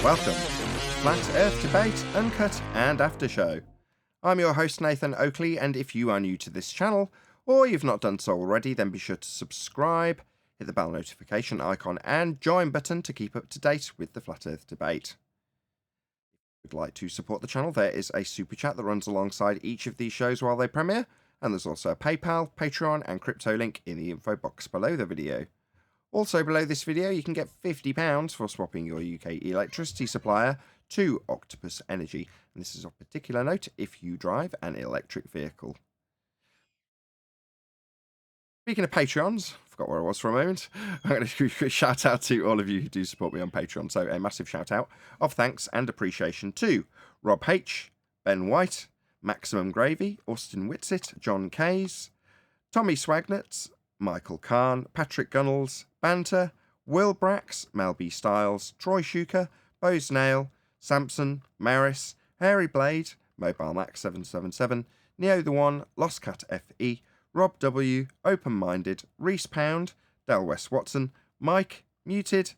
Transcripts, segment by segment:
Welcome to Flat Earth Debate, Uncut and After Show. I'm your host Nathan Oakley, and if you are new to this channel, or you've not done so already, then be sure to subscribe, hit the bell notification icon and join button to keep up to date with the Flat Earth Debate. If you'd like to support the channel, there is a super chat that runs alongside each of these shows while they premiere, and there's also a PayPal, Patreon and crypto link in the info box below the video. Also below this video you can get £50 for swapping your UK electricity supplier to Octopus Energy, and this is of particular note if you drive an electric vehicle. Speaking of Patreons, I forgot where I was for a moment, I'm going to give a shout out to all of you who do support me on Patreon. So a massive shout out of thanks and appreciation to Rob H, Ben White, Maximum Gravy, Austin Whitsitt, John Kays, Tommy Swagnitz, Michael Kahn, Patrick Gunnels, Banter, Will Brax, Mel B. Styles, Troy Shuker, Bose Nail, Samson, Maris, Hairy Blade, Mobile Max 777, Neo the One, Lost Cat FE, Rob W, Open Minded, Reese Pound, Del West Watson, Mike, Muted,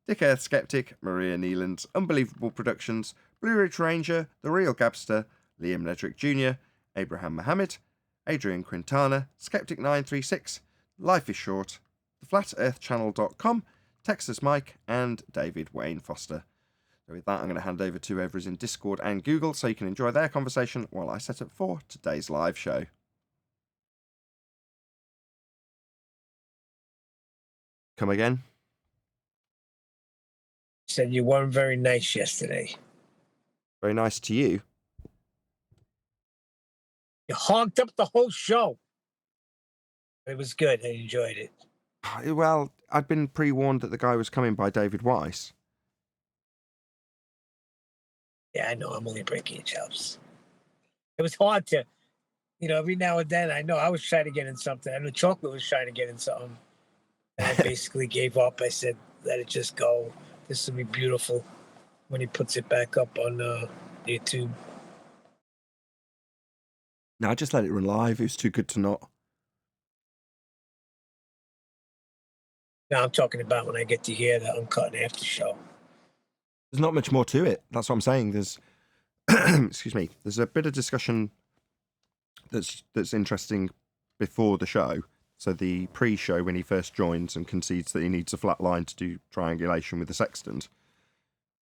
Dick Earth Skeptic, Maria Neelands, Unbelievable Productions, Blue Ridge Ranger, The Real Gabster, Liam Nedrick Jr., Abraham Mohammed, Adrian Quintana, Skeptic936, Life is Short, theflatearthchannel.com, Texas Mike, and David Wayne Foster. So with that, I'm going to hand over to whoever is in Discord and Google so you can enjoy their conversation while I set up for today's live show. Come again? Said you weren't very nice yesterday. Very nice to you. You honked up the whole show. It was good. I enjoyed it. Well, I'd been pre-warned that the guy was coming by David Weiss. Yeah, I know. I'm only breaking your chops. It was hard to, every now and then, I know I was trying to get in something. I know Chocolate was trying to get in something. And I basically gave up. I said, let it just go. This will be beautiful when he puts it back up on YouTube. No, I just let it run live. It was too good to not. Now I'm talking about when I get to hear the Uncut and After show. There's not much more to it. That's what I'm saying. There's, excuse me, there's a bit of discussion that's interesting before the show. So the pre-show, when he first joins and concedes that he needs a flat line to do triangulation with the sextant,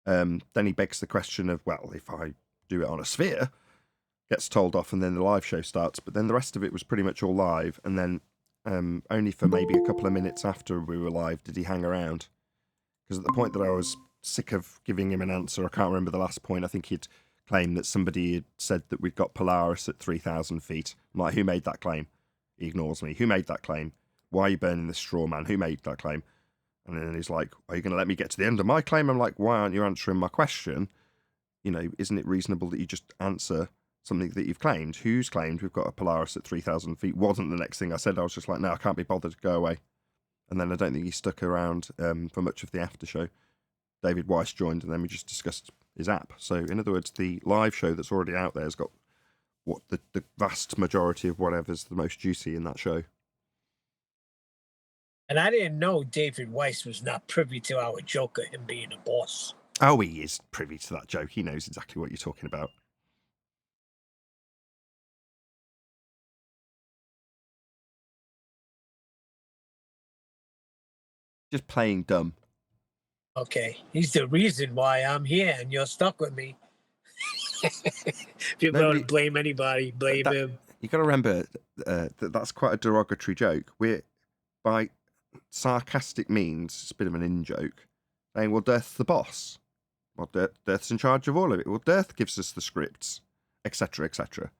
then he begs the question of, well, if I do it on a sphere, gets told off, and then the live show starts. But then the rest of it was pretty much all live, and then only for maybe a couple of minutes after we were live did he hang around. Because at the point that I was sick of giving him an answer, I can't remember the last point, I think he'd claimed that somebody had said that we'd got Polaris at 3,000 feet. I'm like, who made that claim? He ignores me. Who made that claim? Why are you burning this straw man? Who made that claim? And then he's like, are you going to let me get to the end of my claim? I'm like, why aren't you answering my question? Isn't it reasonable that you just answer something that you've claimed? Who's claimed we've got a Polaris at 3,000 feet? Wasn't the next thing I said. I was just like, no, I can't be bothered to go away. And then I don't think he stuck around for much of the after show. David Weiss joined, and then we just discussed his app. So in other words, the live show that's already out there has got what the vast majority of whatever's the most juicy in that show. And I didn't know David Weiss was not privy to our joke of him being a boss. Oh, he is privy to that joke. He knows exactly what you're talking about. Just playing dumb. Okay, he's the reason why I'm here and you're stuck with me. If you're going to blame anybody, blame him. You got to remember that that's quite a derogatory joke. We're, by sarcastic means, it's a bit of an in-joke, saying, well, Dirth's the boss. Well, Dirth's in charge of all of it. Well, Dirth gives us the scripts, etc., etc.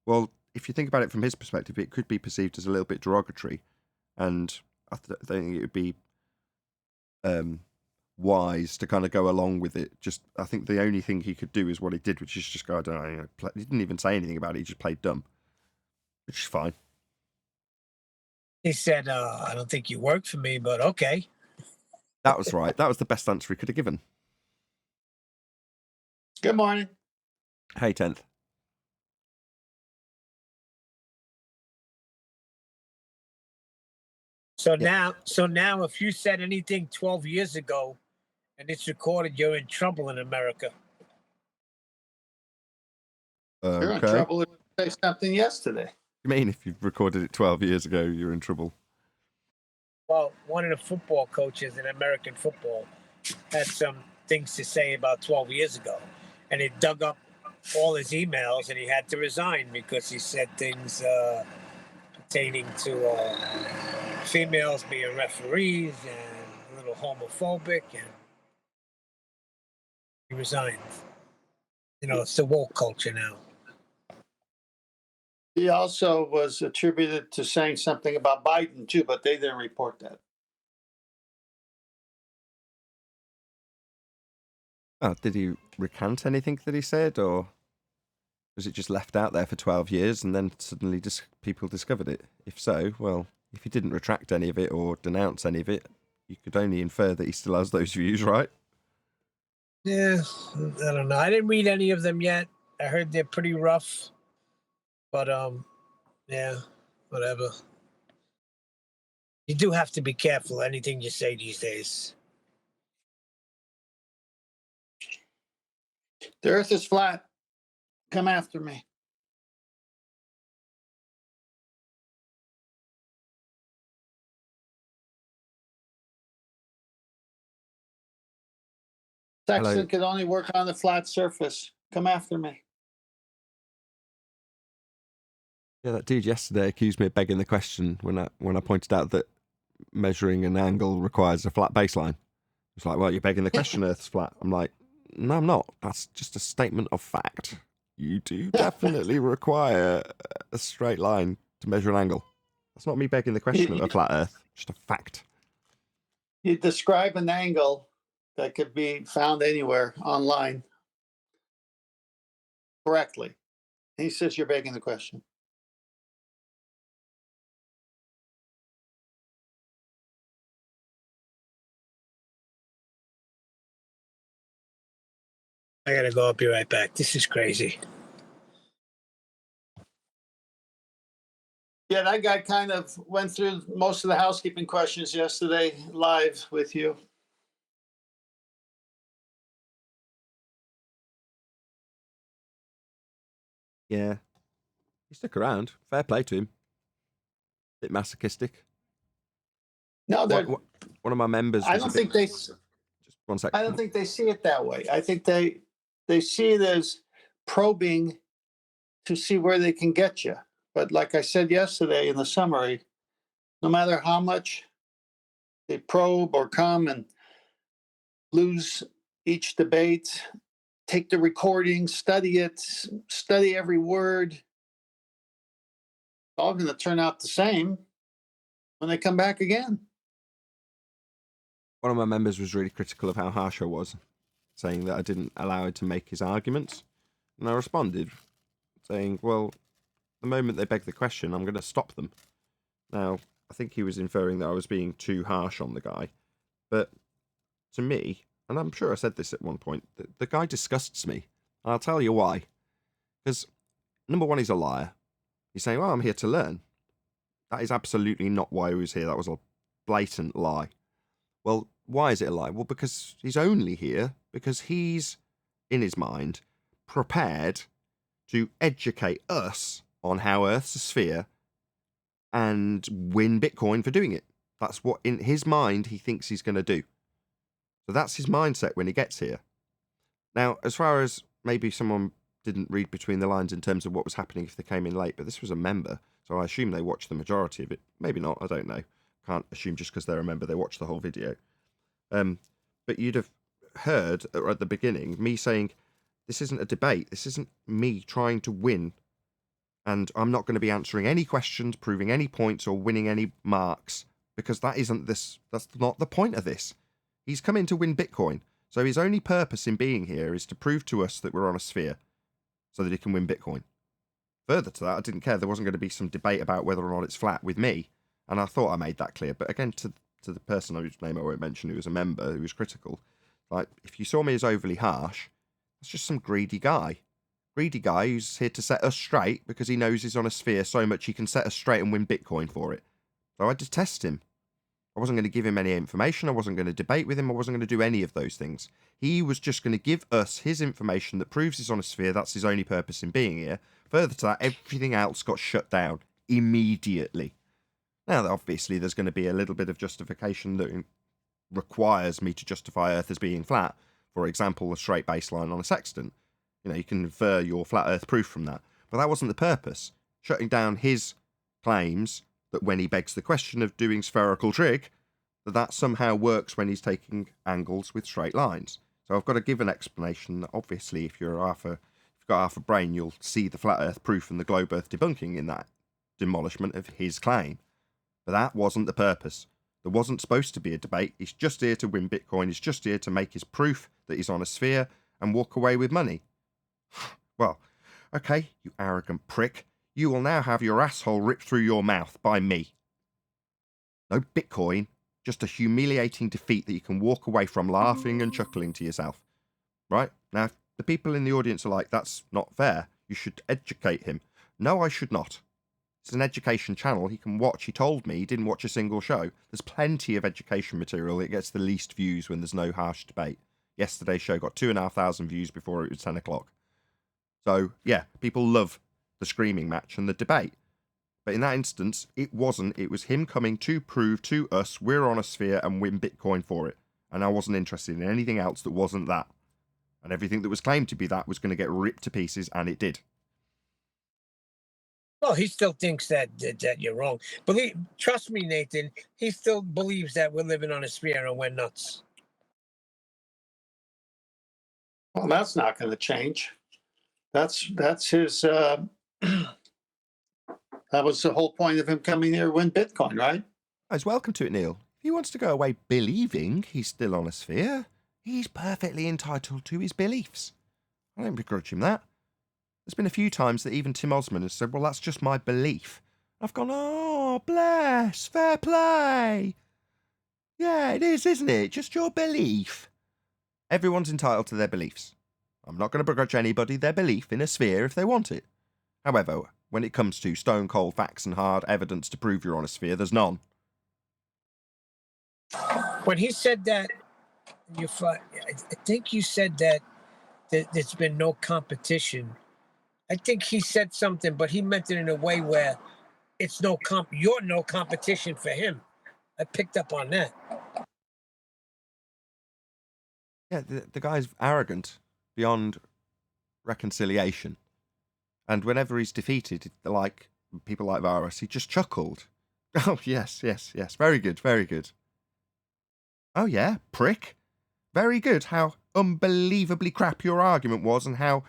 Well, if you think about it from his perspective, it could be perceived as a little bit derogatory, and I think it would be wise to kind of go along with it. Just, I think the only thing he could do is what he did, which is just go, I don't know, he didn't even say anything about it, he just played dumb, which is fine. He said, I don't think you work for me, but okay. That was right. That was the best answer he could have given. Good morning. Hey, 10th. So now, if you said anything 12 years ago and it's recorded, you're in trouble in America. You're in Okay. trouble if you say something yesterday. You mean if you've recorded it 12 years ago, you're in trouble? Well, one of the football coaches in American football had some things to say about 12 years ago, and it dug up all his emails, and he had to resign because he said things pertaining to females being referees and a little homophobic, and he resigned. You know, it's the woke culture now. He also was attributed to saying something about Biden too, but they didn't report that. Oh, did he recant anything that he said, or was it just left out there for 12 years and then suddenly just people discovered it? If so, well, if he didn't retract any of it or denounce any of it, you could only infer that he still has those views, right? Yeah, I don't know. I didn't read any of them yet. I heard they're pretty rough, but yeah, whatever. You do have to be careful anything you say these days. The earth is flat. Come after me. Hello. Sexton could only work on the flat surface. Come after me. Yeah, that dude yesterday accused me of begging the question when I pointed out that measuring an angle requires a flat baseline. It's like, well, you're begging the question, Earth's flat. I'm like, no, I'm not. That's just a statement of fact. You do definitely require a straight line to measure an angle. That's not me begging the question of a flat Earth. Just a fact. You describe an angle that could be found anywhere online correctly. He says you're begging the question. I gotta go. I'll be right back. This is crazy. Yeah, that guy kind of went through most of the housekeeping questions yesterday live with you. Yeah. He stuck around. Fair play to him. Bit masochistic. No, One of my members. I don't think they. Just 1 second. I don't think they see it that way. I think they see it as probing to see where they can get you. But like I said yesterday in the summary, no matter how much they probe or come and lose each debate, take the recording, study it, study every word, it's all going to turn out the same when they come back again. One of my members was really critical of how harsh I was, saying that I didn't allow him to make his arguments. And I responded, saying, well, the moment they beg the question, I'm going to stop them. Now, I think he was inferring that I was being too harsh on the guy. But to me, and I'm sure I said this at one point, the guy disgusts me. And I'll tell you why. Because, number one, he's a liar. He's saying, well, I'm here to learn. That is absolutely not why he was here. That was a blatant lie. Well, why is it a lie? Well, because he's only here because he's, in his mind, prepared to educate us on how Earth's a sphere and win Bitcoin for doing it. That's what, in his mind, he thinks he's going to do. So that's his mindset when he gets here. Now, as far as maybe someone didn't read between the lines in terms of what was happening if they came in late, but this was a member, so I assume they watched the majority of it. Maybe not, I don't know. Can't assume just because they're a member they watched the whole video. But you'd have heard at the beginning me saying, this isn't a debate. This isn't me trying to win. And I'm not going to be answering any questions, proving any points, or winning any marks, because that's not the point of this. He's come in to win Bitcoin. So his only purpose in being here is to prove to us that we're on a sphere so that he can win Bitcoin. Further to that, I didn't care. There wasn't going to be some debate about whether or not it's flat with me. And I thought I made that clear. But again, to the person whose name I won't mention, who was a member, who was critical, like, if you saw me as overly harsh, that's just some greedy guy. Greedy guy who's here to set us straight because he knows he's on a sphere so much he can set us straight and win Bitcoin for it. So I detest him. I wasn't going to give him any information. I wasn't going to debate with him. I wasn't going to do any of those things. He was just going to give us his information that proves he's on a sphere. That's his only purpose in being here. Further to that, everything else got shut down immediately. Now, obviously, there's going to be a little bit of justification that requires me to justify Earth as being flat. For example, a straight baseline on a sextant. You can infer your flat Earth proof from that. But that wasn't the purpose. Shutting down his claims that when he begs the question of doing spherical trig, that somehow works when he's taking angles with straight lines. So I've got to give an explanation that obviously if you've got half a brain, you'll see the flat Earth proof and the globe Earth debunking in that demolishment of his claim. But that wasn't the purpose. There wasn't supposed to be a debate. He's just here to win Bitcoin. He's just here to make his proof that he's on a sphere and walk away with money. Well, okay, you arrogant prick. You will now have your asshole ripped through your mouth by me. No Bitcoin, just a humiliating defeat that you can walk away from laughing and chuckling to yourself. Right? Now, if the people in the audience are like, that's not fair, you should educate him. No, I should not. It's an education channel. He can watch. He told me he didn't watch a single show. There's plenty of education material. It gets the least views when there's no harsh debate. Yesterday's show got 2,500 views before it was 10 o'clock. So, yeah, people love the screaming match and the debate. But in that instance, it wasn't. It was him coming to prove to us we're on a sphere and win Bitcoin for it. And I wasn't interested in anything else that wasn't that. And everything that was claimed to be that was going to get ripped to pieces, and it did. Well, he still thinks that you're wrong. Trust me, Nathan, he still believes that we're living on a sphere and we're nuts. Well, that's not going to change. That's his. That was the whole point of him coming here to win Bitcoin, right? He's welcome to it, Neil. If he wants to go away believing he's still on a sphere, he's perfectly entitled to his beliefs. I don't begrudge him that. There's been a few times that even Tim Osman has said, well, that's just my belief. I've gone, oh, bless, fair play. Yeah, it is, isn't it? Just your belief. Everyone's entitled to their beliefs. I'm not going to begrudge anybody their belief in a sphere if they want it. However, when it comes to stone cold facts and hard evidence to prove you're on a sphere, there's none. When he said that, I think you said that there's been no competition. I think he said something, but he meant it in a way where it's you're no competition for him. I picked up on that. Yeah, the guy's arrogant beyond reconciliation. And whenever he's defeated, like people like Varus, he just chuckled. Oh, yes. Very good, very good. Oh, yeah, prick. Very good. How unbelievably crap your argument was and how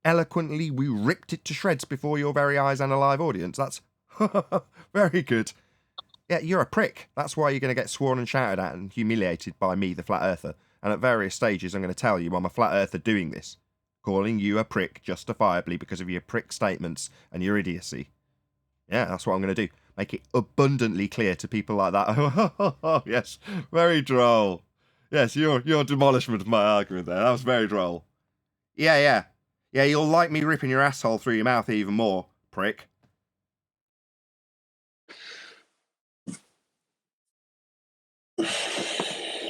eloquently we ripped it to shreds before your very eyes and a live audience. That's very good. Yeah, you're a prick. That's why you're going to get sworn and shouted at and humiliated by me, the Flat Earther. And at various stages, I'm going to tell you I'm a Flat Earther doing this. Calling you a prick justifiably because of your prick statements and your idiocy. Yeah, that's what I'm going to do. Make it abundantly clear to people like that. Oh, yes, very droll. Yes, your demolishment of my argument there. That was very droll. Yeah, you'll like me ripping your asshole through your mouth even more, prick.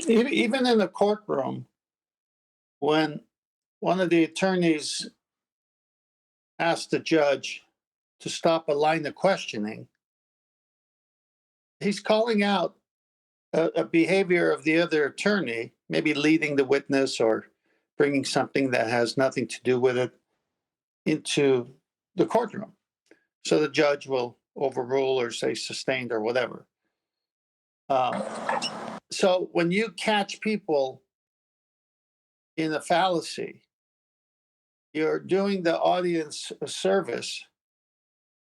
Even in the courtroom, when one of the attorneys asked the judge to stop a line of questioning, he's calling out a behavior of the other attorney, maybe leading the witness or bringing something that has nothing to do with it into the courtroom. So the judge will overrule or say sustained or whatever. So when you catch people in a fallacy, you're doing the audience a service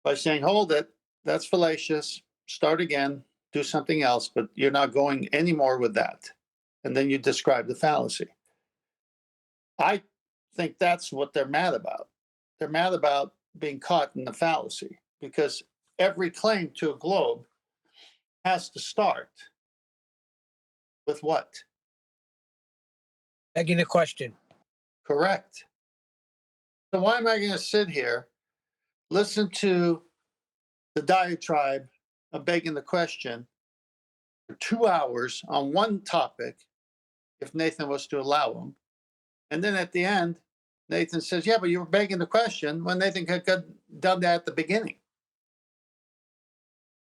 by saying, hold it, that's fallacious, start again, do something else, but you're not going anymore with that. And then you describe the fallacy. I think that's what they're mad about. They're mad about being caught in the fallacy because every claim to a globe has to start with what? Begging a question. Correct. So why am I going to sit here, listen to the diatribe of begging the question, for 2 hours on one topic, if Nathan was to allow him. And then at the end, Nathan says, yeah, but you were begging the question when Nathan had done that at the beginning,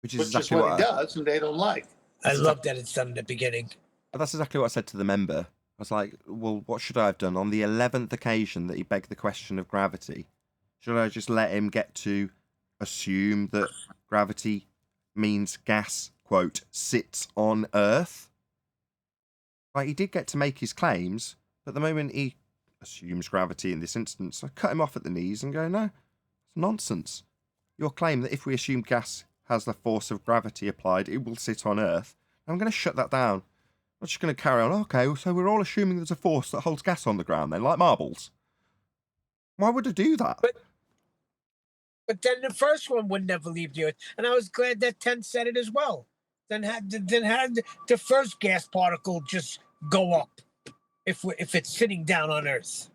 Which is which exactly is what what he does, and they don't like. I love that it's done in the beginning. But that's exactly what I said to the member. I was like, well, what should I have done? On the 11th occasion that he begged the question of gravity, should I just let him get to assume that gravity means gas, quote, sits on Earth? Like, he did get to make his claims, but the moment he assumes gravity in this instance, I cut him off at the knees and go, no, it's nonsense. Your claim that if we assume gas has the force of gravity applied, it will sit on Earth. I'm going to shut that down. I'm just going to carry on. Okay, so we're all assuming there's a force that holds gas on the ground then, like marbles. Why would I do that? But then the first one would never leave the Earth, and I was glad that 10 said it as well. Then had the first gas particle just go up if it's sitting down on Earth.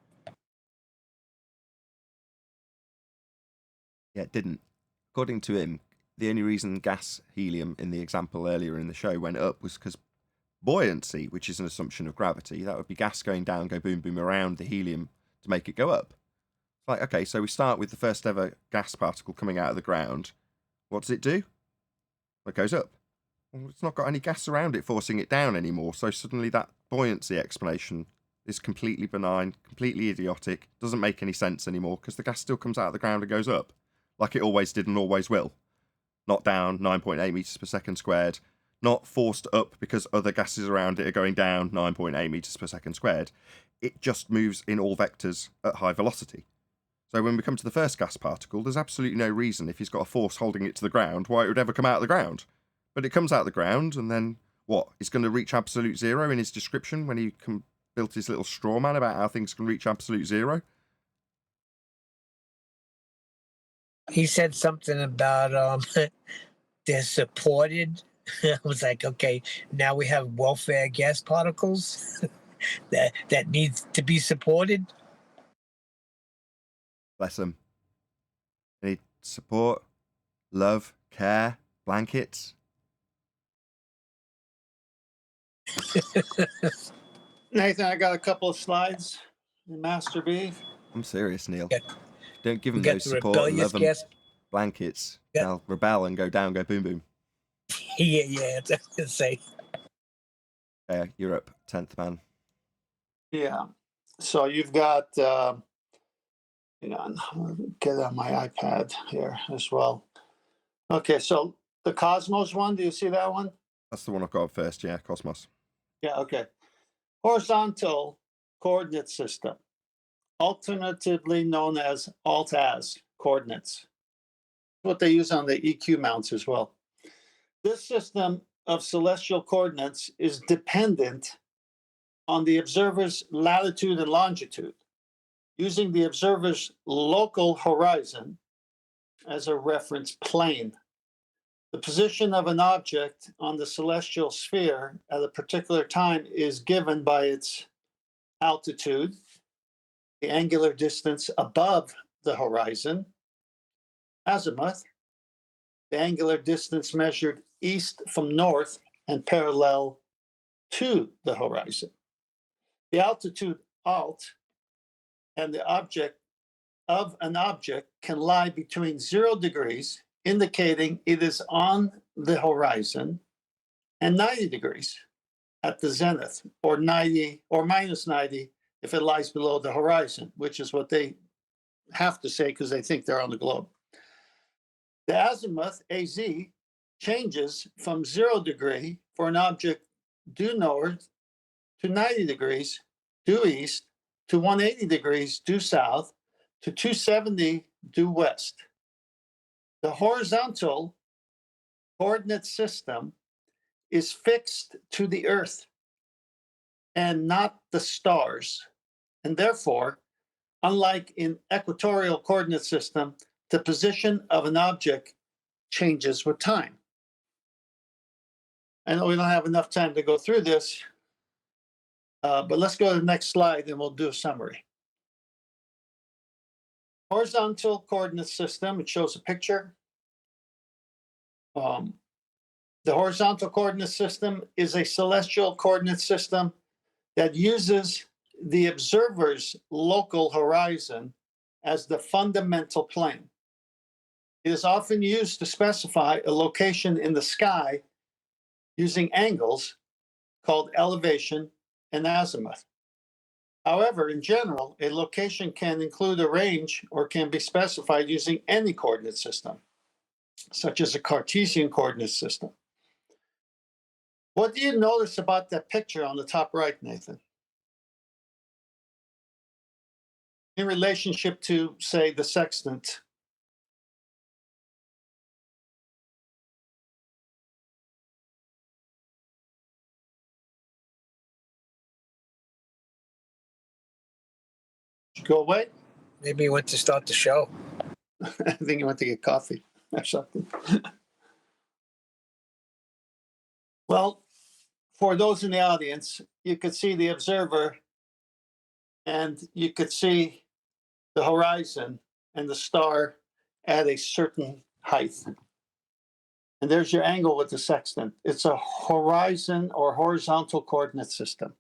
Yeah, it didn't. According to him, the only reason gas, helium, in the example earlier in the show went up was because buoyancy, which is an assumption of gravity, that would be gas going down, go boom, boom around the helium to make it go up. Like, okay, so we start with the first ever gas particle coming out of the ground. What does it do? It goes up. Well, it's not got any gas around it forcing it down anymore, so suddenly that buoyancy explanation is completely benign, completely idiotic, doesn't make any sense anymore, because the gas still comes out of the ground and goes up, like it always did and always will. Not down 9.8 meters per second squared, not forced up because other gases around it are going down 9.8 meters per second squared. It just moves in all vectors at high velocity. So when we come to the first gas particle, there's absolutely no reason, if he's got a force holding it to the ground, why it would ever come out of the ground. But it comes out of the ground, and then what? He's going to reach absolute zero in his description when he built his little straw man about how things can reach absolute zero? He said something about they're supported. I was like, okay, now we have welfare gas particles that needs to be supported. Bless him. They need support, love, care, blankets. Nathan, I got a couple of slides in Master B. I'm serious, Neil. Yeah. Don't give We them got those the support and rebellious love and gas. blankets. Yeah. They'll rebel and go down, go boom, boom. Yeah, that's what I was gonna say. Yeah, you're up, 10th man. Yeah. So you've got, hang on, I'll get on my iPad here as well. Okay, so the Cosmos one, do you see that one? That's the one I've got up first, yeah, Cosmos. Yeah, okay. Horizontal coordinate system, alternatively known as alt-as coordinates. What they use on the EQ mounts as well. This system of celestial coordinates is dependent on the observer's latitude and longitude, using the observer's local horizon as a reference plane. The position of an object on the celestial sphere at a particular time is given by its altitude, the angular distance above the horizon, azimuth, the angular distance measured east from north and parallel to the horizon. The altitude alt and the object of an object can lie between 0 degrees, indicating it is on the horizon, and 90 degrees at the zenith, or 90 or minus 90 if it lies below the horizon, which is what they have to say because they think they're on the globe. The azimuth, AZ, changes from 0 degree for an object due north to 90 degrees due east to 180 degrees due south to 270 due west. The horizontal coordinate system is fixed to the Earth and not the stars. And therefore, unlike in equatorial coordinate system, the position of an object changes with time. I know we don't have enough time to go through this, but let's go to the next slide and we'll do a summary. Horizontal coordinate system, it shows a picture. The horizontal coordinate system is a celestial coordinate system that uses the observer's local horizon as the fundamental plane. It is often used to specify a location in the sky using angles called elevation and azimuth. However, in general, a location can include a range or can be specified using any coordinate system, such as a Cartesian coordinate system. What do you notice about that picture on the top right, Nathan? In relationship to, say, the sextant. Go away? Maybe he went to start the show. I think he went to get coffee or something. Well, for those in the audience, you could see the observer and you could see the horizon and the star at a certain height. And there's your angle with the sextant. It's a horizon or horizontal coordinate system.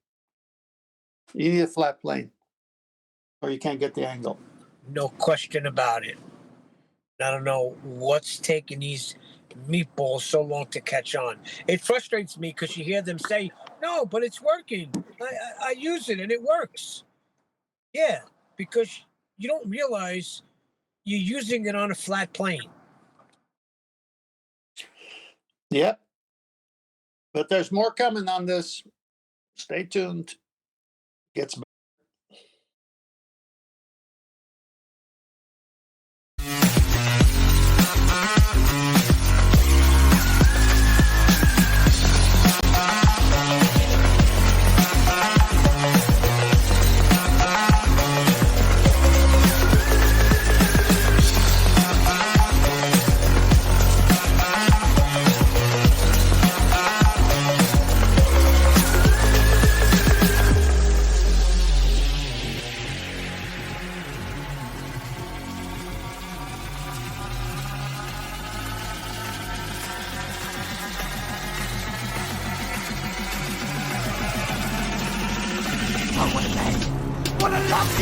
You need a flat plane or you can't get the angle. No question about it. I don't know what's taking these meatballs so long to catch on. It frustrates me because you hear them say, no, but it's working. I use it and it works. Yeah, because you don't realize you're using it on a flat plane. Yep. But there's more coming on this. Stay tuned. Gets better.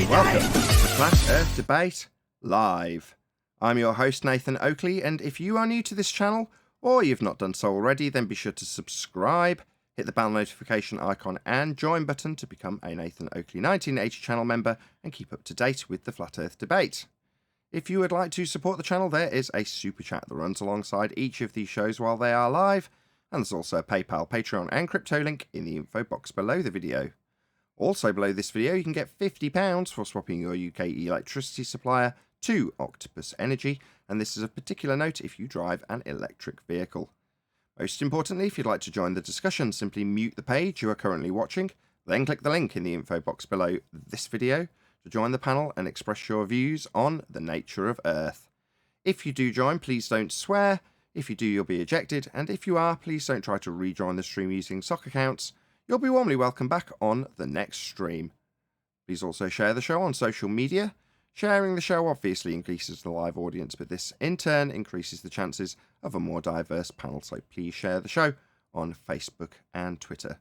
Welcome to Flat Earth Debate Live. I'm your host Nathan Oakley, and if you are new to this channel, or you've not done so already, then be sure to subscribe, hit the bell notification icon and join button to become a Nathan Oakley 1980 channel member and keep up to date with the Flat Earth Debate. If you would like to support the channel, there is a super chat that runs alongside each of these shows while they are live, and there's also a PayPal, Patreon and crypto link in the info box below the video. Also below this video, you can get £50 for swapping your UK electricity supplier to Octopus Energy, and this is of particular note if you drive an electric vehicle. Most importantly, if you'd like to join the discussion, simply mute the page you are currently watching, then click the link in the info box below this video to join the panel and express your views on the nature of Earth. If you do join, please don't swear. If you do, you'll be ejected, and if you are, please don't try to rejoin the stream using sock accounts. You'll be warmly welcome back on the next stream. Please also share the show on social media. Sharing the show obviously increases the live audience, but this in turn increases the chances of a more diverse panel, so please share the show on Facebook and Twitter.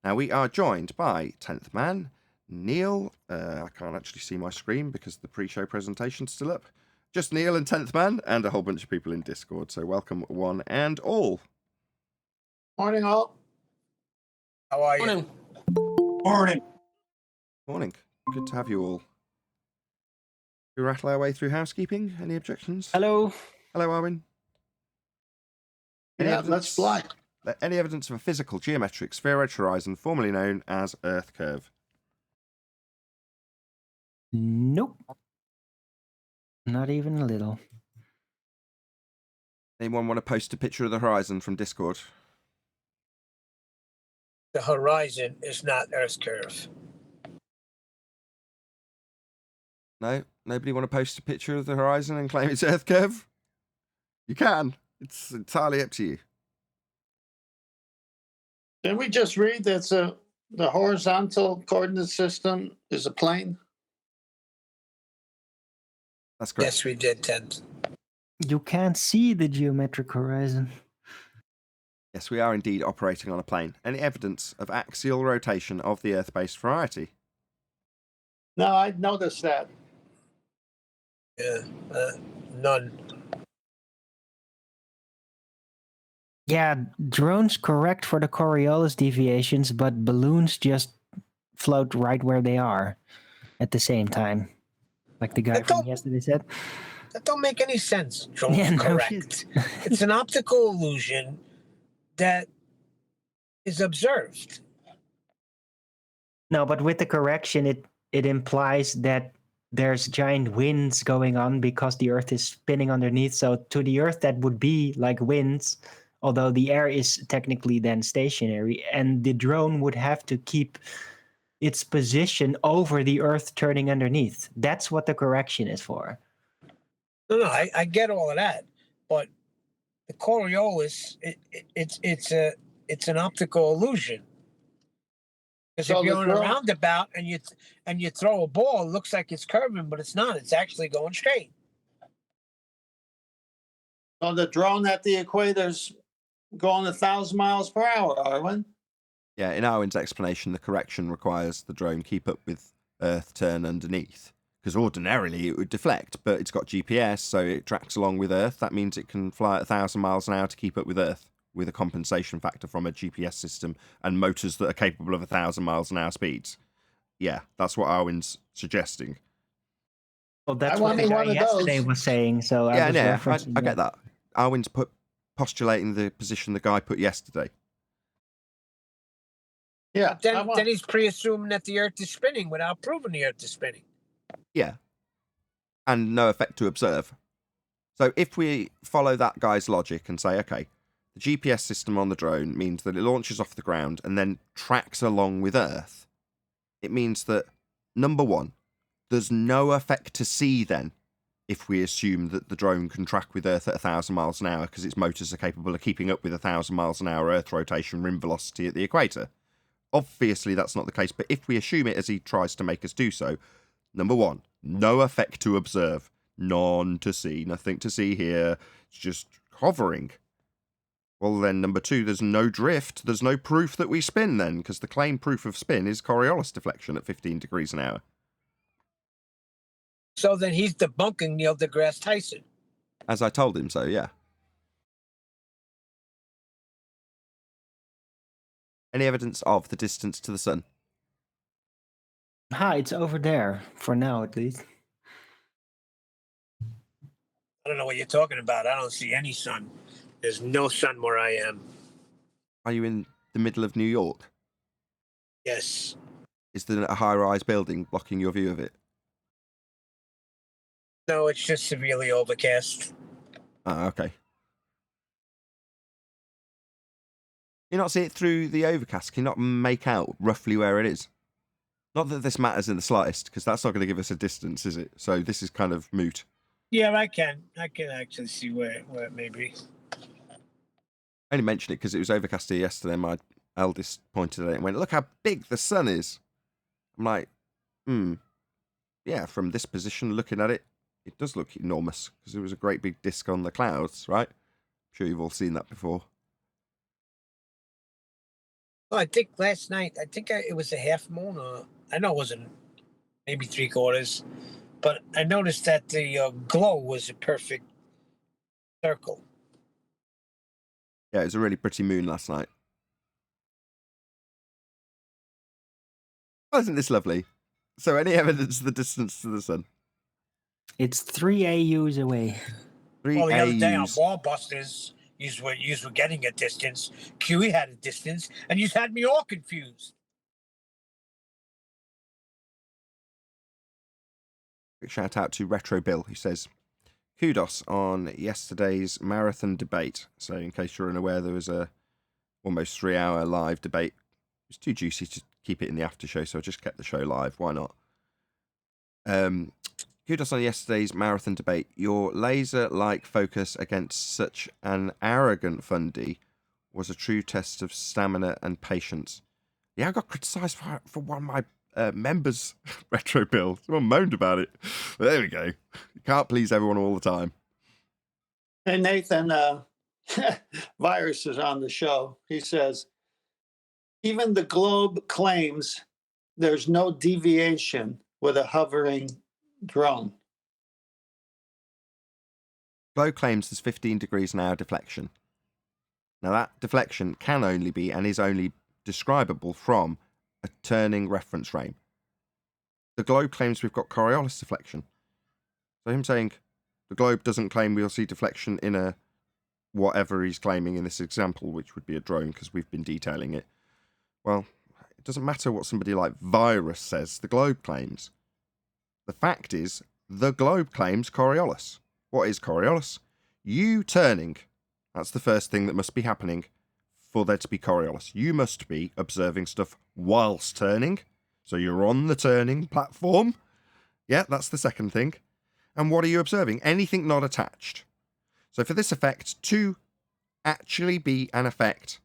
Now we are joined by 10th Man, Neil. I can't actually see my screen because the pre-show presentation's still up. Just Neil and 10th Man and a whole bunch of people in Discord, so welcome one and all. Morning, all. How are you? Morning. Morning. Morning. Good to have you all. We rattle our way through housekeeping. Any objections? Hello. Hello, Arwin. Yeah, let's fly. Any evidence of a physical geometric spheroid horizon formerly known as Earth curve? Nope. Not even a little. Anyone want to post a picture of the horizon from Discord? The horizon is not Earth's curve. No? Nobody want to post a picture of the horizon and claim it's Earth curve? You can. It's entirely up to you. Didn't we just read that the horizontal coordinate system is a plane? That's correct. Yes, we did, 10th. You can't see the geometric horizon. Yes, we are indeed operating on a plane. Any evidence of axial rotation of the Earth-based variety? No, I noticed that. Yeah, none. Yeah, drones correct for the Coriolis deviations, but balloons just float right where they are at the same time. Like the guy That from don't- yesterday said. That don't make any sense. Drone's Yeah, no correct. It's an optical illusion that is observed. No, but with the correction, it implies that there's giant winds going on because the Earth is spinning underneath. So to the Earth, that would be like winds, although the air is technically then stationary, and the drone would have to keep its position over the Earth turning underneath. That's what the correction is for. No, I get all of that, but the Coriolis, it's an optical illusion. Because So if you're the on a drone- roundabout and you throw a ball, it looks like it's curving, but it's not. It's actually going straight. So the drone at the equator's going 1,000 miles per hour, Arwen. Yeah, in Arwen's explanation, the correction requires the drone keep up with Earth turn underneath. Because ordinarily it would deflect, but it's got GPS, so it tracks along with Earth. That means it can fly at 1,000 miles an hour to keep up with Earth, with a compensation factor from a GPS system and motors that are capable of 1,000 miles an hour speeds. Yeah, that's what Arwen's suggesting. Well, that's I what the wanted guy one of yesterday those. was saying. So I Yeah, was yeah, referencing I get that. Arwen's postulating the position the guy put yesterday. Yeah. Then he's pre-assuming that the Earth is spinning without proving the Earth is spinning. Yeah. And no effect to observe. So if we follow that guy's logic and say, okay, the GPS system on the drone means that it launches off the ground and then tracks along with Earth, it means that, number one, there's no effect to see then if we assume that the drone can track with Earth at 1,000 miles an hour because its motors are capable of keeping up with 1,000 miles an hour Earth rotation rim velocity at the equator. Obviously, that's not the case, but if we assume it as he tries to make us do so, number one, no effect to observe, none to see, nothing to see here, it's just hovering. Well, then, number two, there's no drift, there's no proof that we spin then, because the claim proof of spin is Coriolis deflection at 15 degrees an hour. So then he's debunking Neil deGrasse Tyson. As I told him so, yeah. Any evidence of the distance to the sun? Hi, it's over there, for now at least. I don't know what you're talking about. I don't see any sun. There's no sun where I am. Are you in the middle of New York? Yes. Is there a high-rise building blocking your view of it? No, it's just severely overcast. Ah, okay. You not see it through the overcast? Can you not make out roughly where it is? Not that this matters in the slightest, because that's not going to give us a distance, is it? So this is kind of moot. Yeah, I can. I can actually see where it may be. I only mentioned it because it was overcast here yesterday. My eldest pointed at it and went, "Look how big the sun is." I'm like, yeah, from this position, looking at it, it does look enormous because there was a great big disc on the clouds, right? I'm sure you've all seen that before. Well, I think last night, it was a half moon, or I know it wasn't, maybe 3/4, but I noticed that the glow was a perfect circle. Yeah, it was a really pretty moon last night. Oh, isn't this lovely? So, any evidence of the distance to the sun? It's 3 AUs away. 3 Well, the other day on AUs. Ball Busters, you were getting a distance. QE had a distance, and you had me all confused. Shout out to Retro Bill, who says, kudos on yesterday's marathon debate. So, in case you're unaware, there was a almost 3-hour live debate. It was too juicy to keep it in the after show, so I just kept the show live. Why not? Kudos on yesterday's marathon debate. Your laser-like focus against such an arrogant fundy was a true test of stamina and patience. Yeah, I got criticised for one of my members, Retro Bill. Someone moaned about it. But there we go. You can't please everyone all the time. Hey, Nathan, Virus is on the show. He says, even the globe claims there's no deviation with a hovering drone. Globe claims there's 15 degrees an hour deflection. Now that deflection can only be and is only describable from a turning reference frame. The globe claims we've got Coriolis deflection. So him saying the globe doesn't claim we'll see deflection in a whatever he's claiming in this example, which would be a drone because we've been detailing it. Well, it doesn't matter what somebody like Virus says, the globe claims. The fact is, the globe claims Coriolis. What is Coriolis? You turning. That's the first thing that must be happening for there to be Coriolis. You must be observing stuff whilst turning. So you're on the turning platform. Yeah, that's the second thing. And what are you observing? Anything not attached. So for this effect to actually be an effect,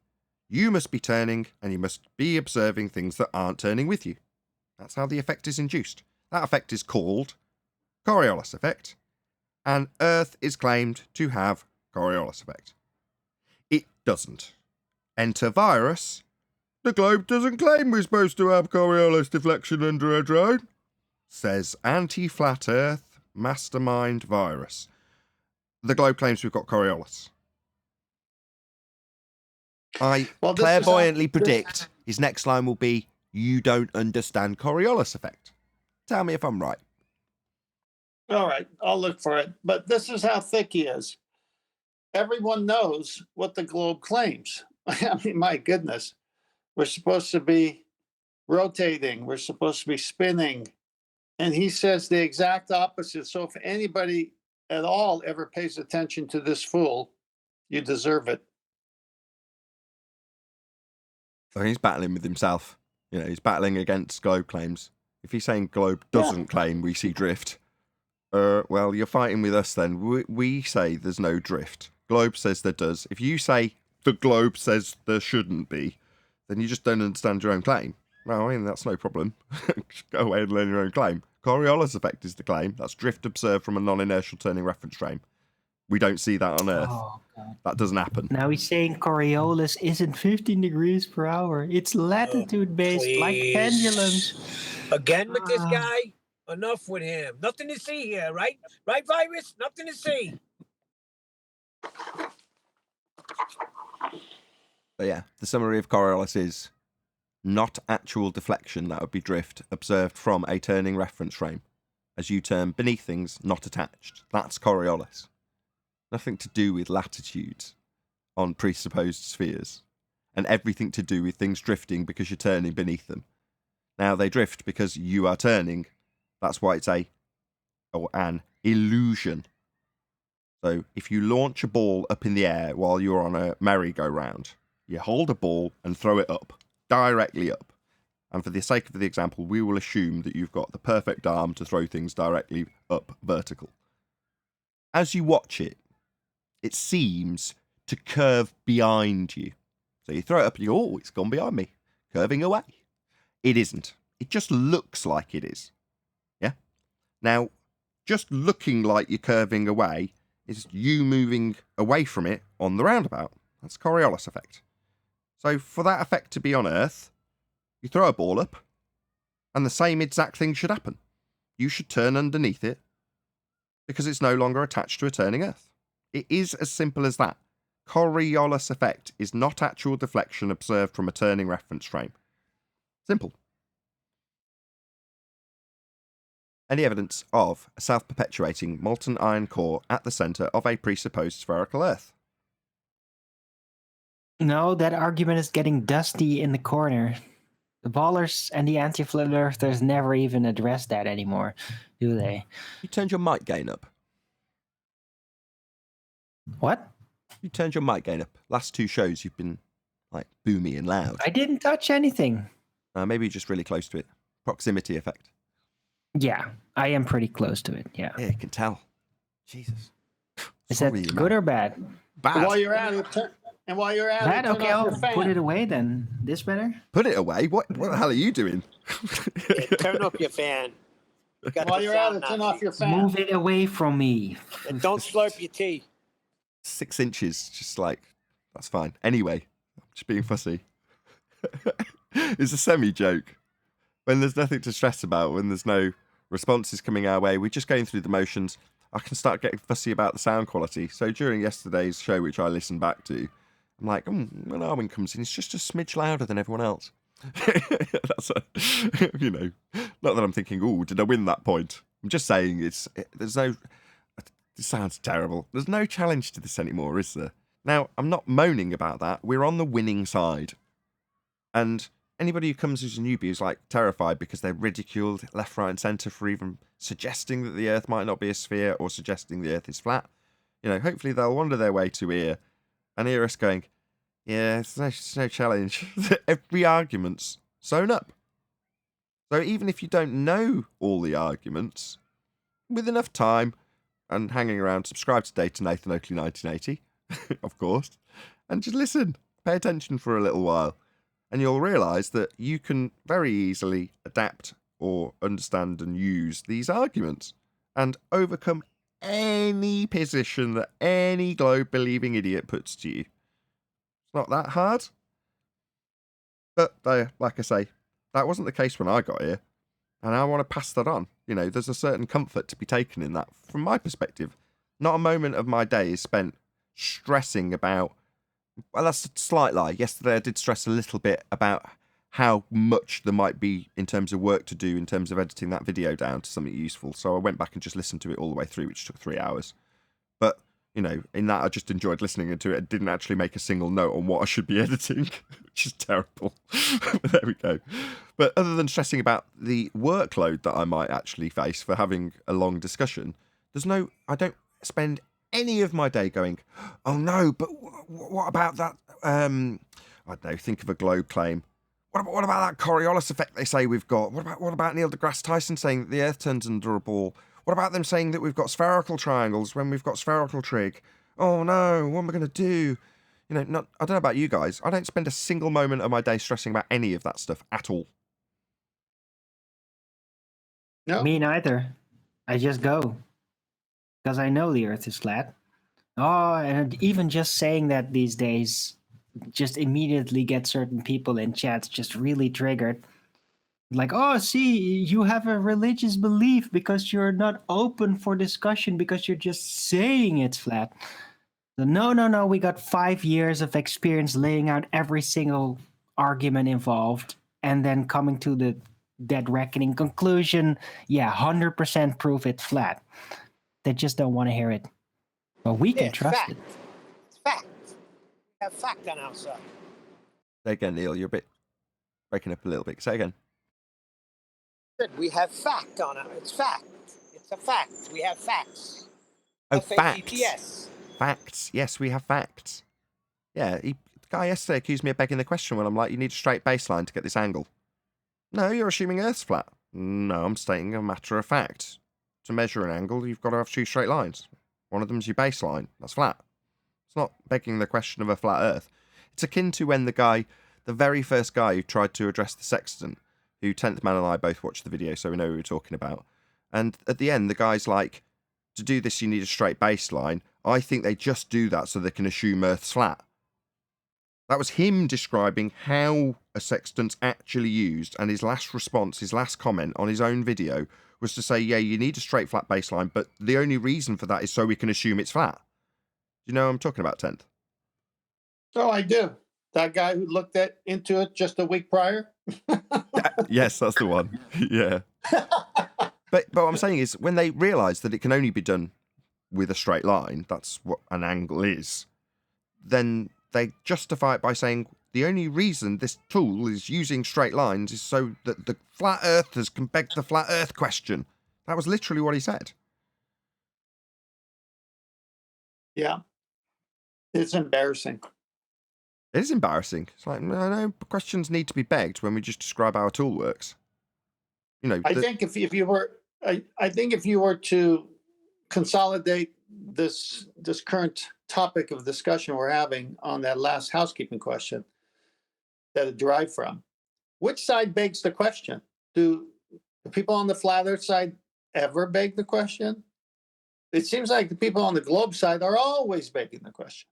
you must be turning and you must be observing things that aren't turning with you. That's how the effect is induced. That effect is called Coriolis Effect. And Earth is claimed to have Coriolis Effect. It doesn't. Enter Virus. The globe doesn't claim we're supposed to have Coriolis deflection under a drone, says anti-flat Earth mastermind Virus. The globe claims we've got Coriolis. I clairvoyantly predict his next line will be, you don't understand Coriolis Effect. Tell me if I'm right. All right, I'll look for it. But this is how thick he is. Everyone knows what the globe claims. I mean, my goodness. We're supposed to be rotating. We're supposed to be spinning. And he says the exact opposite. So if anybody at all ever pays attention to this fool, you deserve it. So he's battling with himself. You know, he's battling against globe claims. If he's saying globe doesn't claim we see drift, well, you're fighting with us then. We say there's no drift. Globe says there does. If you say the globe says there shouldn't be, then you just don't understand your own claim. Well, I mean, that's no problem. Go away and learn your own claim. Coriolis Effect is the claim. That's drift observed from a non-inertial turning reference frame. We don't see that on Earth. Oh, God. That doesn't happen. Now he's saying Coriolis isn't 15 degrees per hour. It's latitude-based, like pendulums. Again with this guy? Enough with him. Nothing to see here, right? Right, Virus? Nothing to see. But yeah, the summary of Coriolis is not actual deflection, that would be drift, observed from a turning reference frame. As you turn beneath things, not attached. That's Coriolis. Nothing to do with latitudes on presupposed spheres. And everything to do with things drifting because you're turning beneath them. Now, they drift because you are turning. That's why it's an illusion. So if you launch a ball up in the air while you're on a merry-go-round, you hold a ball and throw it up, directly up. And for the sake of the example, we will assume that you've got the perfect arm to throw things directly up vertical. As you watch it, it seems to curve behind you. So you throw it up and you go, oh, it's gone behind me, curving away. It isn't. It just looks like it is. Yeah? Now, just looking like you're curving away is you moving away from it on the roundabout. That's Coriolis Effect. So for that effect to be on Earth, you throw a ball up, and the same exact thing should happen. You should turn underneath it, because it's no longer attached to a turning Earth. It is as simple as that. Coriolis Effect is not actual deflection observed from a turning reference frame. Simple. Any evidence of a self-perpetuating molten iron core at the centre of a presupposed spherical Earth? No, that argument is getting dusty in the corner. The ballers and the anti-flat earthers never even address that anymore, do they? You turned your mic gain up. What? You turned your mic gain up. Last two shows you've been like boomy and loud. I didn't touch anything. Maybe you're just really close to it. Proximity effect. Yeah, I am pretty close to it, yeah. Yeah, you can tell. Jesus. Is that good or bad? Bad. While you're at it, turn off your fan. Put it away then. This better? Put it away? What the hell are you doing? Yeah, turn off your fan. You got While the you're at sound it, turn now. off your fan. Move it away from me. And don't slurp your tea. 6 inches, just like, that's fine. Anyway, I'm just being fussy. It's a semi-joke. When there's nothing to stress about, when there's no responses coming our way, we're just going through the motions. I can start getting fussy about the sound quality. So during yesterday's show, which I listened back to, I'm like, when Arwen comes in, it's just a smidge louder than everyone else. That's not that I'm thinking, oh, did I win that point? I'm just saying it sounds terrible. There's no challenge to this anymore, is there? Now, I'm not moaning about that. We're on the winning side. And anybody who comes as a newbie is like terrified because they're ridiculed left, right, and centre for even suggesting that the Earth might not be a sphere or suggesting the Earth is flat. Hopefully they'll wander their way to here and hear us going, yeah, it's no challenge. Every argument's sewn up. So even if you don't know all the arguments, with enough time and hanging around, subscribe today to Nathan Oakley 1980, of course, and just listen, pay attention for a little while. And you'll realise that you can very easily adapt or understand and use these arguments and overcome any position that any globe-believing idiot puts to you. It's not that hard. But, like I say, that wasn't the case when I got here. And I want to pass that on. There's a certain comfort to be taken in that. From my perspective, not a moment of my day is spent stressing about. Well, that's a slight lie. Yesterday I did stress a little bit about how much there might be in terms of work to do in terms of editing that video down to something useful. So I went back and just listened to it all the way through, which took 3 hours. But, in that I just enjoyed listening to it and didn't actually make a single note on what I should be editing, which is terrible. There we go. But other than stressing about the workload that I might actually face for having a long discussion, I don't spend any of my day going, oh no, but what about that? I don't know. Think of a globe claim. What about that Coriolis effect they say we've got? What about Neil deGrasse Tyson saying that the Earth turns under a ball? What about them saying that we've got spherical triangles when we've got spherical trig? Oh no, what am I going to do? I don't know about you guys. I don't spend a single moment of my day stressing about any of that stuff at all. No. Me neither. I just go. Because I know the Earth is flat. Oh, and even just saying that these days just immediately get certain people in chats just really triggered. Like, oh, see, you have a religious belief because you're not open for discussion because you're just saying it's flat. So, no, we got 5 years of experience laying out every single argument involved and then coming to the dead reckoning conclusion. Yeah, 100% prove it's flat. They just don't want to hear it. But we can trust fact. it. It's fact. We have fact on our side. Say again, Neil. You're a bit breaking up a little bit. Say again. We have fact on it. It's fact. It's a fact. We have facts. Oh, facts. F-A-C-T-S. Facts. Yes, we have facts. Yeah, the guy yesterday accused me of begging the question when I'm like, you need a straight baseline to get this angle. No, you're assuming Earth's flat. No, I'm stating a matter of fact. To measure an angle, you've got to have 2 straight lines. One of them's your baseline. That's flat. It's not begging the question of a flat Earth. It's akin to when the very first guy who tried to address the sextant, who 10th Man and I both watched the video, so we know who we're talking about. And at the end, the guy's like, to do this, you need a straight baseline. I think they just do that so they can assume Earth's flat. That was him describing how a sextant's actually used, and his last response, his last comment on his own video was to say, yeah, you need a straight flat baseline, but the only reason for that is so we can assume it's flat. Do you know what I'm talking about, 10th? Oh, I do. That guy who looked into it just a week prior. Yes, that's the one. Yeah. But what I'm saying is, when they realise that it can only be done with a straight line, that's what an angle is, then they justify it by saying the only reason this tool is using straight lines is so that the flat earthers can beg the flat earth question. That was literally what he said. Yeah. It's embarrassing. It is embarrassing. It's like, no, questions need to be begged when we just describe how a tool works. I think if you were to consolidate this current topic of discussion we're having on that last housekeeping question that it derived from, which side begs the question? Do the people on the flat earth side ever beg the question? it seems like the people on the globe side are always begging the question.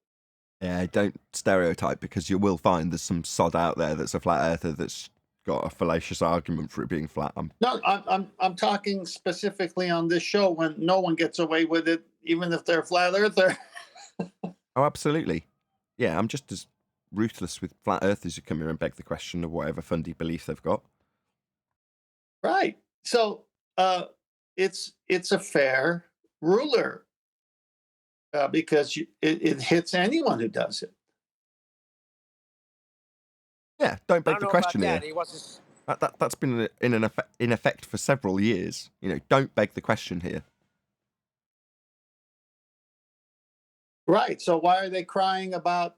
Yeah, don't stereotype, because you will find there's some sod out there that's a flat earther that's got a fallacious argument for it being flat. No, I'm talking specifically on this show when no one gets away with it, even if they're flat earther. Oh, absolutely. Yeah, I'm just as ruthless with flat earthers who come here and beg the question of whatever fundy belief they've got. Right. So it's a fair ruler because it hits anyone who does it. Yeah, don't I beg don't the know question about here. that. He wasn't. That's been in effect for several years. You know, don't beg the question here. Right. So why are they crying about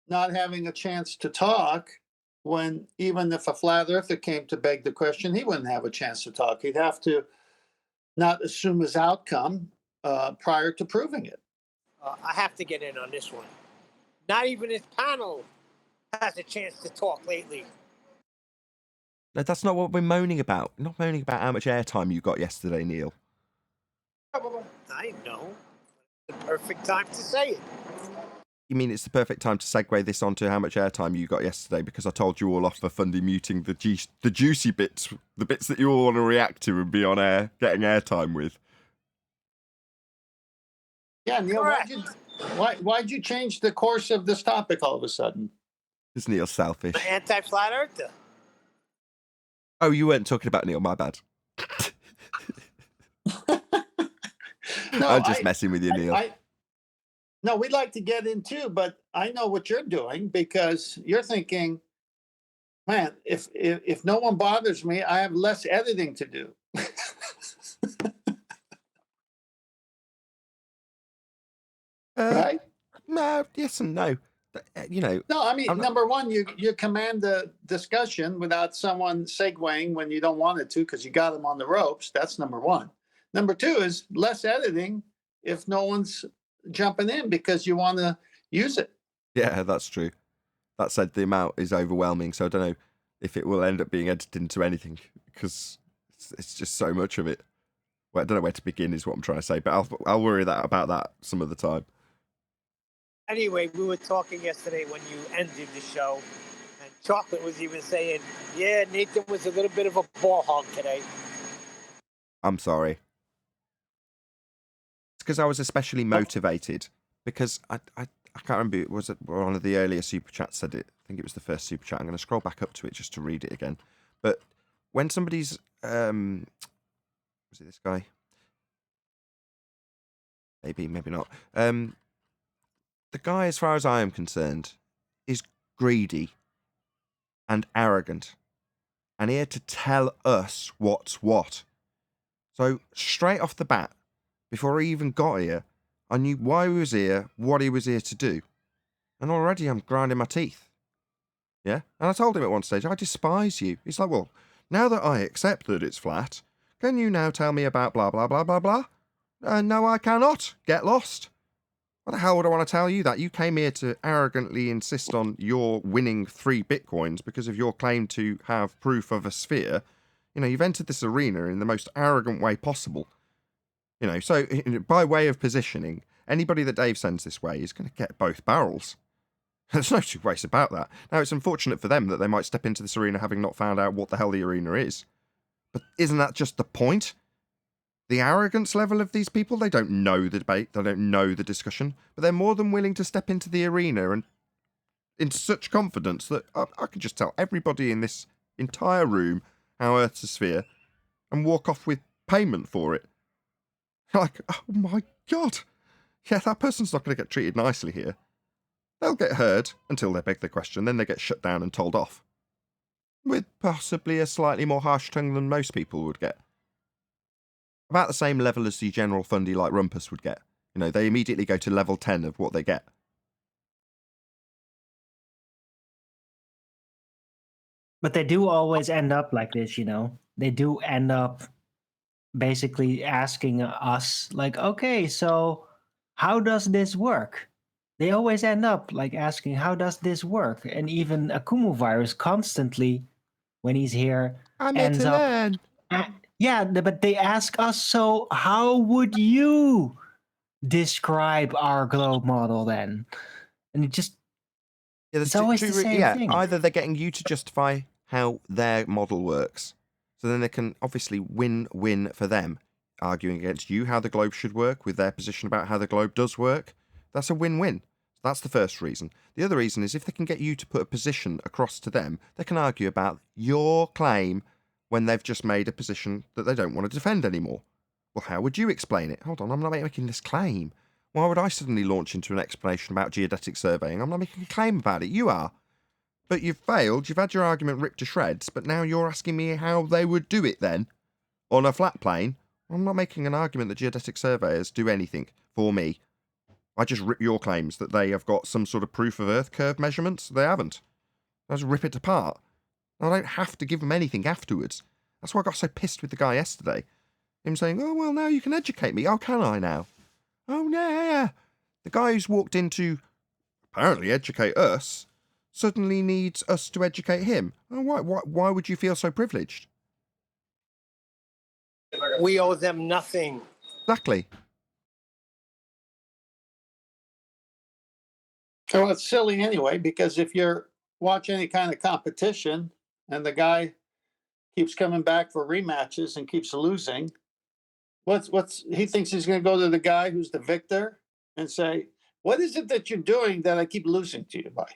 not having a chance to talk when even if a flat earther came to beg the question, he wouldn't have a chance to talk. He'd have to not assume his outcome prior to proving it. I have to get in on this one. Not even his panel has a chance to talk lately. No, that's not what we're moaning about. We're not moaning about how much airtime you got yesterday, Neil. I know. The perfect time to say it. You mean it's the perfect time to segue this onto how much airtime you got yesterday, because I told you all off for fundy muting the juicy bits, the bits that you all want to react to and be on air, getting airtime with. Yeah, Neil, why'd you change the course of this topic all of a sudden? Is Neil selfish? The anti-flat earther. Oh, you weren't talking about Neil, my bad. No, I'm just messing with you, Neil. No, we'd like to get in too, but I know what you're doing because you're thinking, man, if no one bothers me, I have less editing to do. Right? No, yes and no. You know. No, I mean, number one, you command the discussion without someone segueing when you don't want it to because you got them on the ropes. That's number one. Number two is less editing if no one's jumping in because you want to use it. Yeah, that's true. That said, the amount is overwhelming, so I don't know if it will end up being edited into anything because it's just so much of it. Well, I don't know where to begin is what I'm trying to say, but I'll worry about that some of the time. Anyway, we were talking yesterday when you ended the show, and Chocolate was even saying, yeah, Nathan was a little bit of a ball hog today. I'm sorry. It's because I was especially motivated, because I can't remember, was it one of the earlier super chats said it? I think it was the first super chat. I'm going to scroll back up to it just to read it again. But when somebody's, was it this guy? Maybe not. The guy, as far as I am concerned, is greedy and arrogant and here to tell us what's what. So straight off the bat, before he even got here, I knew why he was here, what he was here to do. And already I'm grinding my teeth. Yeah? And I told him at one stage, I despise you. He's like, well, now that I accept that it's flat, can you now tell me about blah, blah, blah, blah, blah? No, I cannot. Get lost. What the hell would I want to tell you that? You came here to arrogantly insist on your winning 3 bitcoins because of your claim to have proof of a sphere. You know, you've entered this arena in the most arrogant way possible. You know, so by way of positioning, anybody that Dave sends this way is going to get both barrels. There's no two ways about that. Now, it's unfortunate for them that they might step into this arena having not found out what the hell the arena is. But isn't that just the point? The arrogance level of these people, they don't know the debate, they don't know the discussion, but they're more than willing to step into the arena and in such confidence that I can just tell everybody in this entire room how Earth's a sphere and walk off with payment for it. Like, oh my God. Yeah, that person's not going to get treated nicely here. They'll get heard until they beg the question, then they get shut down and told off. With possibly a slightly more harsh tongue than most people would get. About the same level as the general fundy like Rumpus would get. You know, they immediately go to level 10 of what they get. But they do always end up like this, you know. They do end up basically asking us, like, okay, so how does this work? They always end up like asking, how does this work? And even Akumu Virus constantly, when he's here, ends up. Yeah, but they ask us, so how would you describe our globe model then? And it just, Yeah, it's always the same thing. Either they're getting you to justify how their model works, so then they can obviously win for them, arguing against you how the globe should work with their position about how the globe does work. That's a win-win. That's the first reason. The other reason is if they can get you to put a position across to them, they can argue about your claim when they've just made a position that they don't want to defend anymore. Well, how would you explain it? Hold on, I'm not making this claim. Why would I suddenly launch into an explanation about geodetic surveying? I'm not making a claim about it. You are. But you've failed. You've had your argument ripped to shreds, but now you're asking me how they would do it then on a flat plane. I'm not making an argument that geodetic surveyors do anything for me. I just rip your claims that they have got some sort of proof of Earth curve measurements. They haven't. I just rip it apart. I don't have to give them anything afterwards. That's why I got so pissed with the guy yesterday. Him saying, oh, well, now you can educate me. Oh, can I now? Oh, yeah. The guy who's walked in to apparently educate us suddenly needs us to educate him. Oh, why would you feel so privileged? We owe them nothing. Exactly. Well, it's silly anyway, because if you're watching any kind of competition and the guy keeps coming back for rematches and keeps losing, what's he thinks he's going to go to the guy who's the victor and say, what is it that you're doing that I keep losing to you by?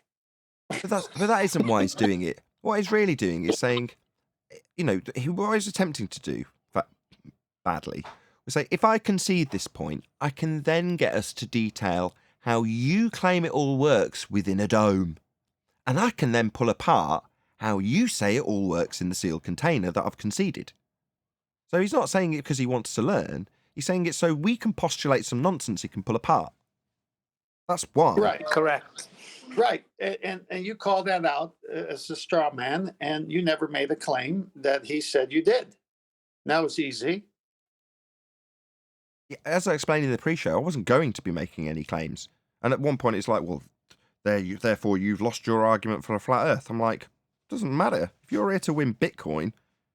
But that isn't why he's doing it. What he's really doing is saying, what he's attempting to do badly was say, if I concede this point, I can then get us to detail how you claim it all works within a dome. And I can then pull apart how you say it all works in the sealed container that I've conceded. So he's not saying it because he wants to learn. He's saying it so we can postulate some nonsense he can pull apart. That's why. Right. Correct. Right. And you called that out as a straw man, and you never made a claim that he said you did. That was easy. As I explained in the pre-show, I wasn't going to be making any claims. And at one point it's like, well, therefore you've lost your argument for a flat earth. I'm like, doesn't matter. If you're here to win Bitcoin,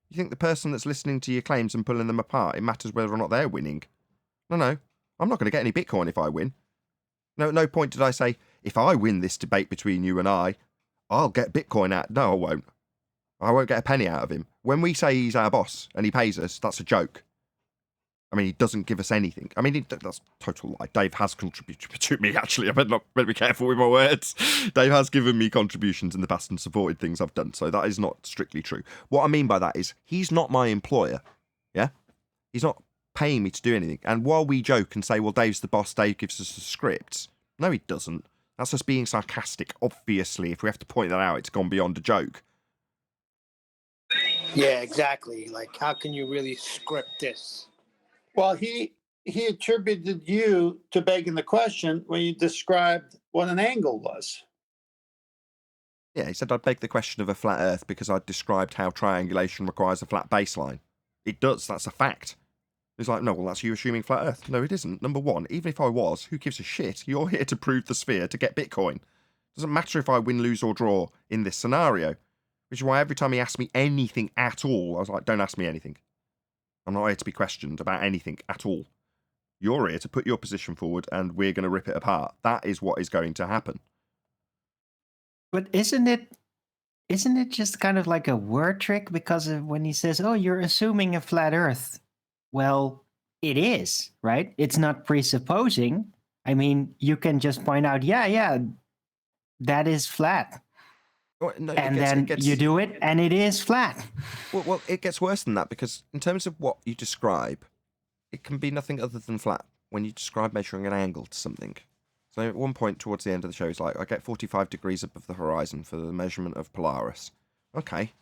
you think the person that's listening to your claims and pulling them apart, it matters whether or not they're winning. No. I'm not going to get any Bitcoin if I win. No, at no point did I say, if I win this debate between you and I'll get Bitcoin out. No, I won't. I won't get a penny out of him. When we say he's our boss and he pays us, that's a joke. I mean, he doesn't give us anything. I mean, that's total lie. Dave has contributed to me, actually. I better be careful with my words. Dave has given me contributions in the past and supported things I've done, so that is not strictly true. What I mean by that is he's not my employer, yeah? He's not paying me to do anything. And while we joke and say, well, Dave's the boss, Dave gives us the scripts, no, he doesn't. That's just being sarcastic. Obviously, if we have to point that out, it's gone beyond a joke. Yeah, exactly. Like, how can you really script this? Well, he attributed you to begging the question when you described what an angle was. Yeah, he said I'd beg the question of a flat earth because I'd described how triangulation requires a flat baseline. It does, that's a fact. He's like, no, well, that's you assuming flat earth. No, it isn't. Number one, even if I was, who gives a shit? You're here to prove the sphere to get Bitcoin. Doesn't matter if I win, lose, or draw in this scenario. Which is why every time he asked me anything at all, I was like, don't ask me anything. I'm not here to be questioned about anything at all. You're here to put your position forward and we're going to rip it apart. That is what is going to happen. But isn't it just kind of like a word trick? Because when he says, oh, you're assuming a flat earth. Well, it is, right? It's not presupposing. I mean, you can just point out, yeah, that is flat. No, and you do it, and it is flat. Well, it gets worse than that, because in terms of what you describe, it can be nothing other than flat when you describe measuring an angle to something. So at one point towards the end of the show, it's like, I get 45 degrees above the horizon for the measurement of Polaris. Okay.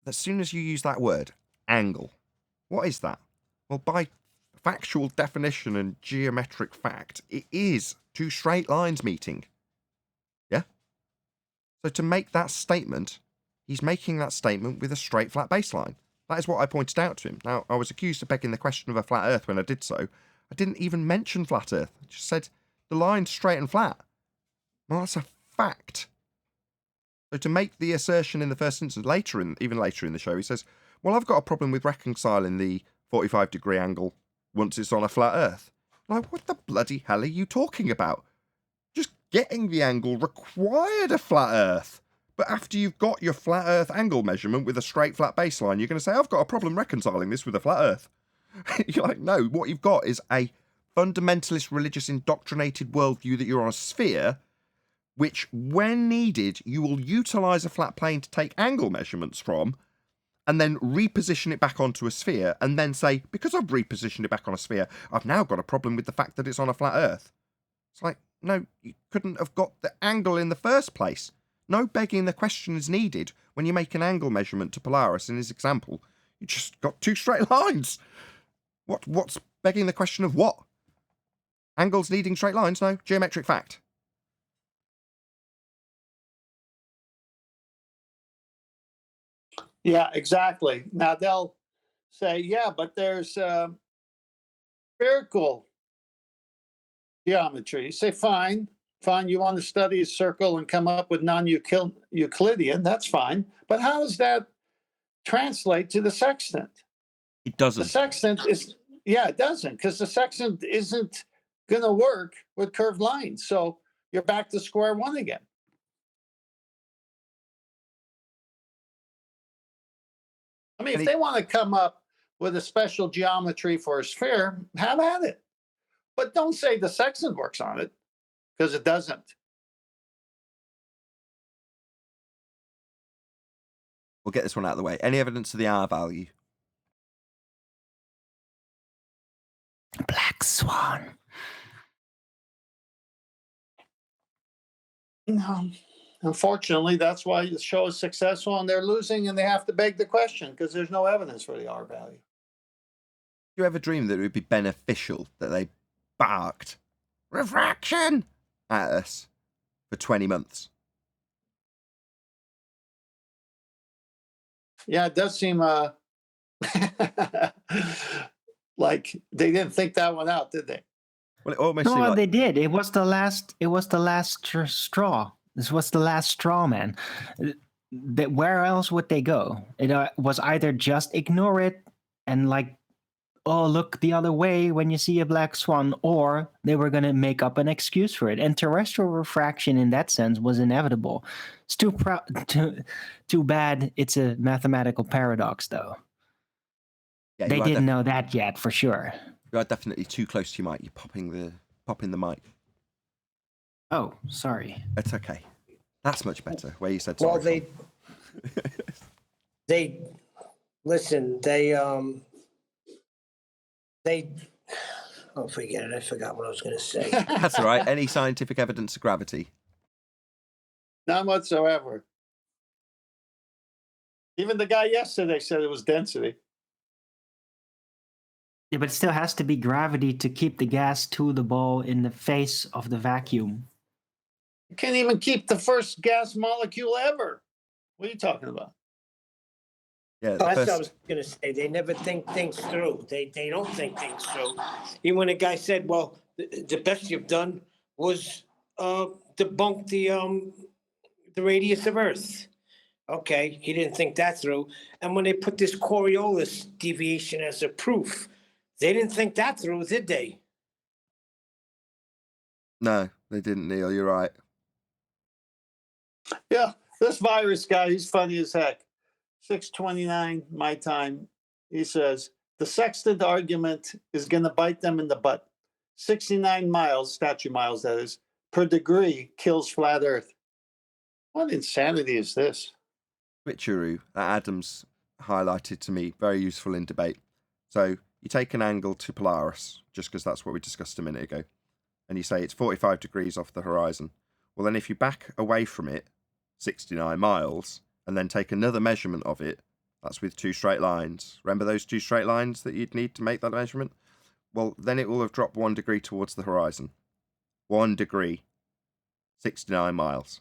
As soon as you use that word, angle, what is that? Well, by factual definition and geometric fact, it is two straight lines meeting. Yeah? So to make that statement, he's making that statement with a straight flat baseline. That is what I pointed out to him. Now, I was accused of begging the question of a flat earth when I did so. I didn't even mention flat earth. I just said the line's straight and flat. Well, that's a fact. So to make the assertion in the first instance, even later in the show, he says, well, I've got a problem with reconciling the 45-degree angle once it's on a flat earth. Like, what the bloody hell are you talking about? Just getting the angle required a flat Earth. But after you've got your flat Earth angle measurement with a straight flat baseline, you're going to say, I've got a problem reconciling this with a flat Earth. You're like, no, what you've got is a fundamentalist, religious, indoctrinated worldview that you're on a sphere, which, when needed, you will utilise a flat plane to take angle measurements from, and then reposition it back onto a sphere, and then say, because I've repositioned it back on a sphere, I've now got a problem with the fact that it's on a flat Earth. It's like, no, you couldn't have got the angle in the first place. No begging the question is needed when you make an angle measurement to Polaris in his example. You just got two straight lines. What's begging the question of what? Angles needing straight lines? No, geometric fact. Yeah, exactly. Now they'll say, yeah, but there's spherical geometry. You say, fine, you want to study a circle and come up with non-Euclidean, that's fine. But how does that translate to the sextant? It doesn't. The sextant is, it doesn't, because the sextant isn't going to work with curved lines. So you're back to square one again. I mean, if they want to come up with a special geometry for a sphere, have at it. But don't say the sextant works on it, because it doesn't. We'll get this one out of the way. Any evidence of the R value? Black Swan. No. Unfortunately, that's why the show is successful, and they're losing, and they have to beg the question because there's no evidence for the R value. Do you ever dream that it would be beneficial that they barked refraction at us for 20 months? Yeah, it does seem like they didn't think that one out, did they? Well, it almost No, seemed like... they did. It was the last straw. This was the last straw, man. Where else would they go? It was either just ignore it and like, oh, look the other way when you see a black swan, or they were going to make up an excuse for it. And terrestrial refraction in that sense was inevitable. It's too bad it's a mathematical paradox, though. Yeah, they didn't know that yet, for sure. You are definitely too close to your mic. You're popping the mic. Oh, sorry. It's okay. That's much better. Where you said sorry. Well, they listen. They oh, forget it. I forgot what I was going to say. That's all right. Any scientific evidence of gravity? None whatsoever. Even the guy yesterday said it was density. Yeah, but it still has to be gravity to keep the gas to the ball in the face of the vacuum. You can't even keep the first gas molecule ever. What are you talking about? Yeah, That's what I was going to say. They never think things through. They don't think things through. Even when a guy said, well, the best you've done was debunk the radius of Earth. Okay, he didn't think that through. And when they put this Coriolis deviation as a proof, they didn't think that through, did they? No, they didn't, Neil. You're right. Yeah, this virus guy, he's funny as heck. 6:29 my time. He says, the sextant argument is going to bite them in the butt. 69 miles, statute miles that is, per degree kills flat Earth. What insanity is this? Switcheroo that Adams highlighted to me, very useful in debate. So you take an angle to Polaris, just because that's what we discussed a minute ago, and you say it's 45 degrees off the horizon. Well, then if you back away from it 69 miles and then take another measurement of it, that's with two straight lines. Remember those two straight lines that you'd need to make that measurement? Well, then it will have dropped 1 degree towards the horizon. 1 degree, 69 miles.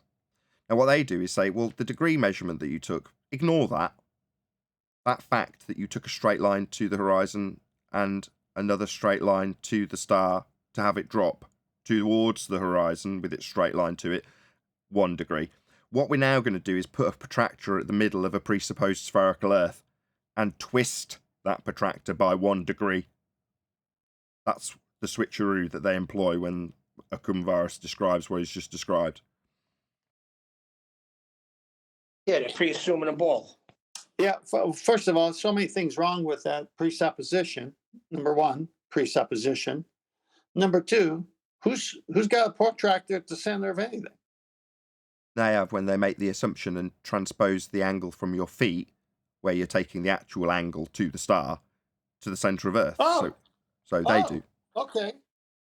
Now, what they do is say, well, the degree measurement that you took, ignore that. That fact that you took a straight line to the horizon and another straight line to the star to have it drop towards the horizon with its straight line to it, 1 degree. What we're now going to do is put a protractor at the middle of a presupposed spherical Earth and twist that protractor by 1 degree. That's the switcheroo that they employ when a cumvirus describes what he's just described. Yeah, they're presuming a ball. Yeah, first of all, so many things wrong with that presupposition. Number one, presupposition. Number two, who's got a protractor at the center of anything? They have when they make the assumption and transpose the angle from your feet, where you're taking the actual angle to the star, to the center of Earth. Oh. So they do.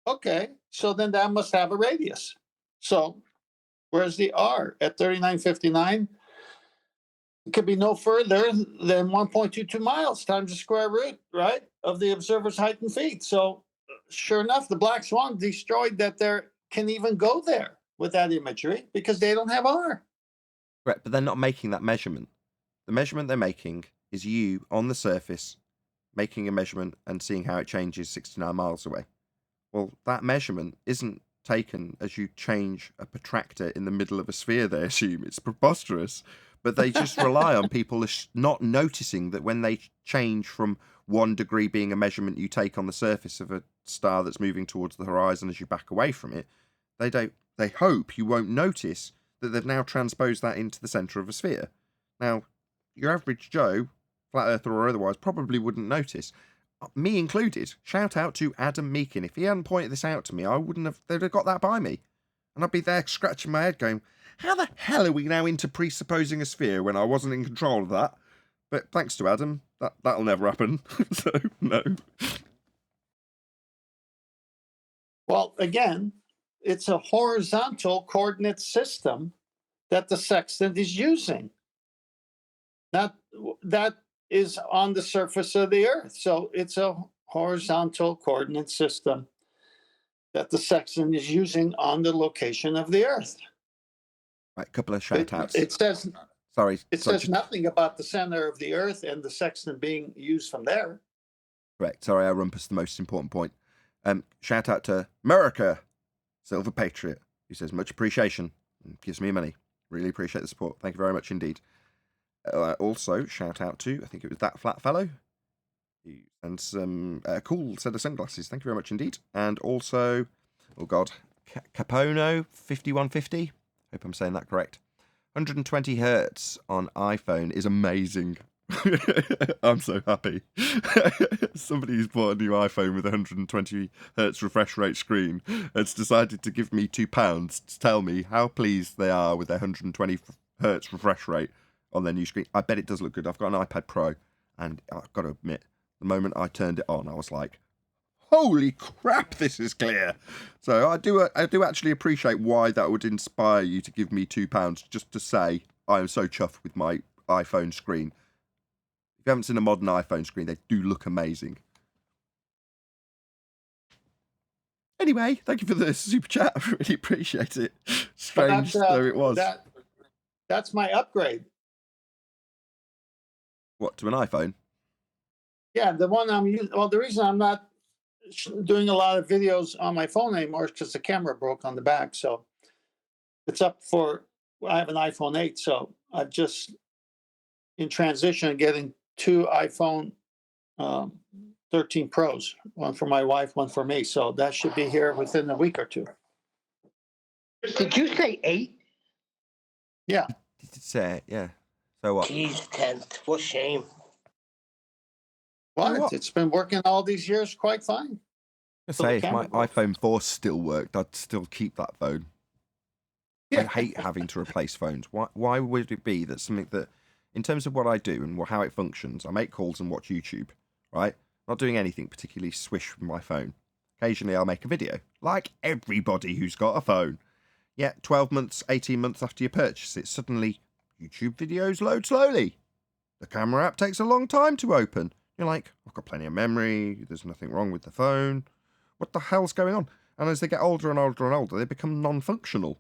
Okay. So then that must have a radius. So where's the R at 3959? It could be no further than 1.22 miles times the square root, right, of the observer's height in feet. So sure enough, the black swan destroyed that there can even go there with that imagery because they don't have R. Right, but they're not making that measurement. The measurement they're making is you on the surface making a measurement and seeing how it changes 69 miles away. Well, that measurement isn't taken as you change a protractor in the middle of a sphere, they assume. It's preposterous. But they just rely on people not noticing that when they change from 1 degree being a measurement you take on the surface of a star that's moving towards the horizon as you back away from it, they hope you won't notice that they've now transposed that into the centre of a sphere. Now, your average Joe, flat earther or otherwise, probably wouldn't notice. Me included. Shout out to Adam Meakin. If he hadn't pointed this out to me, they'd have got that by me. And I'd be there scratching my head going, how the hell are we now into presupposing a sphere when I wasn't in control of that? But thanks to Adam, that'll never happen. So, no. Well, again, it's a horizontal coordinate system that the sextant is using. That is on the surface of the Earth. So it's a horizontal coordinate system that the sextant is using on the location of the Earth. Right, a couple of shout outs. It says Sorry. nothing about the center of the Earth and the sextant being used from there. Correct. Sorry, I rumpus the most important point. Shout out to America, Silver Patriot, who says much appreciation and gives me money. Really appreciate the support. Thank you very much indeed. Also, shout out to, I think it was That Flat Fellow, and some cool set of sunglasses. Thank you very much indeed. And also, Capono 5150. Hope I'm saying that correct. 120 hertz on iPhone is amazing. I'm so happy. Somebody who's bought a new iPhone with a 120 hertz refresh rate screen has decided to give me £2 to tell me how pleased they are with their 120 hertz refresh rate on their new screen. I bet it does look good. I've got an iPad Pro, and I've got to admit, the moment I turned it on, I was like, holy crap, this is clear. So I do actually appreciate why that would inspire you to give me £2 just to say I am so chuffed with my iPhone screen. If you haven't seen a modern iPhone screen, they do look amazing. Anyway, thank you for the super chat. I really appreciate it. Strange though it was. That's my upgrade. What, to an iPhone? Yeah, the one I'm using. Well, the reason I'm not doing a lot of videos on my phone anymore is because the camera broke on the back. So it's up for, I have an iPhone 8. So I've just in transition getting 2 iPhone 13 Pros, one for my wife, one for me. So that should be here within a week or 2. Did you say 8? Yeah. Did you say it? Yeah. So what? Jeez, 10th. What shame. What? It's been working all these years quite fine. I say, if my iPhone 4 still worked, I'd still keep that phone. I hate having to replace phones. Why would it be that something that, in terms of what I do and how it functions, I make calls and watch YouTube, right? Not doing anything particularly swish with my phone. Occasionally I'll make a video, like everybody who's got a phone. Yet 12 months, 18 months after you purchase it, suddenly YouTube videos load slowly. The camera app takes a long time to open. You're like, I've got plenty of memory, there's nothing wrong with the phone. What the hell's going on? And as they get older and older and older, they become non-functional.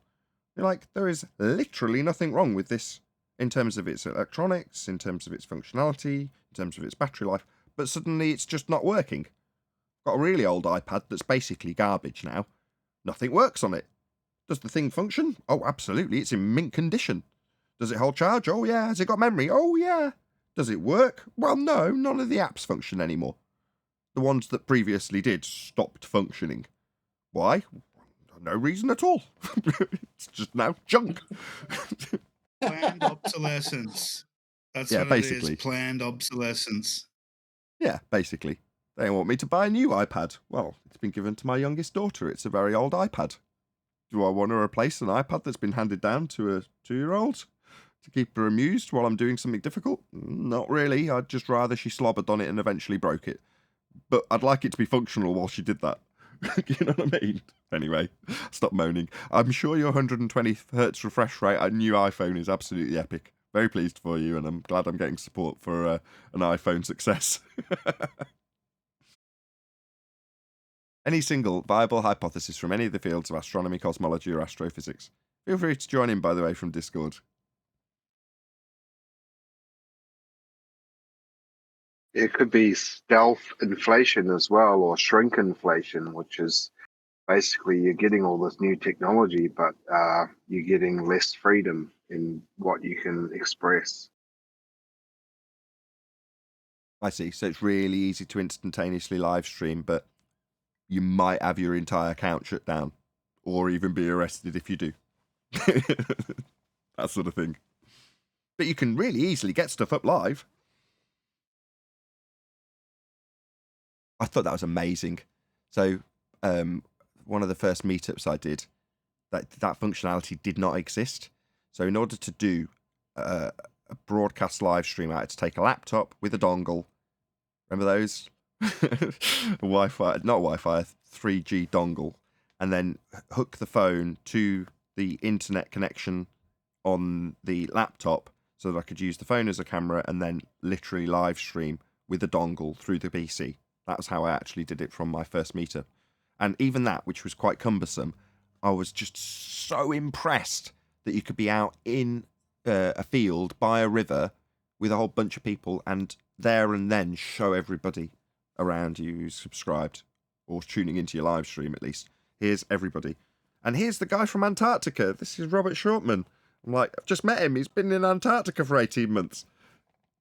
You're like, there is literally nothing wrong with this in terms of its electronics, in terms of its functionality, in terms of its battery life, but suddenly it's just not working. Got a really old iPad that's basically garbage now. Nothing works on it. Does the thing function? Oh, absolutely. It's in mint condition. Does it hold charge? Oh, yeah. Has it got memory? Oh, yeah. Does it work? Well, no. None of the apps function anymore. the ones that previously did stopped functioning. Why? No reason at all. It's just now junk. Planned obsolescence. That's Yeah, what basically. it is. Planned obsolescence. Yeah, basically. They want me to buy a new iPad. Well, it's been given to my youngest daughter. It's a very old iPad. Do I want to replace an iPad that's been handed down to a 2-year-old to keep her amused while I'm doing something difficult? Not really. I'd just rather she slobbered on it and eventually broke it. But I'd like it to be functional while she did that. You know what I mean? Anyway, stop moaning. I'm sure your 120 hertz refresh rate on new iPhone is absolutely epic. Very pleased for you, and I'm glad I'm getting support for an iPhone success. Any single viable hypothesis from any of the fields of astronomy, cosmology, or astrophysics? Feel free to join in, by the way, from Discord. It could be stealth inflation as well, or shrink inflation, which is basically you're getting all this new technology, but you're getting less freedom in what you can express. I see. So it's really easy to instantaneously live stream, but you might have your entire account shut down, or even be arrested if you do. That sort of thing. But you can really easily get stuff up live. I thought that was amazing. So, one of the first meetups I did, that functionality did not exist. So, in order to do a broadcast live stream, I had to take a laptop with a dongle. Remember those? Wi-Fi, not Wi-Fi, 3G dongle, and then hook the phone to the internet connection on the laptop so that I could use the phone as a camera and then literally live stream with a dongle through the PC. That's how I actually did it from my first meetup. And even that, which was quite cumbersome, I was just so impressed that you could be out in a field by a river with a whole bunch of people and there and then show everybody around you who's subscribed or tuning into your live stream at least. Here's everybody. And here's the guy from Antarctica. This is Robert Shortman. I'm like, I've just met him. He's been in Antarctica for 18 months.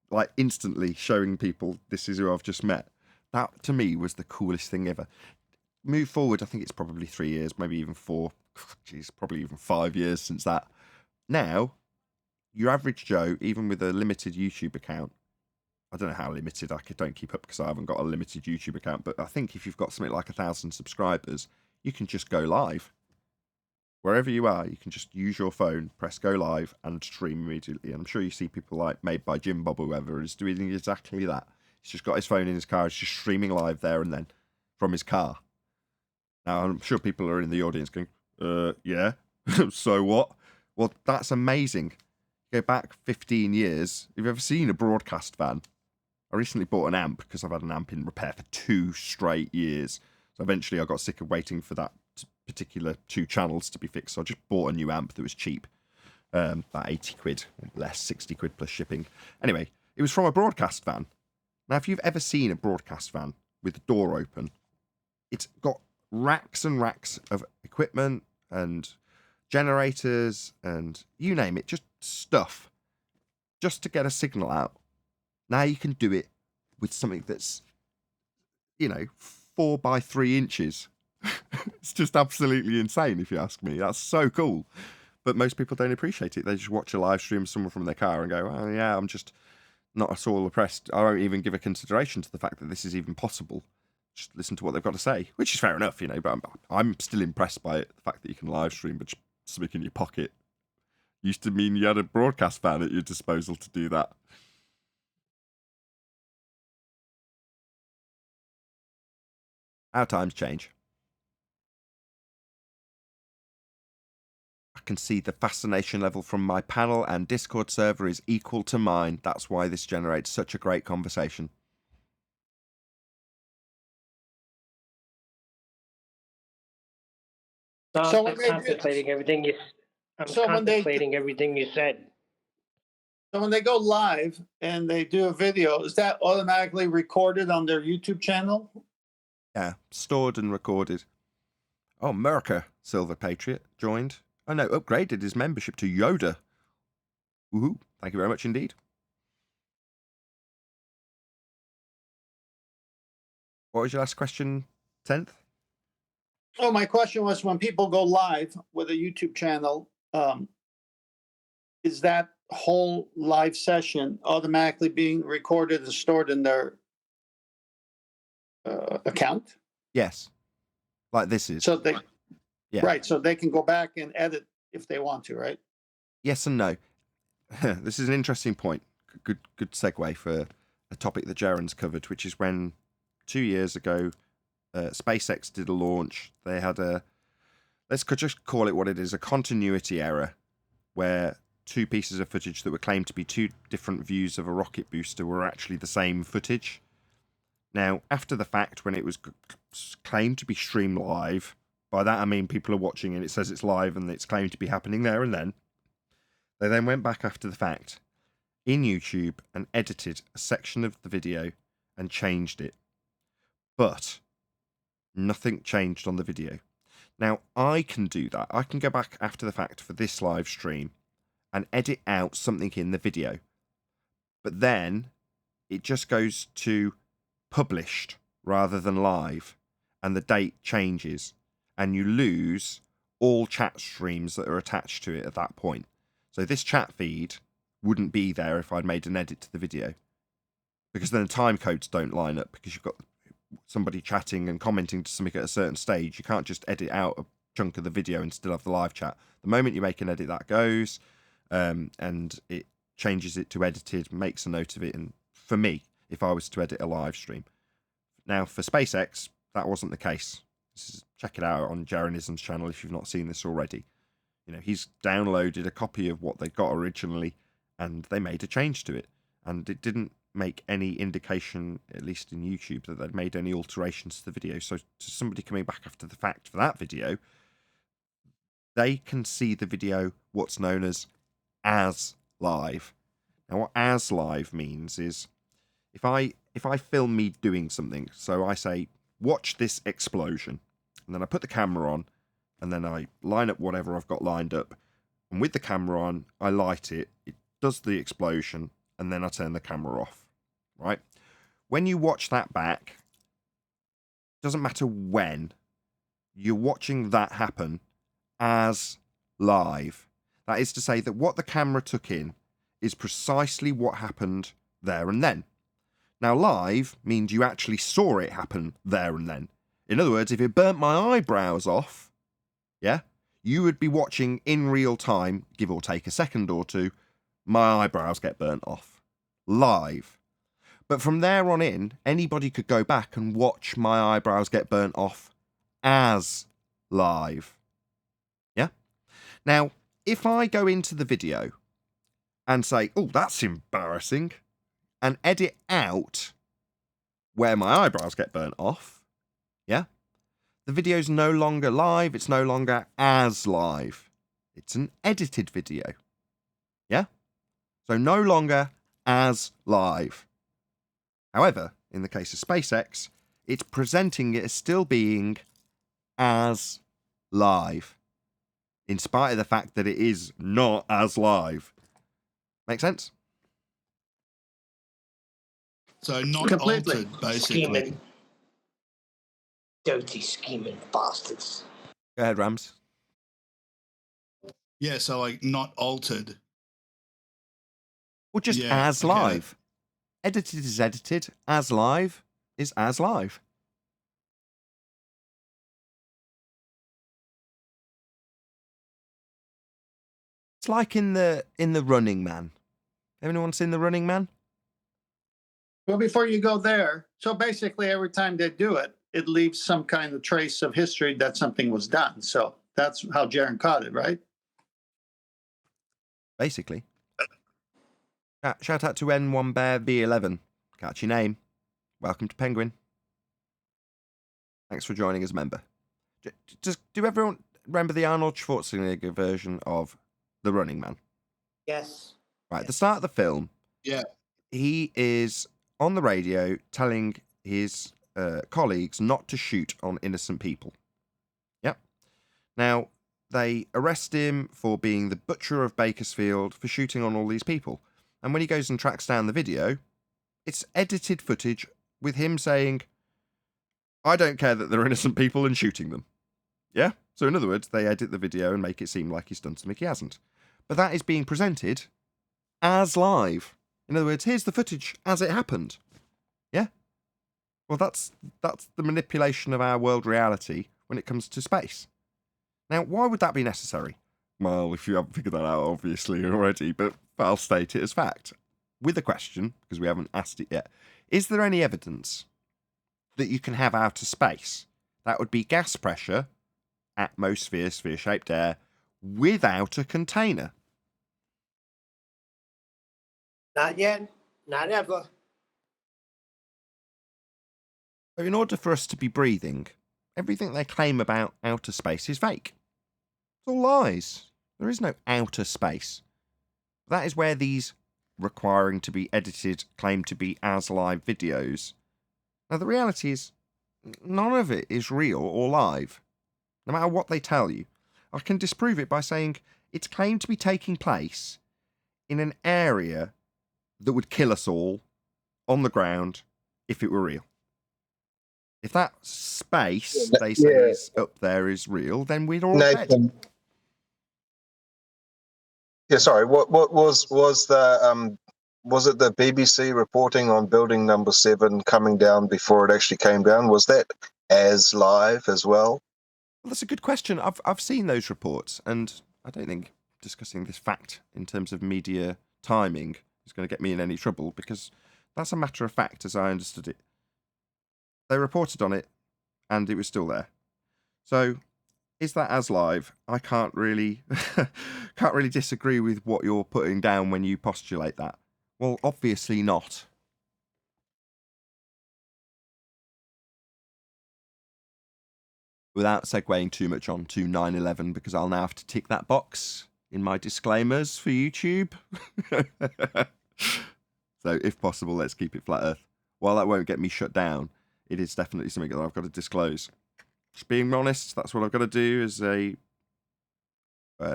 Like instantly showing people this is who I've just met. That, to me, was the coolest thing ever. Move forward, I think it's probably 3 years, maybe even 4. Geez, probably even 5 years since that. Now, your average Joe, even with a limited YouTube account, I don't know how limited, don't keep up because I haven't got a limited YouTube account, but I think if you've got something like 1,000 subscribers, you can just go live. Wherever you are, you can just use your phone, press go live, and stream immediately. And I'm sure you see people like Made by Jim Bob or whoever is doing exactly that. He's just got his phone in his car. He's just streaming live there and then from his car. Now, I'm sure people are in the audience going, yeah, so what? Well, that's amazing. Go back 15 years. Have you ever seen a broadcast van? I recently bought an amp because I've had an amp in repair for 2 straight years. So eventually I got sick of waiting for that particular 2 channels to be fixed. So I just bought a new amp that was cheap. About 80 quid, less 60 quid plus shipping. Anyway, it was from a broadcast van. Now, if you've ever seen a broadcast van with the door open, it's got racks and racks of equipment and generators and you name it, just stuff, just to get a signal out. Now you can do it with something that's, 4 by 3 inches. It's just absolutely insane, if you ask me. That's so cool. But most people don't appreciate it. They just watch a live stream of someone from their car and go, oh, yeah, I'm just not at all impressed. I won't even give a consideration to the fact that this is even possible. Just listen to what they've got to say, which is fair enough, but I'm still impressed by it. The fact that you can live stream, but just something in your pocket used to mean you had a broadcast van at your disposal to do that. How times change. I can see the fascination level from my panel and Discord server is equal to mine. That's why this generates such a great conversation. No, So I'm when they do- contemplating everything you. I'm So when they- contemplating everything you said. So when they go live and they do a video, is that automatically recorded on their YouTube channel? Yeah, stored and recorded. Oh, Merca, Silver Patriot, joined. Oh no, upgraded his membership to Yoda. Woohoo, thank you very much indeed. What was your last question, 10th? Oh, my question was, when people go live with a YouTube channel, is that whole live session automatically being recorded and stored in their account? Yes. Like this is. So they, Yeah. right, so they can go back and edit if they want to, right? Yes and no. This is an interesting point. Good segue for a topic that Jaren's covered, which is when 2 years ago, SpaceX did a launch. They had let's just call it what it is, a continuity error, where two pieces of footage that were claimed to be two different views of a rocket booster were actually the same footage. Now, after the fact, when it was claimed to be streamed live, by that I mean people are watching and it says it's live and it's claimed to be happening there and then, they then went back after the fact in YouTube and edited a section of the video and changed it. But nothing changed on the video. Now, I can do that. I can go back after the fact for this live stream and edit out something in the video. But then it just goes to published rather than live, and the date changes, and you lose all chat streams that are attached to it at that point. So this chat feed wouldn't be there if I'd made an edit to the video, because then the time codes don't line up, because you've got somebody chatting and commenting to something at a certain stage. You can't just edit out a chunk of the video and still have the live chat. The moment you make an edit, that goes, and it changes it to edited, makes a note of it. And for me, if I was to edit a live stream. Now, for SpaceX, that wasn't the case. Check it out on Jarenism's channel if you've not seen this already. You know, he's downloaded a copy of what they got originally, and they made a change to it. And it didn't make any indication, at least in YouTube, that they'd made any alterations to the video. So to somebody coming back after the fact for that video, they can see the video what's known as live. Now, what as live means is if I film me doing something, so I say, watch this explosion, and then I put the camera on, and then I line up whatever I've got lined up, and with the camera on, I light it, it does the explosion, and then I turn the camera off, right? When you watch that back, doesn't matter when, you're watching that happen as live. That is to say that what the camera took in is precisely what happened there and then. Now, live means you actually saw it happen there and then. In other words, if it burnt my eyebrows off, yeah, you would be watching in real time, give or take a second or two, my eyebrows get burnt off. Live. But from there on in, anybody could go back and watch my eyebrows get burnt off as live. Yeah? Now, if I go into the video and say, oh, that's embarrassing, and edit out where my eyebrows get burnt off, yeah, the video's no longer live, it's no longer as live. It's an edited video. Yeah? So no longer as live. However, in the case of SpaceX, it's presenting it as still being as live, in spite of the fact that it is not as live. Make sense? So not Completely. altered, basically. Scheming. Dirty scheming bastards. Go ahead, Rams. Yeah, so like not altered. Or just Yeah, as okay. live. Edited is edited. As live is as live. It's like in the Running Man. Anyone seen the Running Man? Well, before you go there, so basically every time they do it, it leaves some kind of trace of history that something was done. So that's how Jaren caught it, right? Basically. Shout out to N1 Bear V11. Catchy name. Welcome to Penguin. Thanks for joining as a member. Just do everyone remember the Arnold Schwarzenegger version of The Running Man? Yes. Right, at the start of the film, Yeah. he is on the radio telling his colleagues not to shoot on innocent people. Yep. Now, they arrest him for being the butcher of Bakersfield for shooting on all these people. And when he goes and tracks down the video, it's edited footage with him saying, I don't care that they're innocent people and shooting them. Yeah? So in other words, they edit the video and make it seem like he's done something he hasn't. But that is being presented as live. In other words, here's the footage as it happened. Yeah? Well, that's the manipulation of our world reality when it comes to space. Now, why would that be necessary? Well, if you haven't figured that out, obviously, already, but I'll state it as fact. With a question, because we haven't asked it yet. Is there any evidence that you can have outer space? That would be gas pressure, atmosphere, sphere-shaped air, without a container. Not yet, not ever. So in order for us to be breathing, everything they claim about outer space is fake. It's all lies. There is no outer space. That is where these requiring to be edited claim to be as live videos. Now the reality is, none of it is real or live. No matter what they tell you. I can disprove it by saying it's claimed to be taking place in an area that would kill us all on the ground if it were real. If that space they say is up there is real, then we'd all dead. Nathan. Yeah, sorry. What was the was it the BBC reporting on building number 7 coming down before it actually came down? Was that as live as well? Well, that's a good question. I've seen those reports, and I don't think discussing this fact in terms of media timing is going to get me in any trouble, because that's a matter of fact as I understood it. They reported on it, and it was still there. So, is that as live? I can't really disagree with what you're putting down when you postulate that. Well, obviously not. Without segueing too much on to 9/11, because I'll now have to tick that box in my disclaimers for YouTube. So, if possible, let's keep it flat earth. While that won't get me shut down, it is definitely something that I've got to disclose. Just being honest, that's what I've got to do as a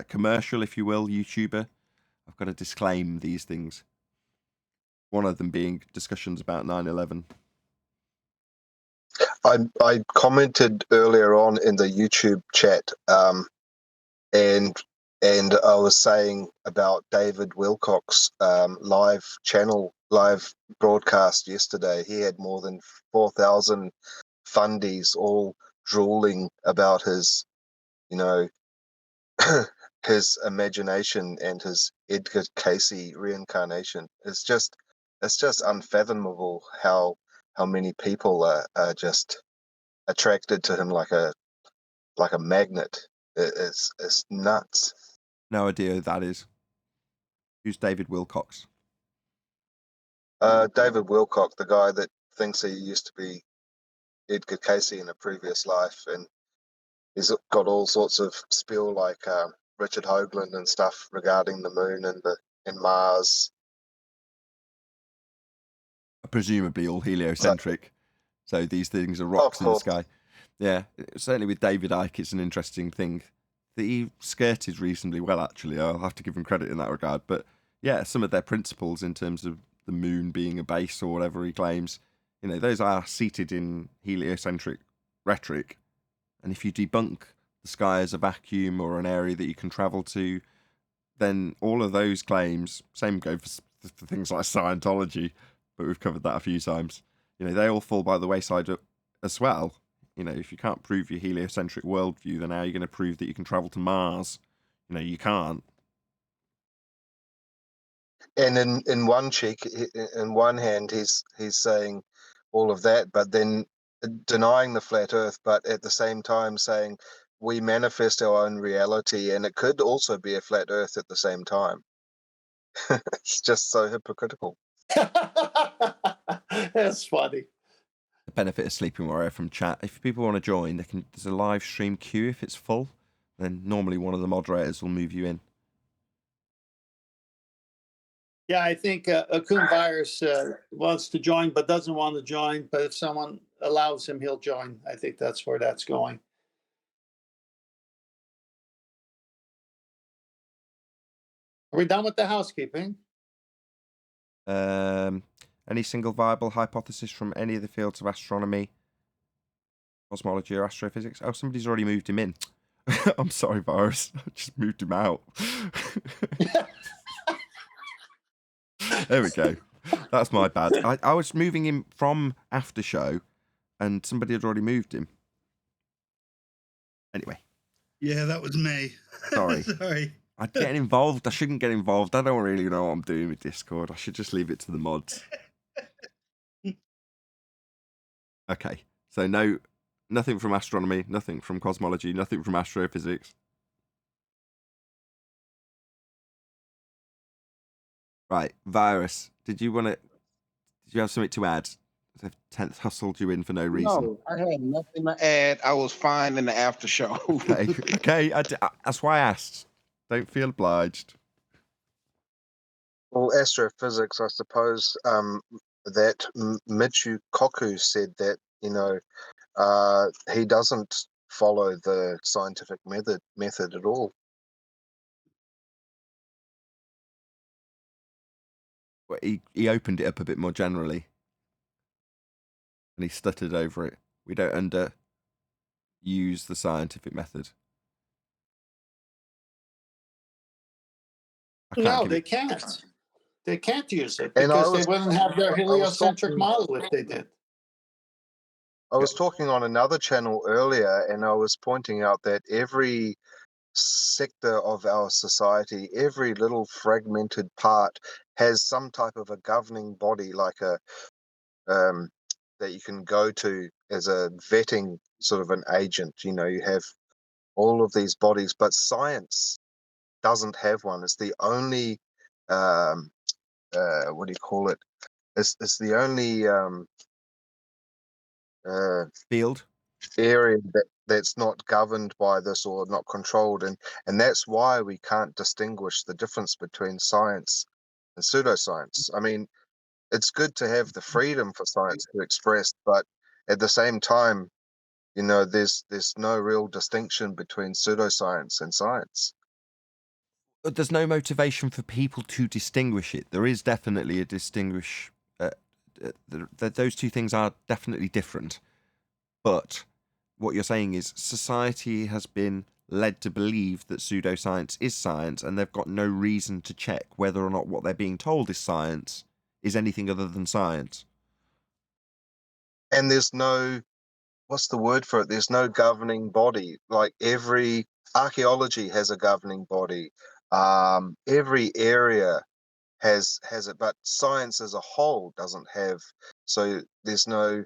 commercial, if you will, YouTuber. I've got to disclaim these things. One of them being discussions about 9/11. I commented earlier on in the YouTube chat, and I was saying about David Wilcox live broadcast yesterday. He had more than 4,000 fundies all drooling about his, his imagination and his Edgar Casey reincarnation. It's just unfathomable how many people are just attracted to him like a magnet. It's nuts. No idea who that is. Who's David Wilcox? David Wilcox, the guy that thinks he used to be Edgar Casey in a previous life, and he's got all sorts of spiel like Richard Hoagland and stuff regarding the moon and Mars. Presumably all heliocentric. So these things are rocks in the sky. Yeah, certainly with David Icke, it's an interesting thing that he skirted reasonably well, actually. I'll have to give him credit in that regard. But yeah, some of their principles in terms of the moon being a base or whatever he claims, those are seated in heliocentric rhetoric. And if you debunk the sky as a vacuum or an area that you can travel to, then all of those claims, same go for things like Scientology, but we've covered that a few times. They all fall by the wayside as well. If you can't prove your heliocentric worldview, then how are you going to prove that you can travel to Mars? You can't. And in one hand, he's saying all of that, but then denying the flat Earth, but at the same time saying we manifest our own reality, and it could also be a flat Earth at the same time. It's just so hypocritical. That's funny. The benefit of Sleeping Warrior from chat. If people want to join, there's a live stream queue. If it's full, then normally one of the moderators will move you in. Yeah, I think Akun Virus wants to join but doesn't want to join. But if someone allows him, he'll join. I think that's where that's going. Are we done with the housekeeping? Any single viable hypothesis from any of the fields of astronomy cosmology or astrophysics. Oh, somebody's already moved him in. I'm sorry, Virus. I just moved him out. There we go. That's my bad. I was moving him from after show, and somebody had already moved him. Anyway. Yeah, that was me. Sorry. Sorry. I'm getting involved. I shouldn't get involved. I don't really know what I'm doing with Discord. I should just leave it to the mods. Okay. So nothing from astronomy, nothing from cosmology, nothing from astrophysics. Right, Virus. Did you have something to add? The 10th hustled you in for no reason. No, I had nothing to add. I was fine in the after show. Okay. That's why I asked. Don't feel obliged. Well, astrophysics, I suppose, that Michio Kaku said that, he doesn't follow the scientific method at all. Well, he opened it up a bit more generally. And he stuttered over it. We don't underuse the scientific method. No, they can't. They can't use it And because they wouldn't have their heliocentric model if they did. I was talking on another channel earlier, and I was pointing out that every sector of our society, every little fragmented part, has some type of a governing body, like that you can go to as a vetting sort of an agent. You have all of these bodies, but science doesn't have one. It's the only what do you call it? It's the only field area that's not governed by this or not controlled, and that's why we can't distinguish the difference between science and pseudoscience. I mean, it's good to have the freedom for science to express, but at the same time, there's no real distinction between pseudoscience and science. But there's no motivation for people to distinguish it. There is definitely a distinguish. Those two things are definitely different. But what you're saying is society has been led to believe that pseudoscience is science, and they've got no reason to check whether or not what they're being told is science is anything other than science. And there's no, what's the word for it? There's no governing body. Like every archaeology has a governing body. Every area has it, but science as a whole doesn't have. So there's no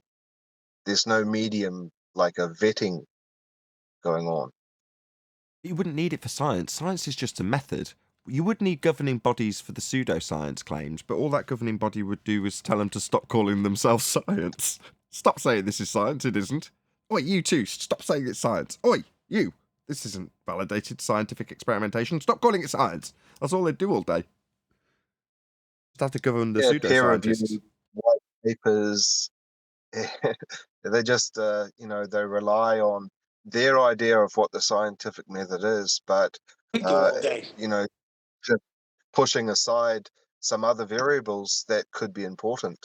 medium like a vetting going on. You wouldn't need it for science. Science is just a method. You would need governing bodies for the pseudoscience claims, but all that governing body would do is tell them to stop calling themselves science. Stop saying this is science, it isn't. Oi, you too, stop saying it's science. Oi, you, this isn't validated scientific experimentation. Stop calling it science. That's all they do all day. Just have to govern the pseudoscientists. White papers. They just, they rely on their idea of what the scientific method is, but, just pushing aside some other variables that could be important.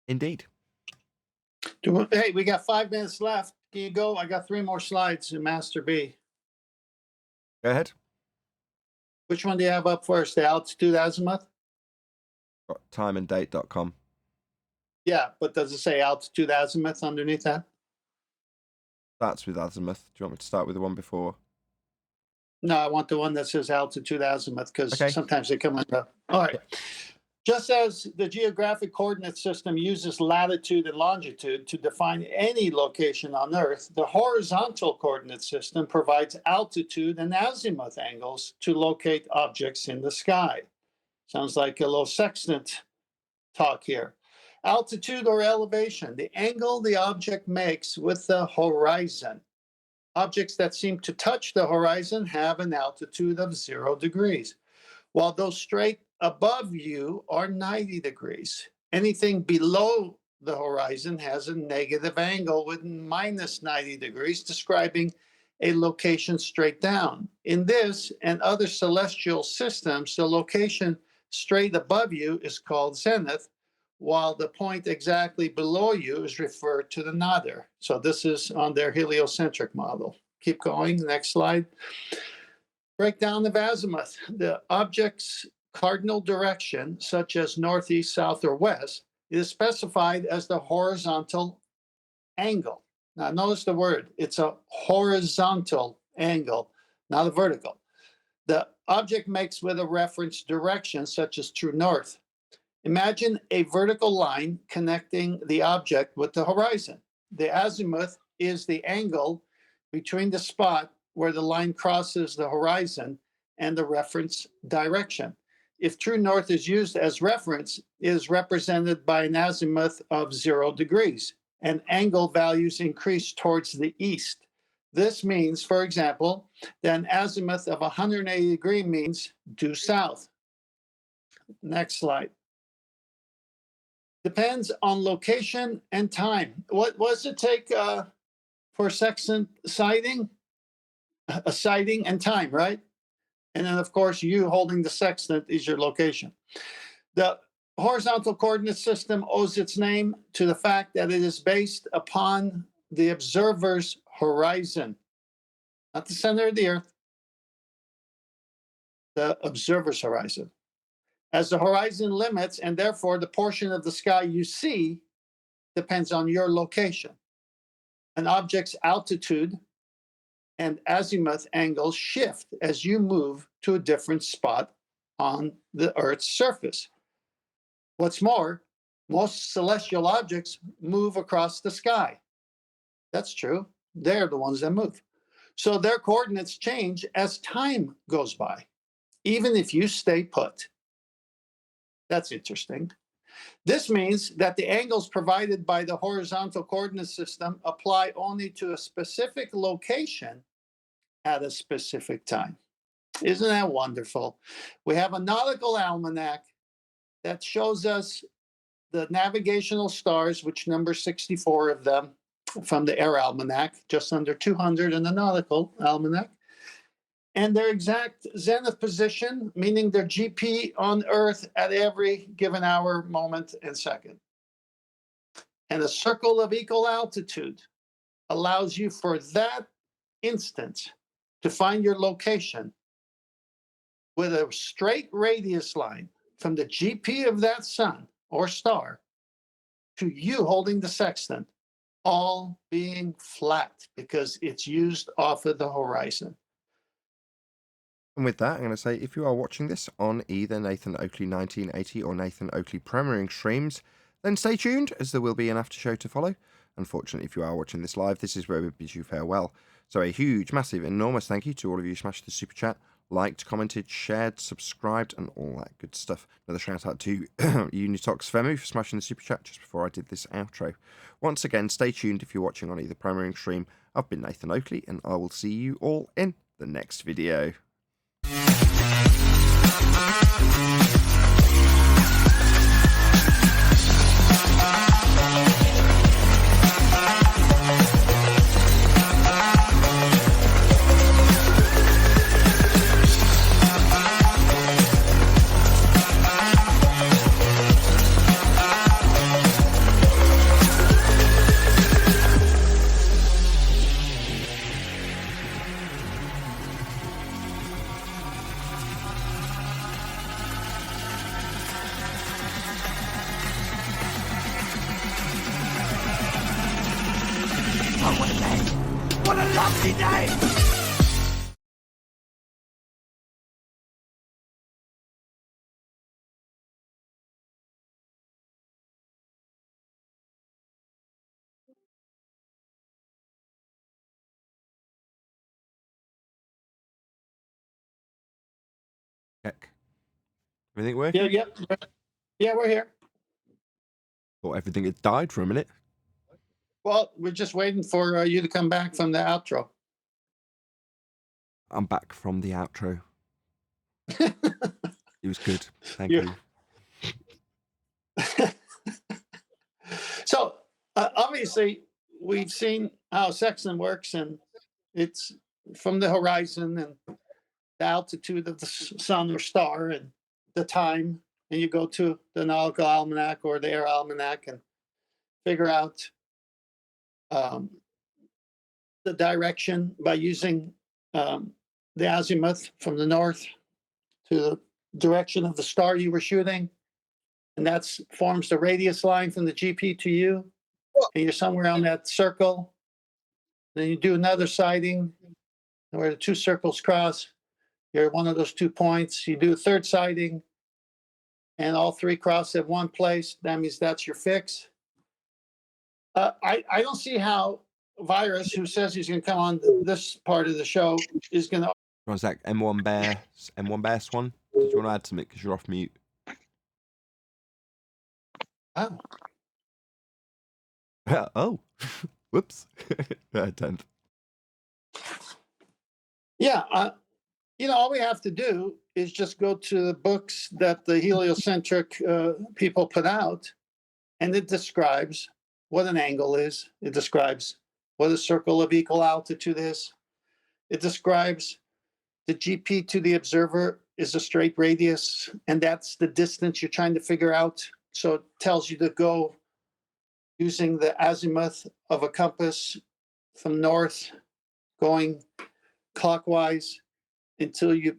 Indeed. Hey, we got 5 minutes left. Can you go? I got 3 more slides in Master B. Go ahead. Which one do you have up first? The altitude azimuth? Got timeanddate.com. Yeah, but does it say altitude azimuth underneath that? Starts with azimuth. Do you want me to start with the one before? No, I want the one that says altitude azimuth because Okay. sometimes they come under. All right. Just as the geographic coordinate system uses latitude and longitude to define any location on Earth, the horizontal coordinate system provides altitude and azimuth angles to locate objects in the sky. Sounds like a little sextant talk here. Altitude or elevation, the angle the object makes with the horizon. Objects that seem to touch the horizon have an altitude of 0 degrees, while those straight above you are 90 degrees. Anything below the horizon has a negative angle with minus 90 degrees, describing a location straight down. In this and other celestial systems, the location straight above you is called zenith, while the point exactly below you is referred to the nadir. So this is on their heliocentric model. Keep going, next slide. Breakdown of azimuth. The object's cardinal direction, such as northeast, south, or west, is specified as the horizontal angle. Now notice the word, it's a horizontal angle, not a vertical. The object makes with a reference direction, such as true north. Imagine a vertical line connecting the object with the horizon. The azimuth is the angle between the spot where the line crosses the horizon and the reference direction. If true north is used as reference, it is represented by an azimuth of 0 degrees, and angle values increase towards the east. This means, for example, that an azimuth of 180 degrees means due south. Next slide. Depends on location and time. What does it take for sextant sighting? A sighting and time, right? And then, of course, you holding the sextant is your location. The horizontal coordinate system owes its name to the fact that it is based upon the observer's horizon, not the center of the earth, the observer's horizon. As the horizon limits, and therefore the portion of the sky you see depends on your location. An object's altitude and azimuth angles shift as you move to a different spot on the Earth's surface. What's more, most celestial objects move across the sky. That's true. They're the ones that move. So their coordinates change as time goes by, even if you stay put. That's interesting. This means that the angles provided by the horizontal coordinate system apply only to a specific location at a specific time. Isn't that wonderful? We have a nautical almanac that shows us the navigational stars, which number 64 of them from the air almanac, just under 200 in the nautical almanac. And their exact zenith position, meaning their GP on Earth at every given hour, moment, and second. And a circle of equal altitude allows you for that instant to find your location with a straight radius line from the GP of that sun or star to you holding the sextant, all being flat because it's used off of the horizon. And with that, I'm going to say, if you are watching this on either Nathan Oakley 1980 or Nathan Oakley premiering streams, then stay tuned, as there will be an after show to follow. Unfortunately, if you are watching this live, this is where we bid you farewell. So a huge, massive, enormous thank you to all of you who smashed the super chat, liked, commented, shared, subscribed, and all that good stuff. Another shout out to Unitox Femu for smashing the super chat just before I did this outro. Once again, stay tuned if you're watching on either premiering stream. I've been Nathan Oakley, and I will see you all in the next video. What a lovely day! Heck. Everything working? Yeah, we're here. Thought everything had died for a minute. Well, we're just waiting for you to come back from the outro. I'm back from the outro. It was good. Thank you. So, obviously, we've seen how sextant works, and it's from the horizon and the altitude of the sun or star and the time, and you go to the nautical almanac or the air almanac and figure out the direction by using the azimuth from the north to the direction of the star you were shooting. And that forms the radius line from the GP to you. And you're somewhere on that circle. Then you do another sighting where the two circles cross. You're at one of those 2 points. You do a third sighting, and all three cross at one place. That means that's your fix. I don't see how Virus, who says he's going to come on this part of the show, is going to. One sec, M1 Bear Swan. Did you want to add something because you're off mute? Oh. Oh, whoops. 10th. Yeah, all we have to do is just go to the books that the heliocentric people put out, and it describes what an angle is. It describes what a circle of equal altitude is. It describes the GP to the observer is a straight radius, and that's the distance you're trying to figure out. So it tells you to go using the azimuth of a compass from north, going clockwise until you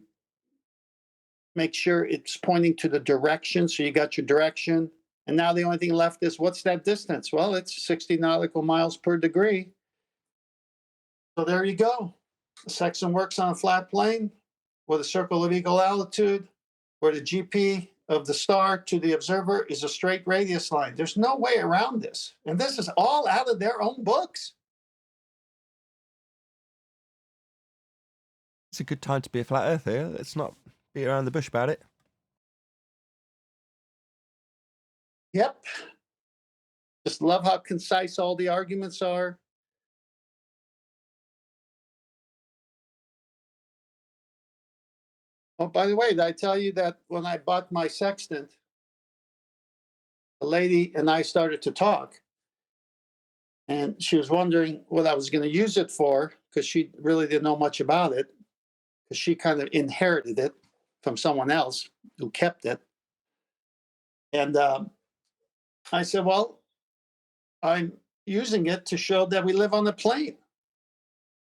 make sure it's pointing to the direction. So you got your direction. And now the only thing left is, what's that distance? Well, it's 60 nautical miles per degree. So there you go. The section works on a flat plane with a circle of equal altitude, where the GP of the star to the observer is a straight radius line. There's no way around this. And this is all out of their own books. It's a good time to be a flat earther. Let's not beat around the bush about it. Yep. Just love how concise all the arguments are. Oh, by the way, did I tell you that when I bought my sextant, the lady and I started to talk, and she was wondering what I was going to use it for, because she really didn't know much about it, because she kind of inherited it from someone else who kept it. And I said, well, I'm using it to show that we live on the plane.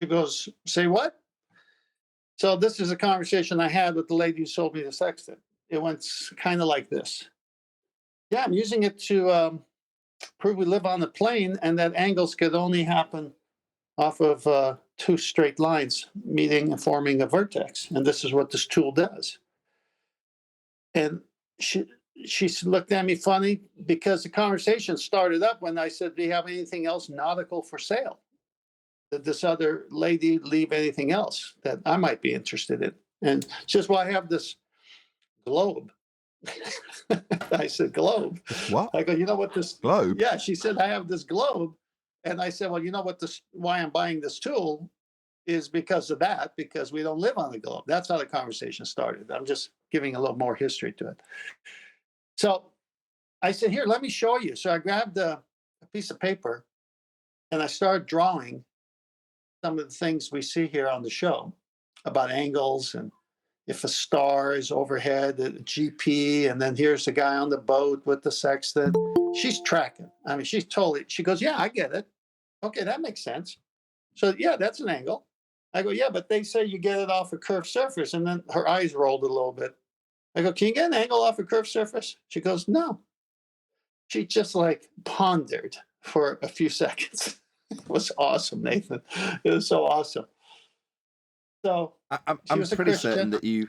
She goes, say what? So this is a conversation I had with the lady who sold me the sextant. It went kind of like this. Yeah, I'm using it to prove we live on the plane, and that angles could only happen off of two straight lines meeting and forming a vertex. And this is what this tool does. And she looked at me funny, because the conversation started up when I said, do you have anything else nautical for sale? Did this other lady leave anything else that I might be interested in? And she says, well, I have this globe. I said, globe? What? I go, you know what this globe? Yeah, she said, I have this globe. And I said, well, you know what why I'm buying this tool is because of that, because we don't live on the globe. That's how the conversation started. I'm just giving a little more history to it. So I said, here, let me show you. So I grabbed a piece of paper and I started drawing some of the things we see here on the show about angles, and if a star is overhead, a GP, and then here's the guy on the boat with the sextant. She's tracking. I mean, she goes, yeah, I get it. Okay, that makes sense. So yeah, that's an angle. I go, yeah, but they say you get it off a curved surface. And then her eyes rolled a little bit. I go, can you get an angle off a curved surface? She goes, no. She just like pondered for a few seconds. It was awesome, Nathan. It was so awesome. So I'm pretty certain that you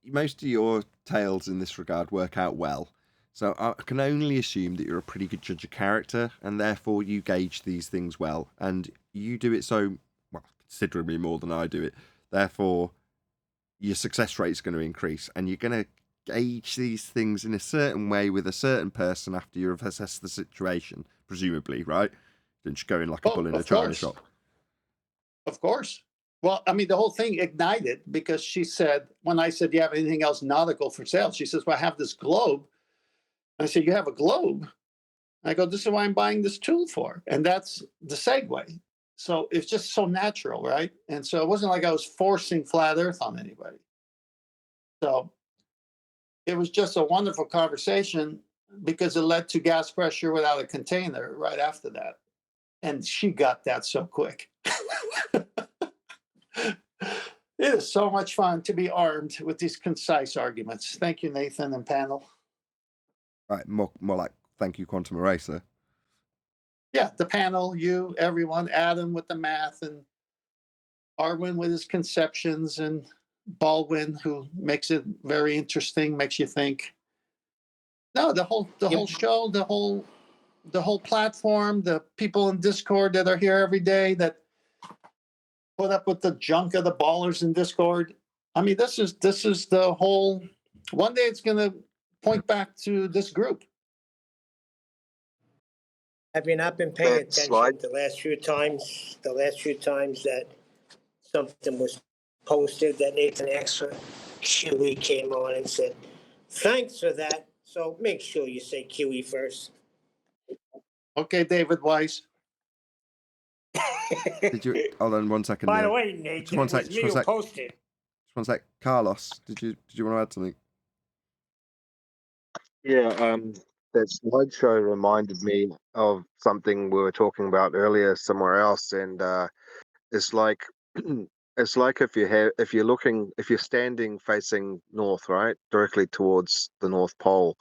most of your tales in this regard work out well. So I can only assume that you're a pretty good judge of character, and therefore you gauge these things well, and you do it so well, considerably more than I do it. Therefore, your success rate is going to increase, and you're going to gauge these things in a certain way with a certain person after you've assessed the situation, presumably, right? Don't you go in like a bull in a china shop? Of course. Well, I mean, the whole thing ignited because she said, when I said, do you have anything else nautical for sale? She says, well, I have this globe. I said, you have a globe? I go, this is why I'm buying this tool for. And that's the segue. So it's just so natural, right? And so it wasn't like I was forcing flat Earth on anybody. So it was just a wonderful conversation because it led to gas pressure without a container right after that. And she got that so quick. It is so much fun to be armed with these concise arguments. Thank you, Nathan and panel. Right, more like thank you, Quantum Eraser. Yeah, the panel, you, everyone, Adam with the math, and Arwin with his conceptions, and Baldwin, who makes it very interesting, makes you think. No, the whole show, the whole platform, the people in Discord that are here every day that put up with the junk of the ballers in Discord. I mean, this is the whole. One day it's going to point back to this group. Have you not been paying That attention slide? the last few times that something was posted that Nathan Oakley came on and said, thanks for that. So make sure you say Kiwi first. Okay, David Weiss. Did you hold on one second? By the Neil. way, Nathan, Just one it sec, was just me one who sec. posted. Just one sec. Carlos, did you want to add something? Yeah, that slideshow reminded me of something we were talking about earlier somewhere else, and it's like it's like if you're standing facing north, right, directly towards the North Pole,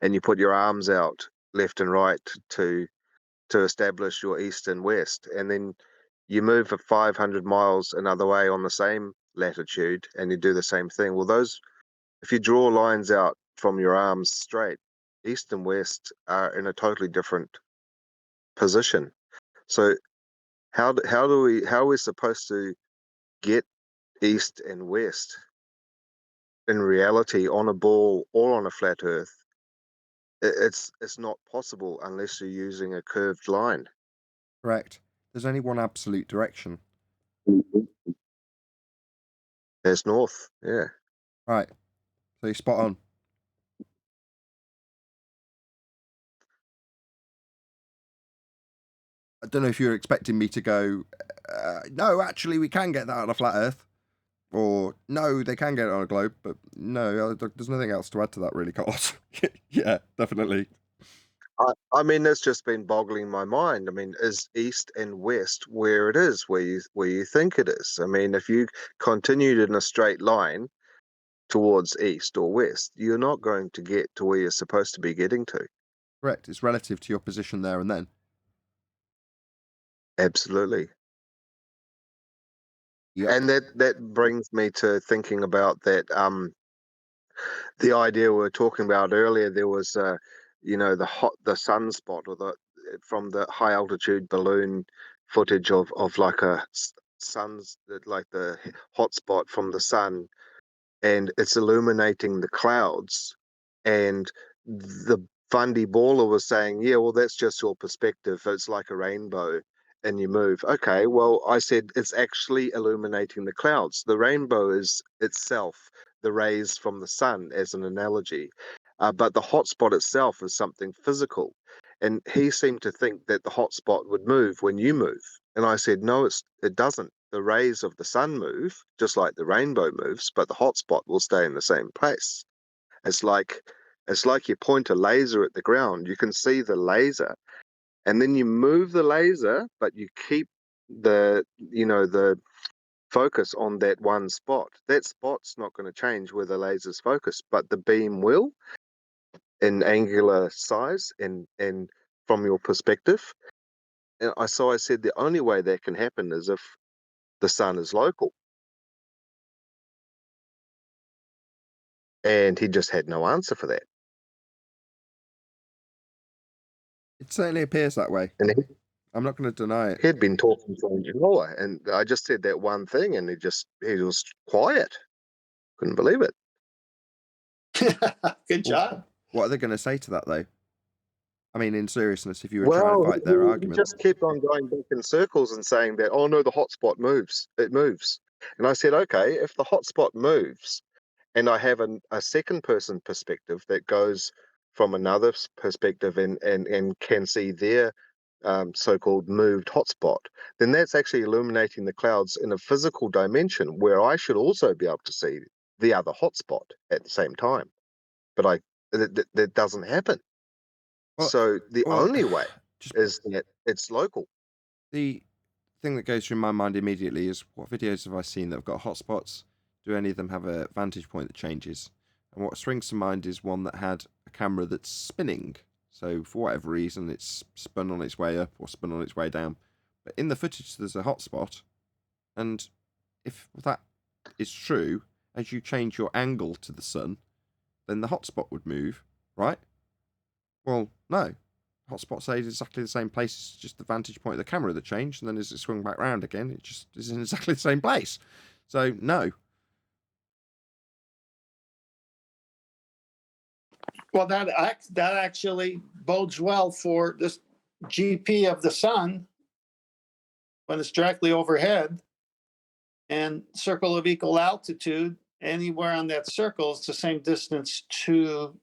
and you put your arms out left and right to establish your east and west, and then you move for 500 miles another way on the same latitude, and you do the same thing. Well, if you draw lines out from your arms straight, east and west are in a totally different position. So how are we supposed to get east and west in reality on a ball or on a flat Earth? It's not possible unless you're using a curved line. Correct. There's only one absolute direction. There's north, yeah. Right. So you're spot on. I don't know if you're expecting me to go, no, actually, we can get that on a flat Earth. Or, no, they can get it on a globe. But no, there's nothing else to add to that, really, Carlos. Yeah, definitely. I mean, that's just been boggling my mind. I mean, is east and west where it is, where you think it is? I mean, if you continued in a straight line towards east or west, you're not going to get to where you're supposed to be getting to. Correct. It's relative to your position there and then. Absolutely. Yep. And that brings me to thinking about that the idea we were talking about earlier. There was the sunspot, or from the high altitude balloon footage of like a sun's, like the hotspot from the sun, and it's illuminating the clouds. And the Fundy Baller was saying, yeah, well, that's just your perspective. It's like a rainbow and you move. Okay, well, I said it's actually illuminating the clouds. The rainbow is itself the rays from the sun, as an analogy. But the hotspot itself is something physical. And he seemed to think that the hotspot would move when you move. And I said, no, it doesn't. The rays of the sun move, just like the rainbow moves, but the hotspot will stay in the same place. It's like you point a laser at the ground. You can see the laser, and then you move the laser, but you keep the focus on that one spot. That spot's not going to change where the laser's focused, but the beam will, in angular size and from your perspective. And I said the only way that can happen is if the sun is local. And he just had no answer for that. It certainly appears that way. And I'm not going to deny it. he'd been talking for an hour, and I just said that one thing, and he was quiet. Couldn't believe it. Good job. What are they going to say to that, though? I mean, in seriousness, if you were trying to fight their argument. He just kept on going back in circles and saying that, oh no, the hotspot moves. It moves. And I said, okay, if the hotspot moves, and I have a second person perspective that goes from another perspective and can see their so-called moved hotspot, then that's actually illuminating the clouds in a physical dimension where I should also be able to see the other hotspot at the same time. But that doesn't happen. Well, So the well, only way just is that it's local. the thing that goes through my mind immediately is, what videos have I seen that have got hotspots? Do any of them have a vantage point that changes? And what springs to mind is one that had a camera that's spinning. So for whatever reason, it's spun on its way up or spun on its way down. But in the footage, there's a hotspot. And if that is true, as you change your angle to the sun, then the hotspot would move, right? Well, no. Hotspot stays exactly the same place. It's just the vantage point of the camera that changed, and then as it swung back round again, it just is in exactly the same place. So, no. Well, that actually bodes well for this GP of the sun when it's directly overhead, and circle of equal altitude, anywhere on that circle is the same distance to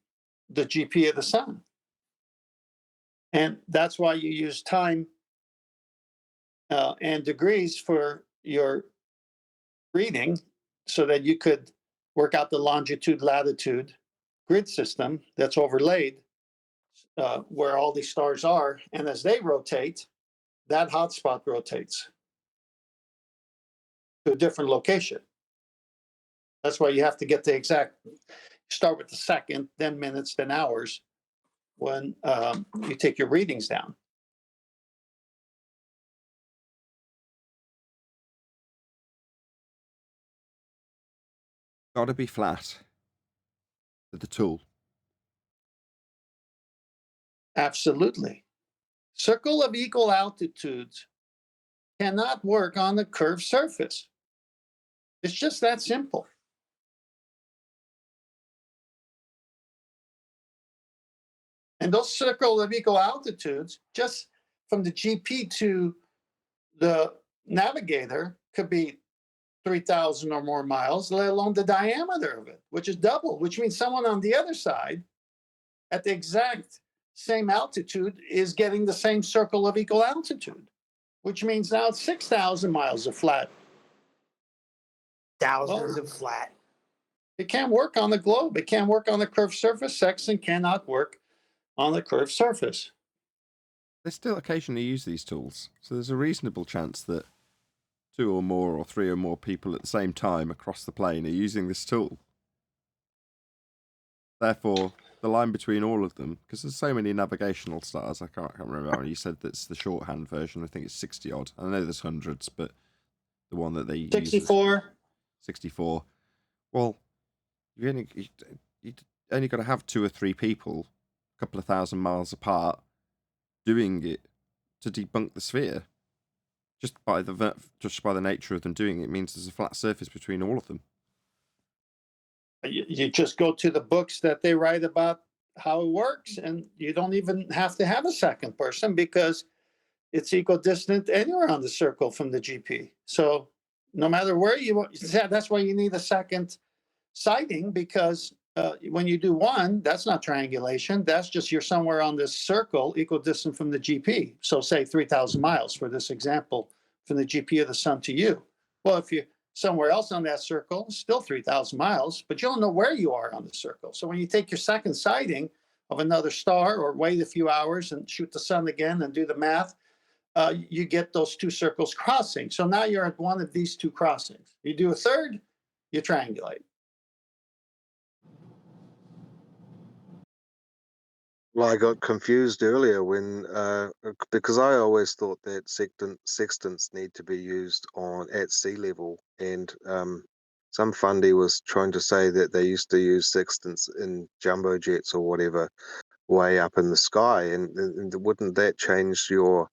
the GP of the sun. And that's why you use time and degrees for your reading, so that you could work out the longitude, latitude grid system that's overlaid where all these stars are. And as they rotate, that hotspot rotates to a different location. That's why you have to get the exact, start with the second, then minutes, then hours when you take your readings down. Got to be flat with the tool. Absolutely. Circle of equal altitudes cannot work on the curved surface. It's just that simple. And those circle of equal altitudes, just from the GP to the navigator, could be 3,000 or more miles, let alone the diameter of it, which is double, which means someone on the other side at the exact same altitude is getting the same circle of equal altitude, which means now it's 6,000 miles of flat. Thousands of flat. It can't work on the globe. It can't work on the curved surface. Sextant cannot work on the curved surface. They still occasionally use these tools, so there's a reasonable chance that 2 or more or 3 or more people at the same time across the plane are using this tool. Therefore, the line between all of them, because there's so many navigational stars, I can't remember how many. You said that's the shorthand version. I think it's 60 odd. I know there's hundreds, but the one that they use 64. 64. Well, you only got to have 2 or 3 people, a couple of thousand miles apart, doing it to debunk the sphere. Just by the nature of them doing it means there's a flat surface between all of them. You just go to the books that they write about how it works, and you don't even have to have a second person because it's equidistant anywhere on the circle from the GP. So no matter where that's why you need a second sighting, because when you do one, that's not triangulation. That's just you're somewhere on this circle equidistant from the GP. So say 3,000 miles for this example, from the GP of the sun to you. Well, if you're somewhere else on that circle, still 3,000 miles, but you don't know where you are on the circle. So when you take your second sighting of another star, or wait a few hours and shoot the sun again and do the math, you get those 2 circles crossing. So now you're at one of these 2 crossings. You do a third, you triangulate. Well, I got confused earlier when because I always thought that sextants need to be used at sea level, and some fundy was trying to say that they used to use sextants in jumbo jets or whatever, way up in the sky, and wouldn't that change your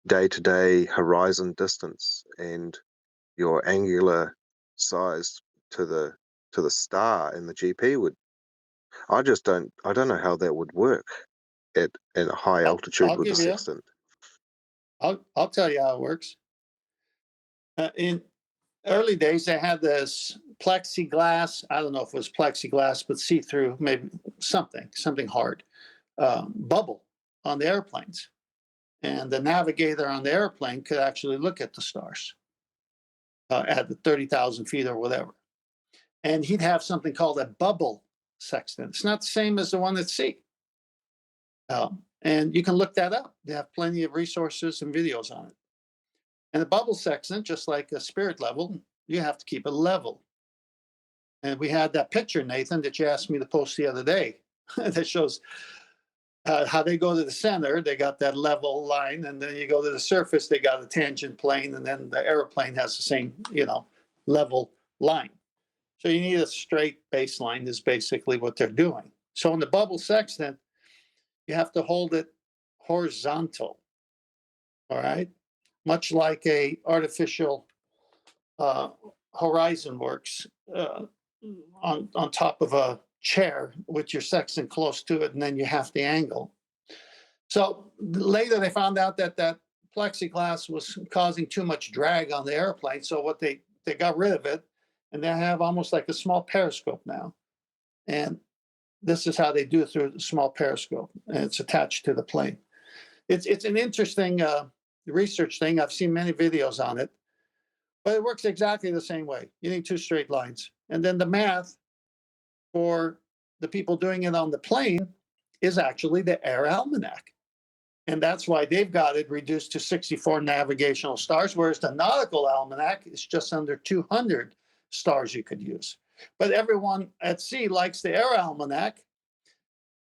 day-to-day horizon distance and your angular size to the star in the GP would? I don't know how that would work at a high altitude with the sextant. I'll tell you how it works. In early days, they had this plexiglass. I don't know if it was plexiglass, but see-through, maybe something hard, bubble on the airplanes. And the navigator on the airplane could actually look at the stars at the 30,000 feet or whatever. And he'd have something called a bubble sextant. It's not the same as the one at sea. And you can look that up. They have plenty of resources and videos on it. And the bubble sextant, just like a spirit level, you have to keep it level. And we had that picture, Nathan, that you asked me to post the other day that shows how they go to the center. They got that level line, and then you go to the surface, they got a tangent plane, and then the airplane has the same, level line. So you need a straight baseline is basically what they're doing. So in the bubble sextant, you have to hold it horizontal, all right? Much like a artificial horizon works on top of a chair with your sextant close to it, and then you have the angle. So later they found out that plexiglass was causing too much drag on the airplane, so what they got rid of it, and they have almost like a small periscope now. And this is how they do it through a small periscope, and it's attached to the plane. It's an interesting research thing. I've seen many videos on it, but it works exactly the same way. You need two straight lines. And then the math for the people doing it on the plane is actually the Air Almanac. And that's why they've got it reduced to 64 navigational stars, whereas the Nautical Almanac is just under 200 stars you could use. But everyone at sea likes the Air Almanac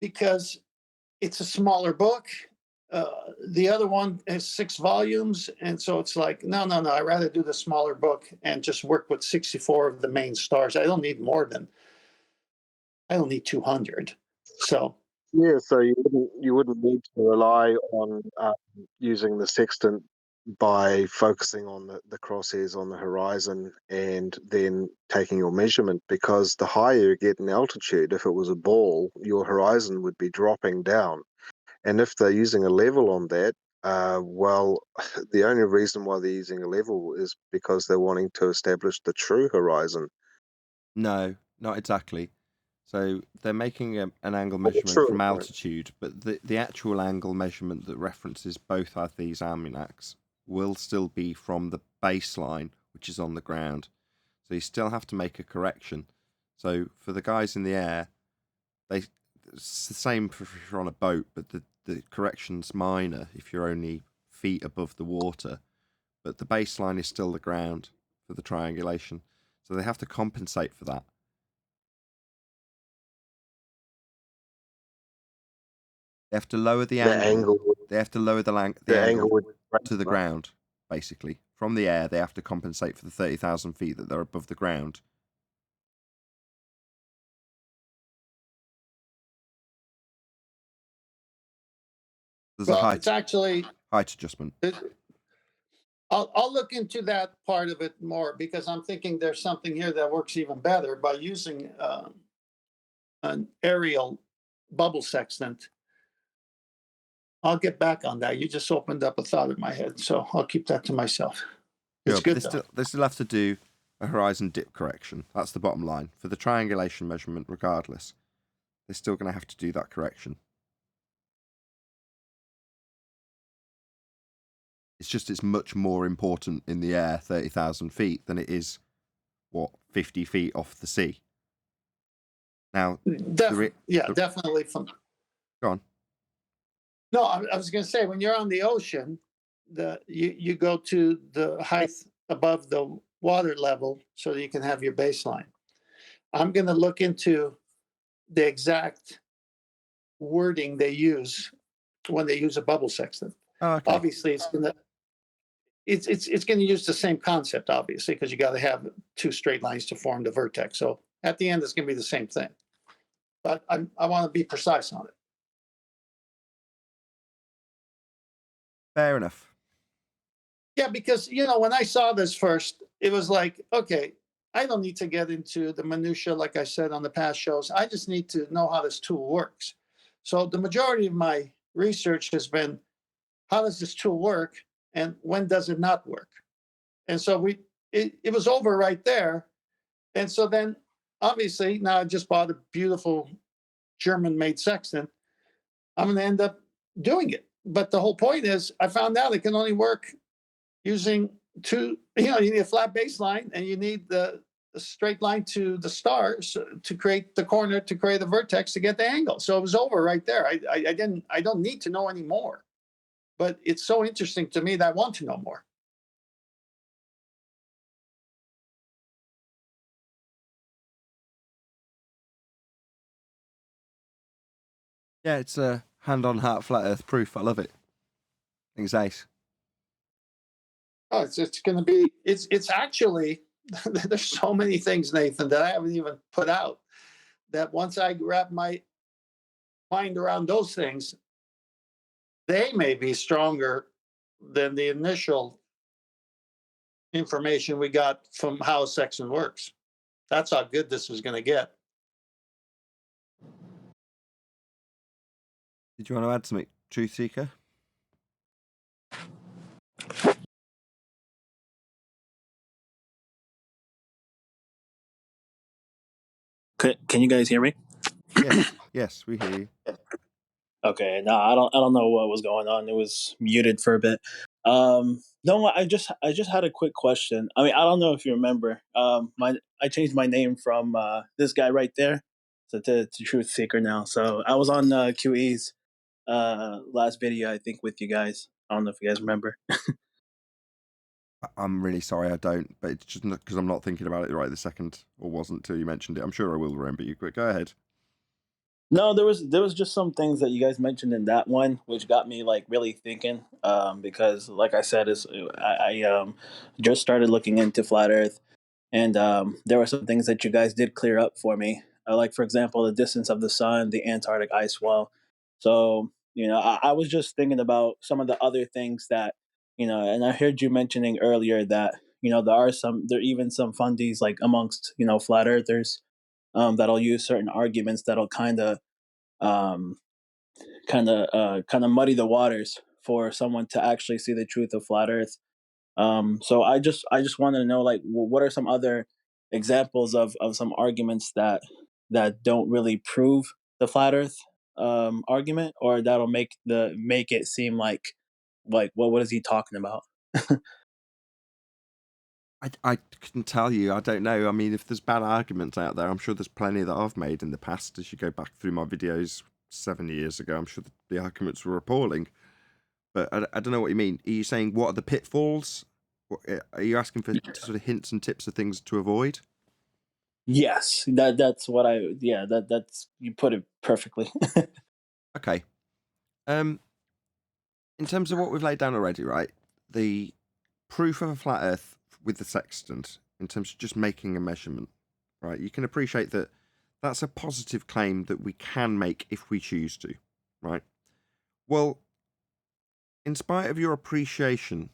because it's a smaller book. The other one has 6 volumes. And so it's like, no, I'd rather do the smaller book and just work with 64 of the main stars. I don't need 200. So Yeah, so you wouldn't need to rely on using the sextant by focusing on the crosshairs on the horizon and then taking your measurement, because the higher you get in altitude, if it was a ball, your horizon would be dropping down. And if they're using a level on that, well, the only reason why they're using a level is because they're wanting to establish the true horizon. No, not exactly. So they're making an angle Well, measurement true, from right. altitude, but the actual angle measurement that references both of these almanacs will still be from the baseline, which is on the ground. So you still have to make a correction. So for the guys in the air, it's the same if you're on a boat, but the correction's minor if you're only feet above the water. But the baseline is still the ground for the triangulation. So they have to compensate for that. They have to lower the angle. They have to lower the angle to the ground, basically. From the air, they have to compensate for the 30,000 feet that they're above the ground. There's a height adjustment. I'll look into that part of it more, because I'm thinking there's something here that works even better by using an aerial bubble sextant. I'll get back on that. You just opened up a thought in my head, so I'll keep that to myself. It's good. They still have to do a horizon dip correction. That's the bottom line. For the triangulation measurement, regardless, they're still going to have to do that correction. It's much more important in the air, 30,000 feet, than it is, 50 feet off the sea. Now, definitely. Go on. No, I was going to say, when you're on the ocean, you go to the height above the water level so that you can have your baseline. I'm going to look into the exact wording they use when they use a bubble sextant. Oh, okay. Obviously, it's going to use the same concept, obviously, because you got to have 2 straight lines to form the vertex. So at the end, it's going to be the same thing. But I want to be precise on it. Fair enough. Yeah, because, when I saw this first, it was like, okay, I don't need to get into the minutia, like I said on the past shows. I just need to know how this tool works. So the majority of my research has been, how does this tool work, and when does it not work? And so it was over right there. And so then, obviously, now I just bought a beautiful German-made sextant. I'm going to end up doing it. But the whole point is, I found out it can only work using two. You need a flat baseline, and you need the straight line to the stars to create the corner, to create the vertex, to get the angle. So it was over right there. I don't need to know any more. But it's so interesting to me that I want to know more. Yeah, it's a hand on heart flat Earth proof. I love it. I think it's ace. Oh, it's going to be. It's actually. There's so many things, Nathan, that I haven't even put out. That once I wrap my mind around those things, they may be stronger than the initial information we got from how a section works. That's how good this is going to get. Did you want to add something, Truth Seeker? Can you guys hear me? Yes, we hear you. Okay, no, I don't know what was going on. It was muted for a bit. No, I just had a quick question. I mean, I don't know if you remember. I changed my name from this guy right there to Truth Seeker now. So I was on QE's last video, I think, with you guys. I don't know if you guys remember. I'm really sorry I don't, but it's just because I'm not thinking about it right this second, or wasn't till you mentioned it. I'm sure I will remember you. Quick, go ahead. No, there was just some things that you guys mentioned in that one which got me like really thinking. Because like I said, I just started looking into flat Earth, and there were some things that you guys did clear up for me. Like for example, the distance of the sun, the Antarctic ice wall. So I was just thinking about some of the other things that and I heard you mentioning earlier that there are even some fundies like amongst flat earthers that'll use certain arguments that'll um, kind of muddy the waters for someone to actually see the truth of flat Earth. So I just wanted to know like what are some other examples of some arguments that don't really prove the flat Earth argument, or that'll make it seem like what is he talking about? I can tell you, I don't know. I mean, if there's bad arguments out there, I'm sure there's plenty that I've made in the past. As you go back through my videos 7 years ago, I'm sure the arguments were appalling. But I don't know what you mean. Are you saying what are the pitfalls? Are you asking for sort of hints and tips of things to avoid? Yes, that's what that's you put it perfectly. Okay. In terms of what we've laid down already, right? The proof of a flat Earth with the sextant, in terms of just making a measurement, right? You can appreciate that that's a positive claim that we can make if we choose to, right? Well, in spite of your appreciation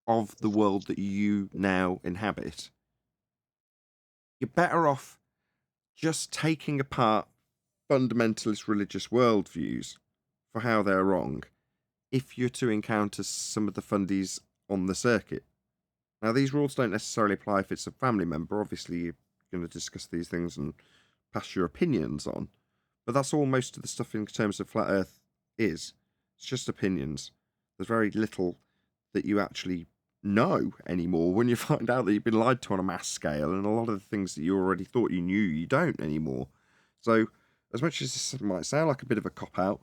of the world that you now inhabit, you're better off just taking apart fundamentalist religious worldviews for how they're wrong if you're to encounter some of the fundies on the circuit. Now, these rules don't necessarily apply if it's a family member. Obviously, you're going to discuss these things and pass your opinions on. But that's all most of the stuff in terms of flat Earth is. It's just opinions. There's very little that you actually know anymore when you find out that you've been lied to on a mass scale, and a lot of the things that you already thought you knew, you don't anymore. So, as much as this might sound like a bit of a cop-out,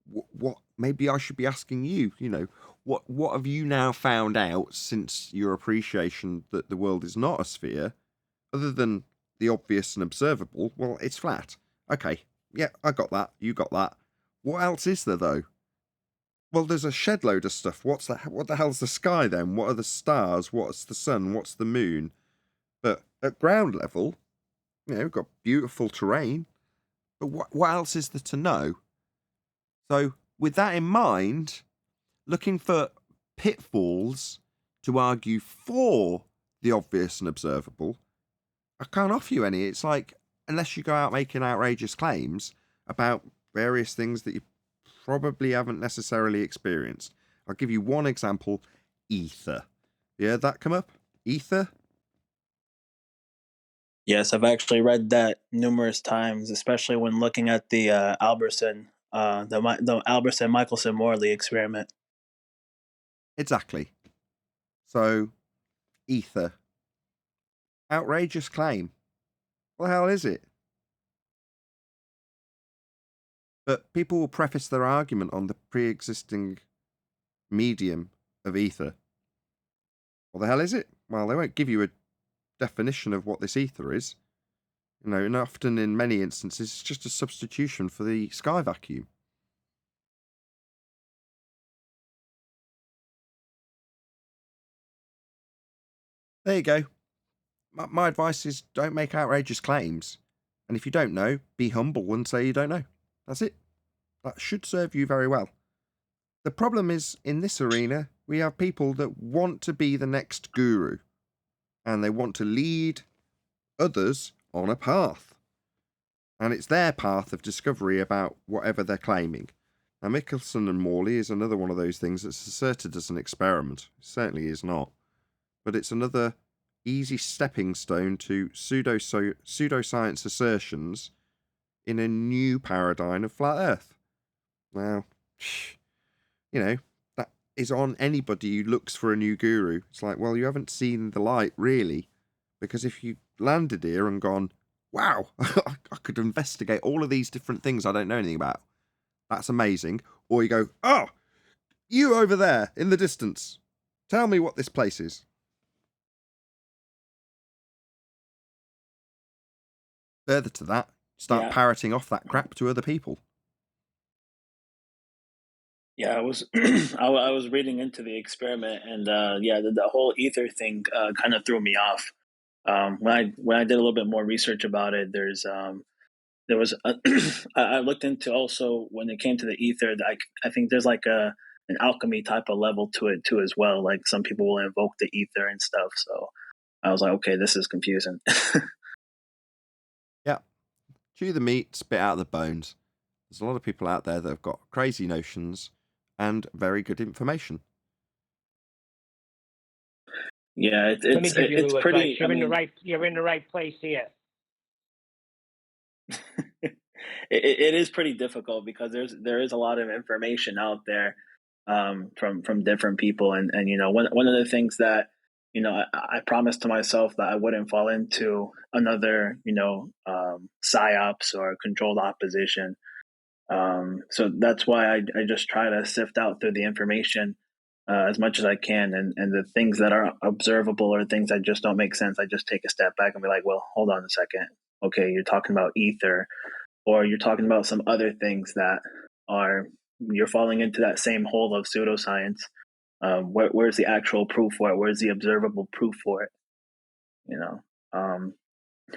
what maybe I should be asking you, what have you now found out since your appreciation that the world is not a sphere, other than the obvious and observable? Well, it's flat. Okay, yeah, I got that. You got that. What else is there, though? Well, there's a shed load of stuff. What the hell's the sky, then? What are the stars? What's the sun? What's the moon? But at ground level, we've got beautiful terrain. But what else is there to know? So, with that in mind, looking for pitfalls to argue for the obvious and observable, I can't offer you any. It's like, unless you go out making outrageous claims about various things that you probably haven't necessarily experienced. I'll give you one example: ether. You heard that come up? Ether? Yes, I've actually read that numerous times, especially when looking at the Alberson the Albertson-Michelson-Morley experiment. Exactly. So, ether. Outrageous claim. What the hell is it? But people will preface their argument on the pre-existing medium of ether. What the hell is it? Well, they won't give you a definition of what this ether is. You know, and often in many instances, it's just a substitution for the sky vacuum. There you go. My advice is don't make outrageous claims. And if you don't know, be humble and say you don't know. That's it. That should serve you very well. The problem is, in this arena, we have people that want to be the next guru. And they want to lead others on a path. And it's their path of discovery about whatever they're claiming. Now, Michelson and Morley is another one of those things that's asserted as an experiment. It certainly is not. But it's another easy stepping stone to pseudoscience assertions in a new paradigm of flat Earth. Now, you know, that is on anybody who looks for a new guru. It's like, well, you haven't seen the light, really. Because if you landed here and gone, wow, I could investigate all of these different things I don't know anything about. That's amazing. Or you go, oh, you over there in the distance. Tell me what this place is. Further to that, start parroting off that crap to other people. Yeah, I was I was reading into the experiment, and the whole ether thing kind of threw me off. When I did a little bit more research about it, there was I looked into also when it came to the ether. I think there's like an alchemy type of level to it too as well. Like some people will invoke the ether and stuff. So I was like, okay, this is confusing. Yeah, chew the meat, spit out the bones. There's a lot of people out there that have got crazy notions and very good information. Yeah, Let me give you a it's little pretty. advice. You're in the right place here. It is pretty difficult because there is a lot of information out there from different people, and you know, one of the things that, you know, I promised to myself that I wouldn't fall into another, you know, psyops or controlled opposition. So that's why I just try to sift out through the information as much as I can, and the things that are observable or things that just don't make sense, I just take a step back and be like, well, hold on a second. Okay, you're talking about ether, or you're talking about some other things that you're falling into that same hole of pseudoscience. Where's the actual proof for it? Where's the observable proof for it? You know,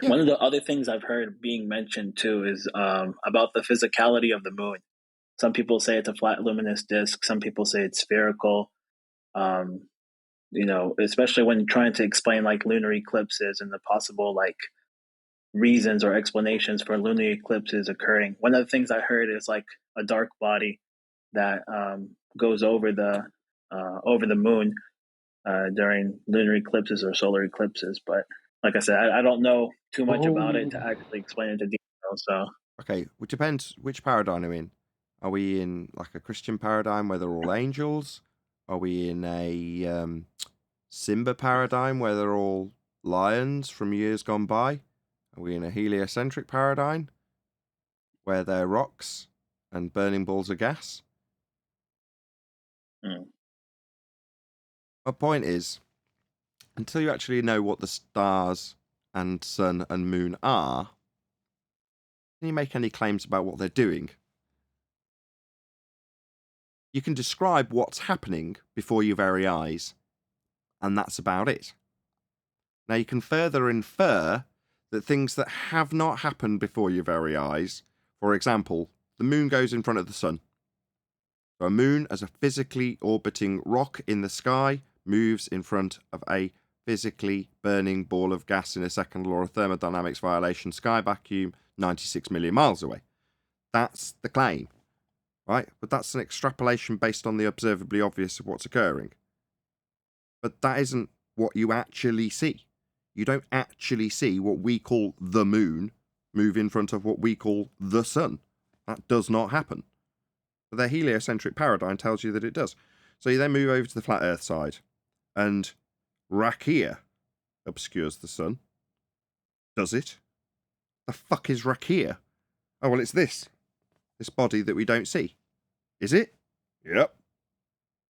one of the other things I've heard being mentioned too is about the physicality of the moon. Some people say it's a flat luminous disk. Some people say it's spherical. You know, especially when trying to explain like lunar eclipses and the possible like reasons or explanations for lunar eclipses occurring. One of the things I heard is like a dark body that goes over the moon during lunar eclipses or solar eclipses. But like I said, I don't know too much about it to actually explain it in detail. So okay, it depends which paradigm are we in. Are we in like a Christian paradigm where they're all angels? Are we in a Simba paradigm where they're all lions from years gone by? Are we in a heliocentric paradigm where they're rocks and burning balls of gas? My point is, until you actually know what the stars and sun and moon are, can you make any claims about what they're doing? You can describe what's happening before your very eyes, and that's about it. Now you can further infer that things that have not happened before your very eyes, for example, the moon goes in front of the sun. So a moon as a physically orbiting rock in the sky moves in front of a physically burning ball of gas in a second law of thermodynamics violation sky vacuum 96 million miles away. That's the claim, right? But that's an extrapolation based on the observably obvious of what's occurring. But that isn't what you actually see. You don't actually see what we call the moon move in front of what we call the sun. That does not happen. But their heliocentric paradigm tells you that it does. So you then move over to the flat Earth side, and Rakia obscures the sun. Does it? The fuck is Rakia? Oh, well, it's this body that we don't see. Is it? Yep.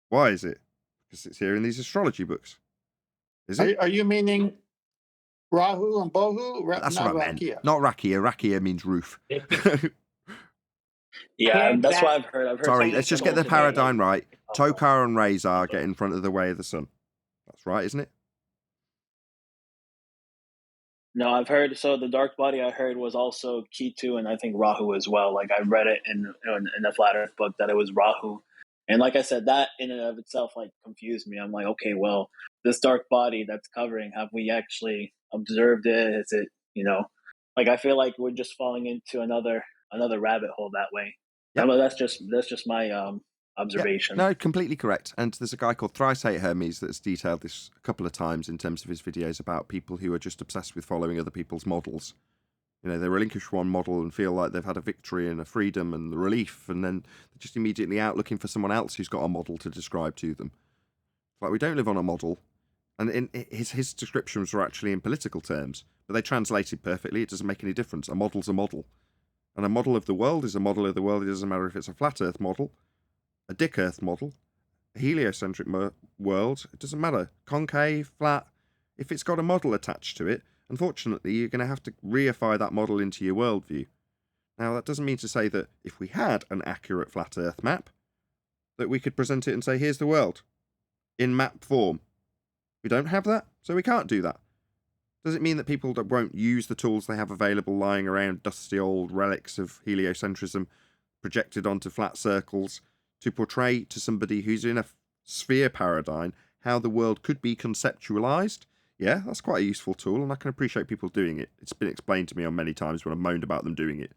Why is it? Because it's here in these astrology books. Is it? Are you meaning Rahu and Bohu? That's Not what I meant. Rakia. Not Rakia. Rakia means roof. Yeah, that's what I've heard. I've heard. Sorry, someone let's just say get the today, paradigm right. Tokar and Razar get in front of the way of the sun. That's right, isn't it? No, I've heard. So the dark body I heard was also Ketu, and I think Rahu as well. Like I read it in the Flat Earth book that it was Rahu, and like I said, that in and of itself like confused me. I'm like, okay, well, this dark body that's covering, have we actually observed it? Is it, like I feel like we're just falling into another rabbit hole that way. Yep. But that's just my observation. No, completely correct. And there's a guy called Thrice Hate Hermes that's detailed this a couple of times in terms of his videos about people who are just obsessed with following other people's models. They relinquish one model and feel like they've had a victory and a freedom and the relief, and then they're just immediately out looking for someone else who's got a model to describe to them. It's like, we don't live on a model. And his descriptions were actually in political terms, but they translated perfectly. It doesn't make any difference. A model's a model. And a model of the world is a model of the world. It doesn't matter if it's a flat Earth model, a dick Earth model, a heliocentric world. It doesn't matter. Concave, flat. If it's got a model attached to it, unfortunately, you're going to have to reify that model into your worldview. Now, that doesn't mean to say that if we had an accurate flat Earth map, that we could present it and say, here's the world, in map form. We don't have that, so we can't do that. Does it mean that people that won't use the tools they have available lying around, dusty old relics of heliocentrism projected onto flat circles, to portray to somebody who's in a sphere paradigm how the world could be conceptualized? Yeah, that's quite a useful tool, and I can appreciate people doing it. It's been explained to me on many times when I've moaned about them doing it.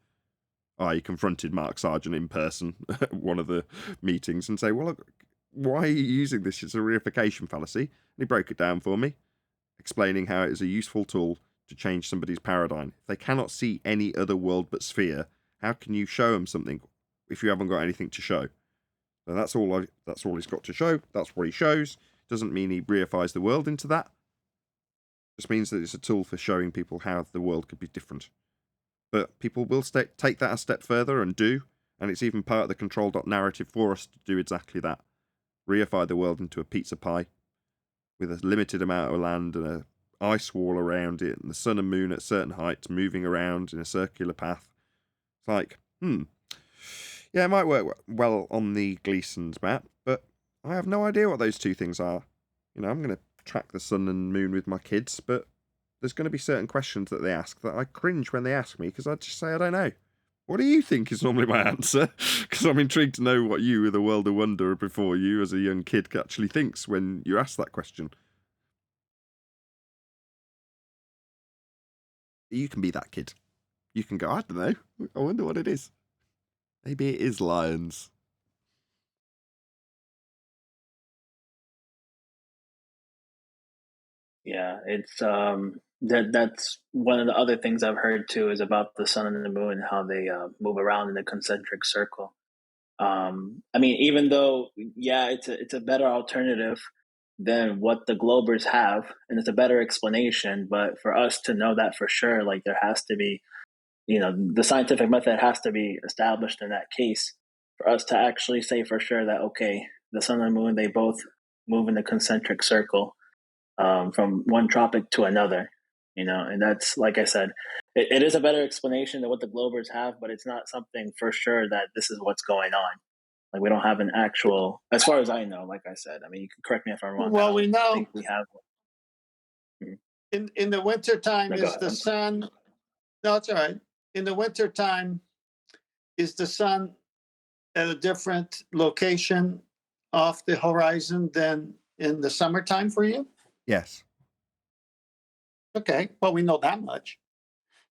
I confronted Mark Sargent in person at one of the meetings and say, well, look, why are you using this? It's a reification fallacy. And he broke it down for me, explaining how it is a useful tool to change somebody's paradigm. If they cannot see any other world but sphere, how can you show them something if you haven't got anything to show? So that's all he's got to show. That's what he shows. Doesn't mean he reifies the world into that. Just means that it's a tool for showing people how the world could be different. But people will take that a step further and do, and it's even part of the control narrative for us to do exactly that. Reify the world into a pizza pie with a limited amount of land and an ice wall around it, and the sun and moon at certain heights moving around in a circular path. It's like, yeah, it might work well on the Gleason's map, but I have no idea what those two things are. I'm going to track the sun and moon with my kids, but there's going to be certain questions that they ask that I cringe when they ask me, because I just say I don't know. What do you think is normally my answer? Because I'm intrigued to know what you, with a world of wonder before you as a young kid, actually thinks when you ask that question. You can be that kid. You can go, I don't know. I wonder what it is. Maybe it is lions. Yeah, it's that's one of the other things I've heard too, is about the sun and the moon, how they move around in a concentric circle. I mean, even though, yeah, it's a better alternative than what the Globers have, and it's a better explanation, but for us to know that for sure, like there has to be, the scientific method has to be established in that case for us to actually say for sure that, okay, the sun and moon, they both move in a concentric circle. From one tropic to another, and that's, like I said, it is a better explanation than what the Globers have, but it's not something for sure that this is what's going on. Like, we don't have an actual, as far as I know, like I said, I mean, you can correct me if I'm wrong. Well, we know. Think we have one. In the wintertime, No, is the sun... No, it's all right. In the wintertime, is the sun at a different location off the horizon than in the summertime for you? Yes. Okay, well, we know that much.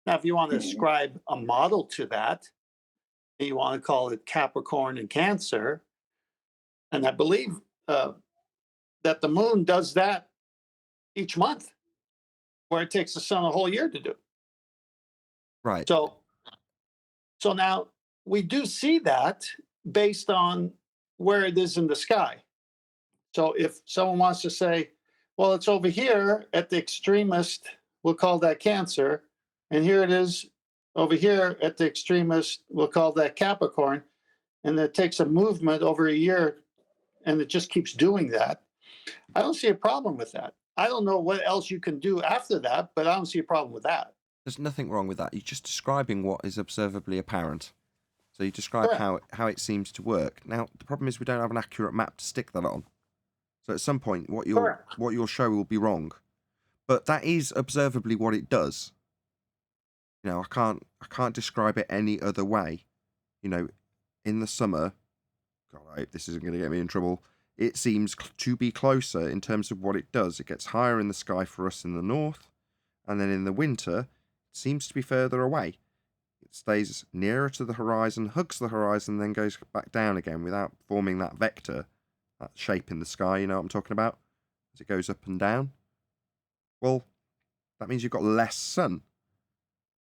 Now, if you want to ascribe a model to that, and you want to call it Capricorn and Cancer, and I believe that the moon does that each month, where it takes the sun a whole year to do. Right. So now we do see that, based on where it is in the sky. So if someone wants to say, well, it's over here at the extremist, we'll call that Cancer, and here it is over here at the extremist, we'll call that Capricorn, and it takes a movement over a year, and it just keeps doing that. I don't see a problem with that. I don't know what else you can do after that, but I don't see a problem with that. There's nothing wrong with that. You're just describing what is observably apparent. So you describe how it seems to work. Now, the problem is we don't have an accurate map to stick that on. So at some point, what you'll show will be wrong. But that is observably what it does. You know, I can't describe it any other way. You know, in the summer, God, I hope this isn't going to get me in trouble. It seems to be closer in terms of what it does. It gets higher in the sky for us in the north, and then in the winter, it seems to be further away. It stays nearer to the horizon, hugs the horizon, then goes back down again without forming that vector, that shape in the sky, you know what I'm talking about? As it goes up and down. Well, that means you've got less sun.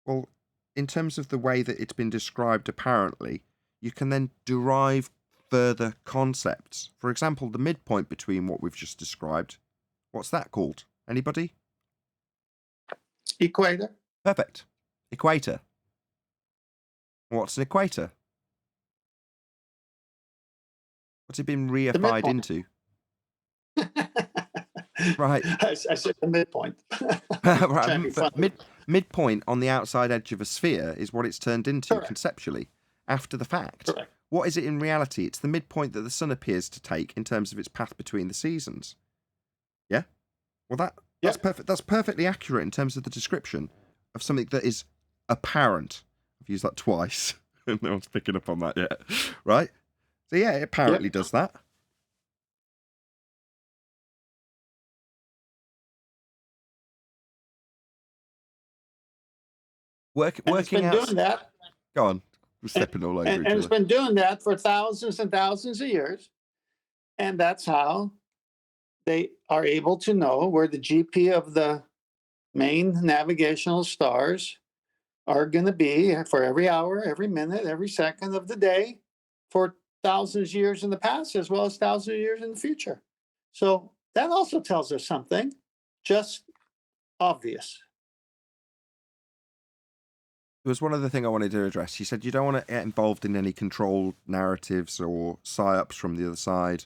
Well, in terms of the way that it's been described apparently, you can then derive further concepts. For example, the midpoint between what we've just described. What's that called? Anybody? Equator. Perfect. Equator. What's an equator? What's it been reified into? Right. I said the midpoint. Right. But midpoint on the outside edge of a sphere is what it's turned into conceptually after the fact. Correct. What is it in reality? It's the midpoint that the sun appears to take in terms of its path between the seasons. Yeah? Well, that's perfect. That's perfectly accurate in terms of the description of something that is apparent. I've used that twice. No one's picking up on that yet. Right? So yeah, it apparently does that. And Working out. doing that. Go on. We're stepping all over each And other. it's been doing that for thousands and thousands of years. And that's how they are able to know where the GP of the main navigational stars are going to be for every hour, every minute, every second of the day for thousands of years in the past, as well as thousands of years in the future. So that also tells us something just obvious. There was one other thing I wanted to address. You said you don't want to get involved in any controlled narratives or psyops from the other side.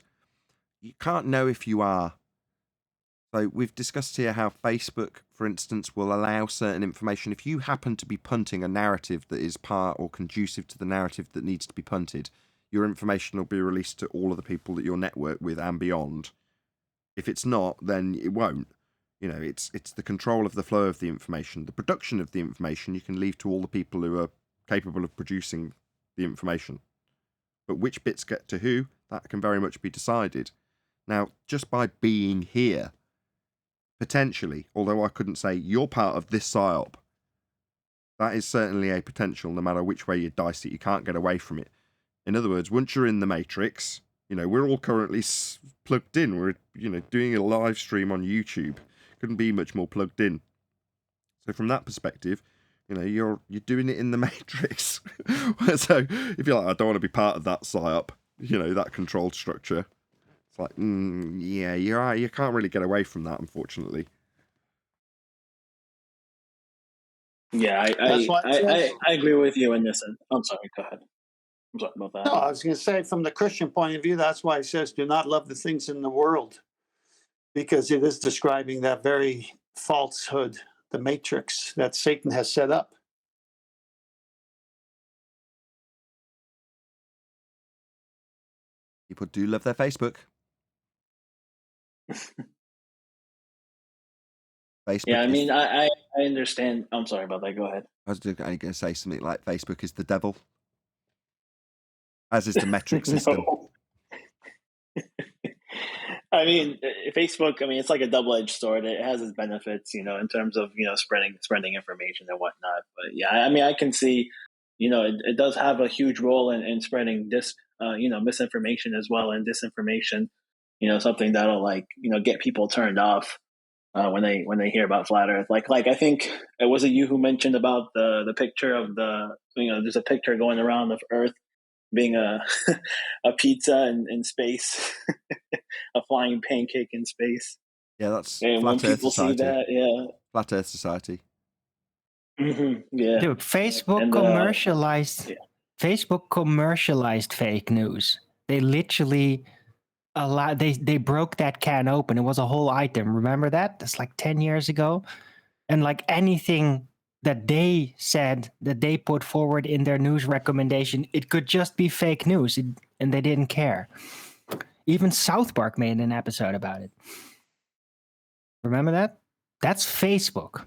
You can't know if you are. So we've discussed here how Facebook, for instance, will allow certain information. If you happen to be punting a narrative that is part or conducive to the narrative that needs to be punted, your information will be released to all of the people that you're networked with and beyond. If it's not, then it won't. You know, it's the control of the flow of the information. The production of the information you can leave to all the people who are capable of producing the information. But which bits get to who, that can very much be decided. Now, just by being here, potentially, although I couldn't say you're part of this PSYOP, that is certainly a potential. No matter which way you dice it, you can't get away from it. In other words, once you're in the matrix, you know, we're all currently plugged in. We're, you know, doing a live stream on YouTube. Couldn't be much more plugged in. So from that perspective, you know, you're doing it in the matrix. So if you're like, I don't want to be part of that PSYOP, you know, that controlled structure, it's like, yeah, you're right. You can't really get away from that, unfortunately. Yeah, I agree with you in this. I'm sorry, go ahead. I'm sorry about that. No, I was going to say, from the Christian point of view, that's why it says, do not love the things in the world, because it is describing that very falsehood, the matrix that Satan has set up. People do love their Facebook. Facebook. Yeah, I mean, I understand. I'm sorry about that. Go ahead. I was going to say something like Facebook is the devil, as is the metric system. I mean, Facebook, I mean, it's like a double-edged sword. It has its benefits, you know, in terms of, you know, spreading information and whatnot. But yeah, I mean, I can see, you know, it does have a huge role in spreading this, you know, misinformation as well, and disinformation, you know, something that'll, like, you know, get people turned off when they hear about flat Earth. Like I think it was you who mentioned about the picture of the, you know, there's a picture going around of Earth being a a pizza in space, a flying pancake in space. Yeah, that's And when Flat Earth people see Society. that, yeah, Flat Earth Society. yeah. Dude, Facebook And, commercialized yeah. Facebook commercialized fake news. They literally they broke that can open. It was a whole item. Remember that? That's like 10 years ago. And like anything that they said that they put forward in their news recommendation, it could just be fake news, and they didn't care. Even South Park made an episode about it. Remember that? That's Facebook.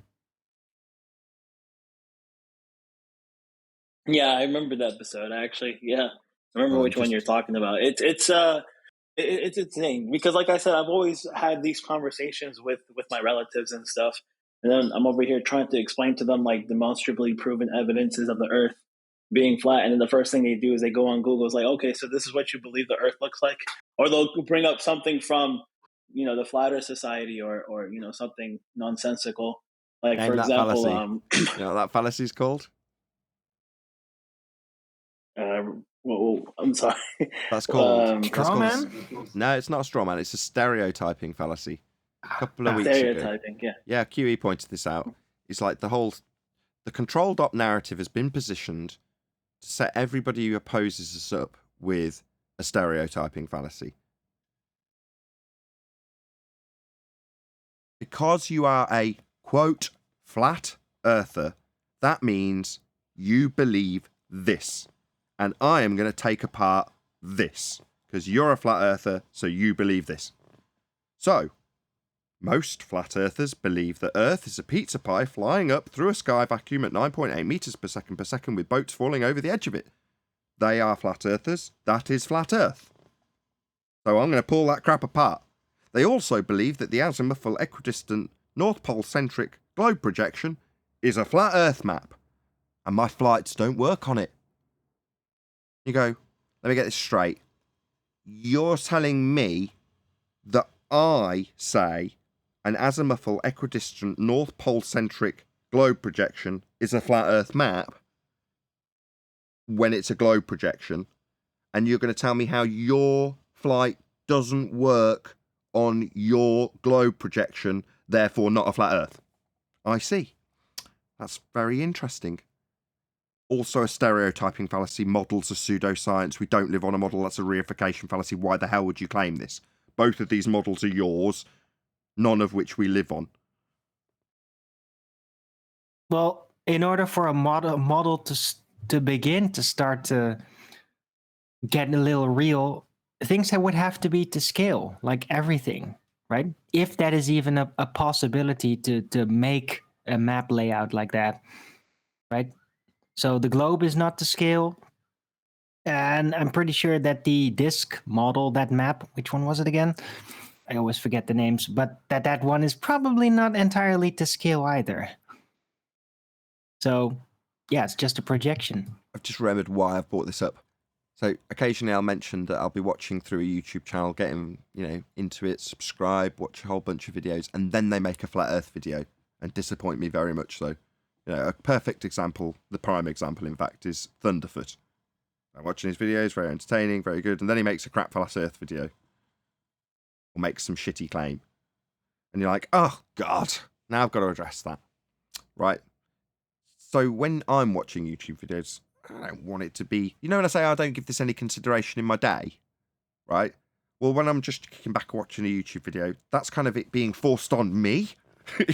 Yeah, I remember that episode actually. Yeah, I remember Well, which one you're talking about. It's insane because, like I said, I've always had these conversations with my relatives and stuff, and then I'm over here trying to explain to them like demonstrably proven evidences of the Earth being flat, and then the first thing they do is they go on Google. It's like, okay, so this is what you believe the Earth looks like, or they'll bring up something from the Flat Earth Society or something nonsensical. Like Name for that example, fallacy. You know what that fallacy's called? well, I'm sorry. That's called Straw man? No, it's not a straw man. It's a stereotyping fallacy. A couple of weeks ago. Stereotyping, yeah. Yeah, QE pointed this out. It's like the controlled op narrative has been positioned to set everybody who opposes us up with a stereotyping fallacy. Because you are a, quote, flat earther, that means you believe this. And I am going to take apart this. Because you're a flat earther, so you believe this. So, most flat earthers believe that Earth is a pizza pie flying up through a sky vacuum at 9.8 meters per second with boats falling over the edge of it. They are flat earthers. That is flat Earth. So I'm going to pull that crap apart. They also believe that the azimuthal equidistant North Pole centric globe projection is a flat Earth map. And my flights don't work on it. You go, let me get this straight. You're telling me that I say an azimuthal equidistant North Pole centric globe projection is a flat Earth map when it's a globe projection, and you're going to tell me how your flight doesn't work on your globe projection, therefore not a flat Earth. I see. That's very interesting. Also a stereotyping fallacy. Models are pseudoscience. We don't live on a model. That's a reification fallacy. Why the hell would you claim this? Both of these models are yours, none of which we live on. Well, in order for a model to begin to start to get a little real, things that would have to be to scale, like everything, right? If that is even a possibility to make a map layout like that, right? So the globe is not to scale. And I'm pretty sure that the disk model, that map, which one was it again? I always forget the names, but that one is probably not entirely to scale either. So, yeah, it's just a projection. I've just remembered why I've brought this up. So occasionally I'll mention that I'll be watching through a YouTube channel, getting, into it, subscribe, watch a whole bunch of videos, and then they make a flat Earth video and disappoint me very much so. A perfect example, the prime example, in fact, is Thunderfoot. I'm watching his videos, very entertaining, very good, and then he makes a crap flat Earth video. Or makes some shitty claim. And you're like, oh, God, now I've got to address that. Right? So when I'm watching YouTube videos, I don't want it to be... when I say I don't give this any consideration in my day, right? Well, when I'm just kicking back watching a YouTube video, that's kind of it being forced on me.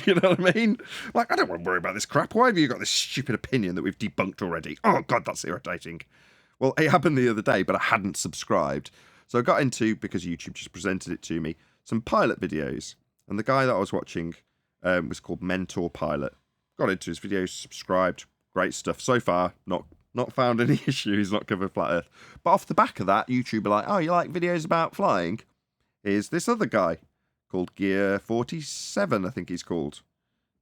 You know what I mean? Like, I don't want to worry about this crap. Why have you got this stupid opinion that we've debunked already? Oh, God, that's irritating. Well, it happened the other day, but I hadn't subscribed. So I got into, because YouTube just presented it to me, some pilot videos. And the guy that I was watching was called Mentor Pilot. Got into his videos, subscribed. Great stuff. So far, not found any issues, not covered flat Earth. But off the back of that, YouTube are like, oh, you like videos about flying? Here's this other guy called Gear 47, I think he's called.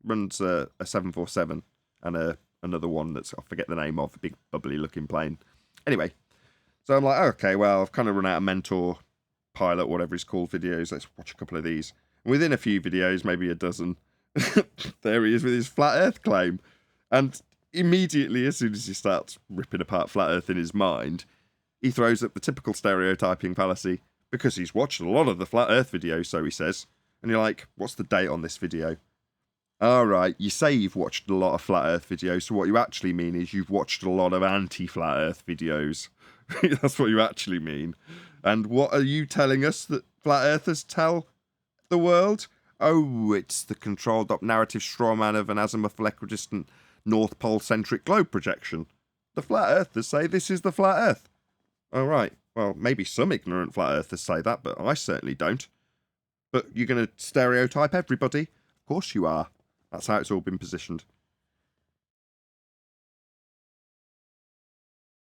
Runs a 747 and another one that's, I forget the name of, a big bubbly looking plane. Anyway, so I'm like, okay, well, I've kind of run out of Mentor Pilot, whatever he's called, videos. Let's watch a couple of these. And within a few videos, maybe a dozen, there he is with his flat Earth claim. And immediately, as soon as he starts ripping apart flat Earth in his mind, He throws up the typical stereotyping fallacy because he's watched a lot of the Flat Earth videos, so he says. And you're like, what's the date on this video? All right, you say you've watched a lot of Flat Earth videos, so what you actually mean is you've watched a lot of anti-Flat Earth videos. That's what you actually mean. And what are you telling us that Flat Earthers tell the world? Oh, it's the controlled up narrative straw man of an azimuthal equidistant North Pole centric globe projection. The Flat Earthers say this is the Flat Earth. All right, well, maybe some ignorant Flat Earthers say that, but I certainly don't. But you're going to stereotype everybody? Of course you are. That's how it's all been positioned.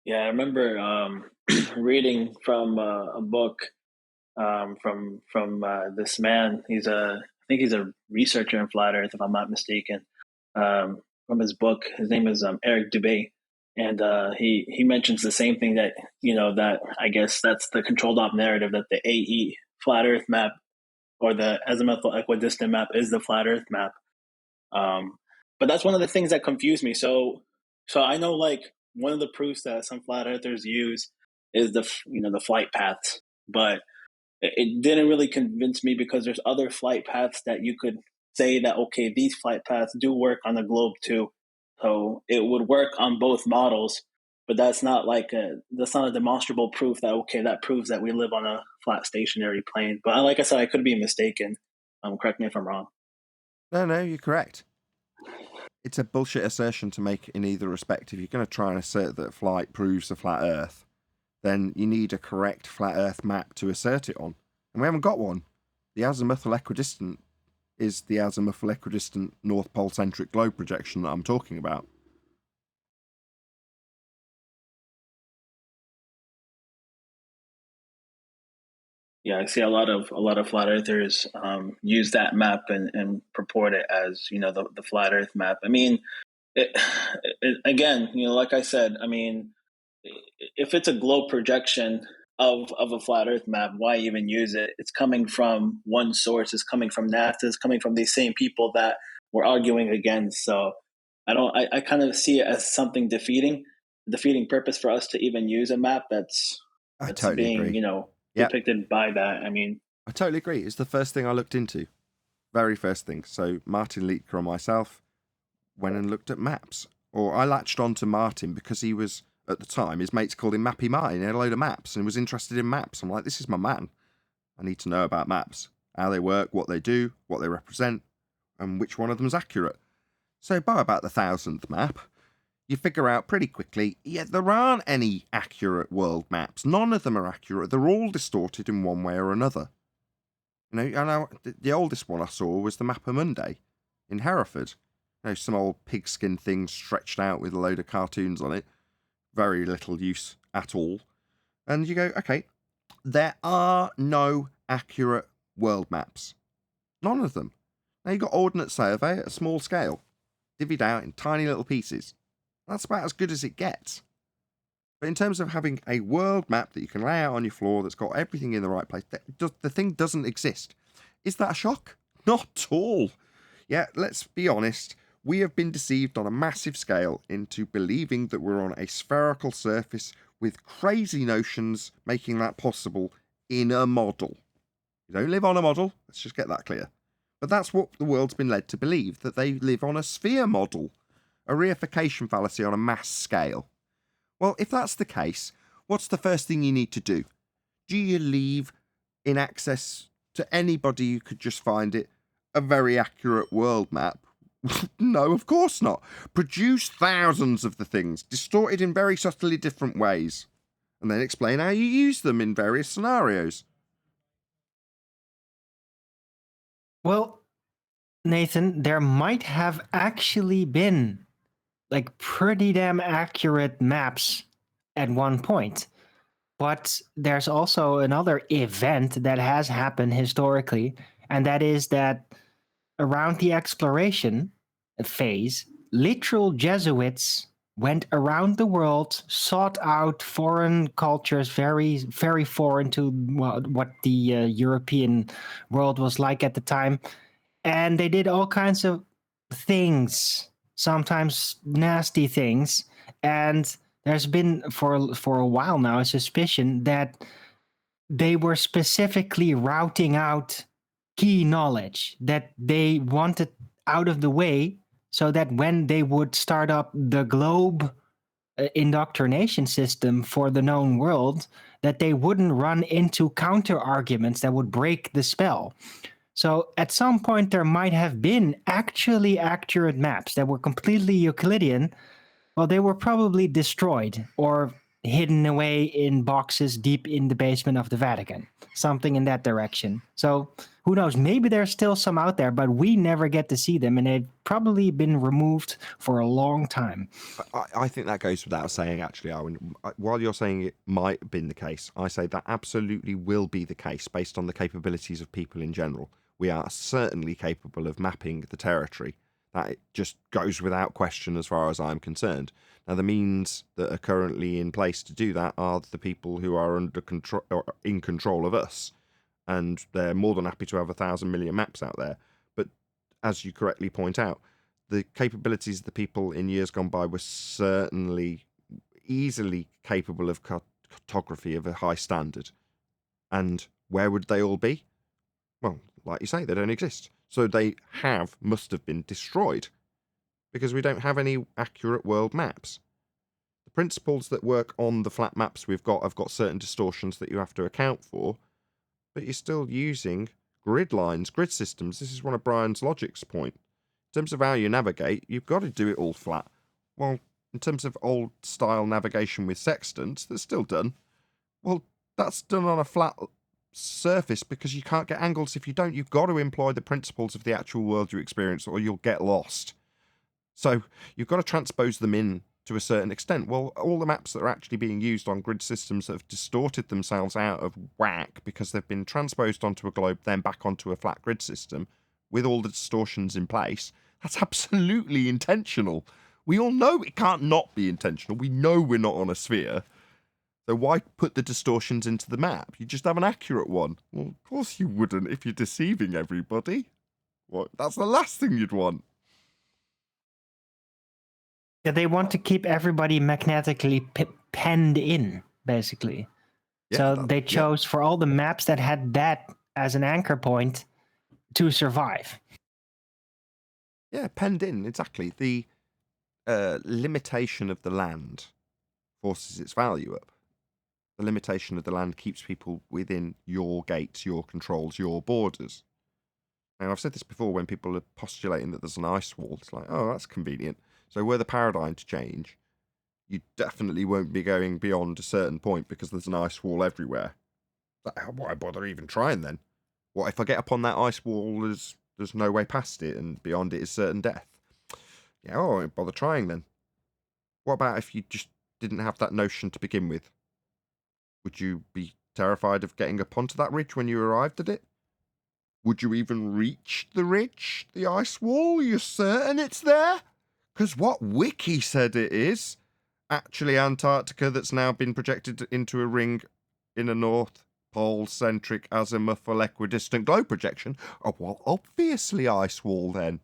Yeah, I remember reading from a book from this man. I think he's a researcher in Flat Earth, if I'm not mistaken. From his book, his name is Eric Dubé, and he mentions the same thing that that I guess that's the controlled op narrative, that the AE Flat Earth map or the azimuthal equidistant map is the Flat Earth map. But that's one of the things that confused me. So I know, like, one of the proofs that some Flat Earthers use is the flight paths, but it didn't really convince me because there's other flight paths that you could say that, okay, these flight paths do work on the globe too. So it would work on both models, but that's not a demonstrable proof that, okay, that proves that we live on a flat stationary plane. But like I said, I could be mistaken. Correct me if I'm wrong. No, you're correct. It's a bullshit assertion to make in either respect. If you're going to try and assert that flight proves a flat Earth, then you need a correct flat Earth map to assert it on. And we haven't got one. The azimuthal equidistant is the azimuthal equidistant North Pole centric globe projection that I'm talking about. Yeah, I see a lot of flat earthers use that map and purport it as the flat Earth map. I mean, again, like I said, I mean, if it's a globe projection of a flat Earth map, why even use it? It's coming from one source. It's coming from NASA. It's coming from these same people that we're arguing against. So I kind of see it as something defeating purpose for us to even use a map that's totally being agree. depicted by that. I mean, I totally agree. It's the first thing I looked into. Very first thing. So Martin Leitker and myself went and looked at maps. Or I latched on to Martin because he was, at the time, his mates called him Mappy Martin. He had a load of maps and was interested in maps. I'm like, this is my man. I need to know about maps. How they work, what they do, what they represent, and which one of them is accurate. So by about the 1,000th map, you figure out pretty quickly, there aren't any accurate world maps. None of them are accurate. They're all distorted in one way or another. The oldest one I saw was the Mapper Monday in Hereford. Some old pigskin thing stretched out with a load of cartoons on it. Very little use at all. And you go, okay, there are no accurate world maps. None of them. Now you've got Ordnance Survey at a small scale, divvied out in tiny little pieces. That's about as good as it gets. But in terms of having a world map that you can lay out on your floor that's got everything in the right place, the thing doesn't exist. Is that a shock? Not at all. Yeah, let's be honest. We have been deceived on a massive scale into believing that we're on a spherical surface with crazy notions making that possible in a model. You don't live on a model. Let's just get that clear. But that's what the world's been led to believe, that they live on a sphere model. A reification fallacy on a mass scale. Well, if that's the case, what's the first thing you need to do? Do you leave in access to anybody who could just find it a very accurate world map? No, of course not. Produce thousands of the things, distorted in very subtly different ways, and then explain how you use them in various scenarios. Well, Nathan, there might have actually been pretty damn accurate maps at one point. But there's also another event that has happened historically, and that is that around the exploration phase, literal Jesuits went around the world, sought out foreign cultures, very, very foreign to what the European world was like at the time. And they did all kinds of things, sometimes nasty things, and there's been for a while now a suspicion that they were specifically routing out key knowledge that they wanted out of the way so that when they would start up the globe indoctrination system for the known world, that they wouldn't run into counter arguments that would break the spell. So at some point there might have been actually accurate maps that were completely Euclidean. Well, they were probably destroyed or hidden away in boxes deep in the basement of the Vatican, something in that direction. So who knows? Maybe there's still some out there, but we never get to see them, and they've probably been removed for a long time. I think that goes without saying, actually, Arwen. While you're saying it might have been the case, I say that absolutely will be the case based on the capabilities of people in general. We are certainly capable of mapping the territory. That just goes without question as far as I'm concerned. Now, the means that are currently in place to do that are the people who are under control or in control of us, and they're more than happy to have 1,000 million maps out there. But as you correctly point out, the capabilities of the people in years gone by were certainly easily capable of cartography of a high standard. And where would they all be? Well, like you say, they don't exist. So they must have been destroyed, because we don't have any accurate world maps. The principles that work on the flat maps we've got have got certain distortions that you have to account for, but you're still using grid lines, grid systems. This is one of Brian's logic's point. In terms of how you navigate, you've got to do it all flat. Well, in terms of old style navigation with sextants, that's still done. Well, that's done on a flat surface because you can't get angles. If you don't, you've got to employ the principles of the actual world you experience, or you'll get lost. So you've got to transpose them in to a certain extent. Well, all the maps that are actually being used on grid systems that have distorted themselves out of whack because they've been transposed onto a globe, then back onto a flat grid system with all the distortions in place, that's absolutely intentional. We all know it can't not be intentional. We know we're not on a sphere. So why put the distortions into the map? You just have an accurate one. Well, of course you wouldn't if you're deceiving everybody. What? That's the last thing you'd want. Yeah, they want to keep everybody magnetically penned in, basically. Yeah, so they chose for all the maps that had that as an anchor point to survive. Yeah, penned in, exactly. The limitation of the land forces its value up. The limitation of the land keeps people within your gates, your controls, your borders. Now, I've said this before when people are postulating that there's an ice wall. It's like, oh, that's convenient. So were the paradigm to change, you definitely won't be going beyond a certain point because there's an ice wall everywhere. Why bother even trying then? What if I get up on that ice wall, there's no way past it, and beyond it is certain death? Yeah, I won't bother trying then. What about if you just didn't have that notion to begin with? Would you be terrified of getting up onto that ridge when you arrived at it? Would you even reach the ridge, the ice wall? You're certain it's there? Because what Wiki said it is actually Antarctica that's now been projected into a ring in a North Pole-centric azimuthal equidistant globe projection. Oh, well, obviously ice wall then.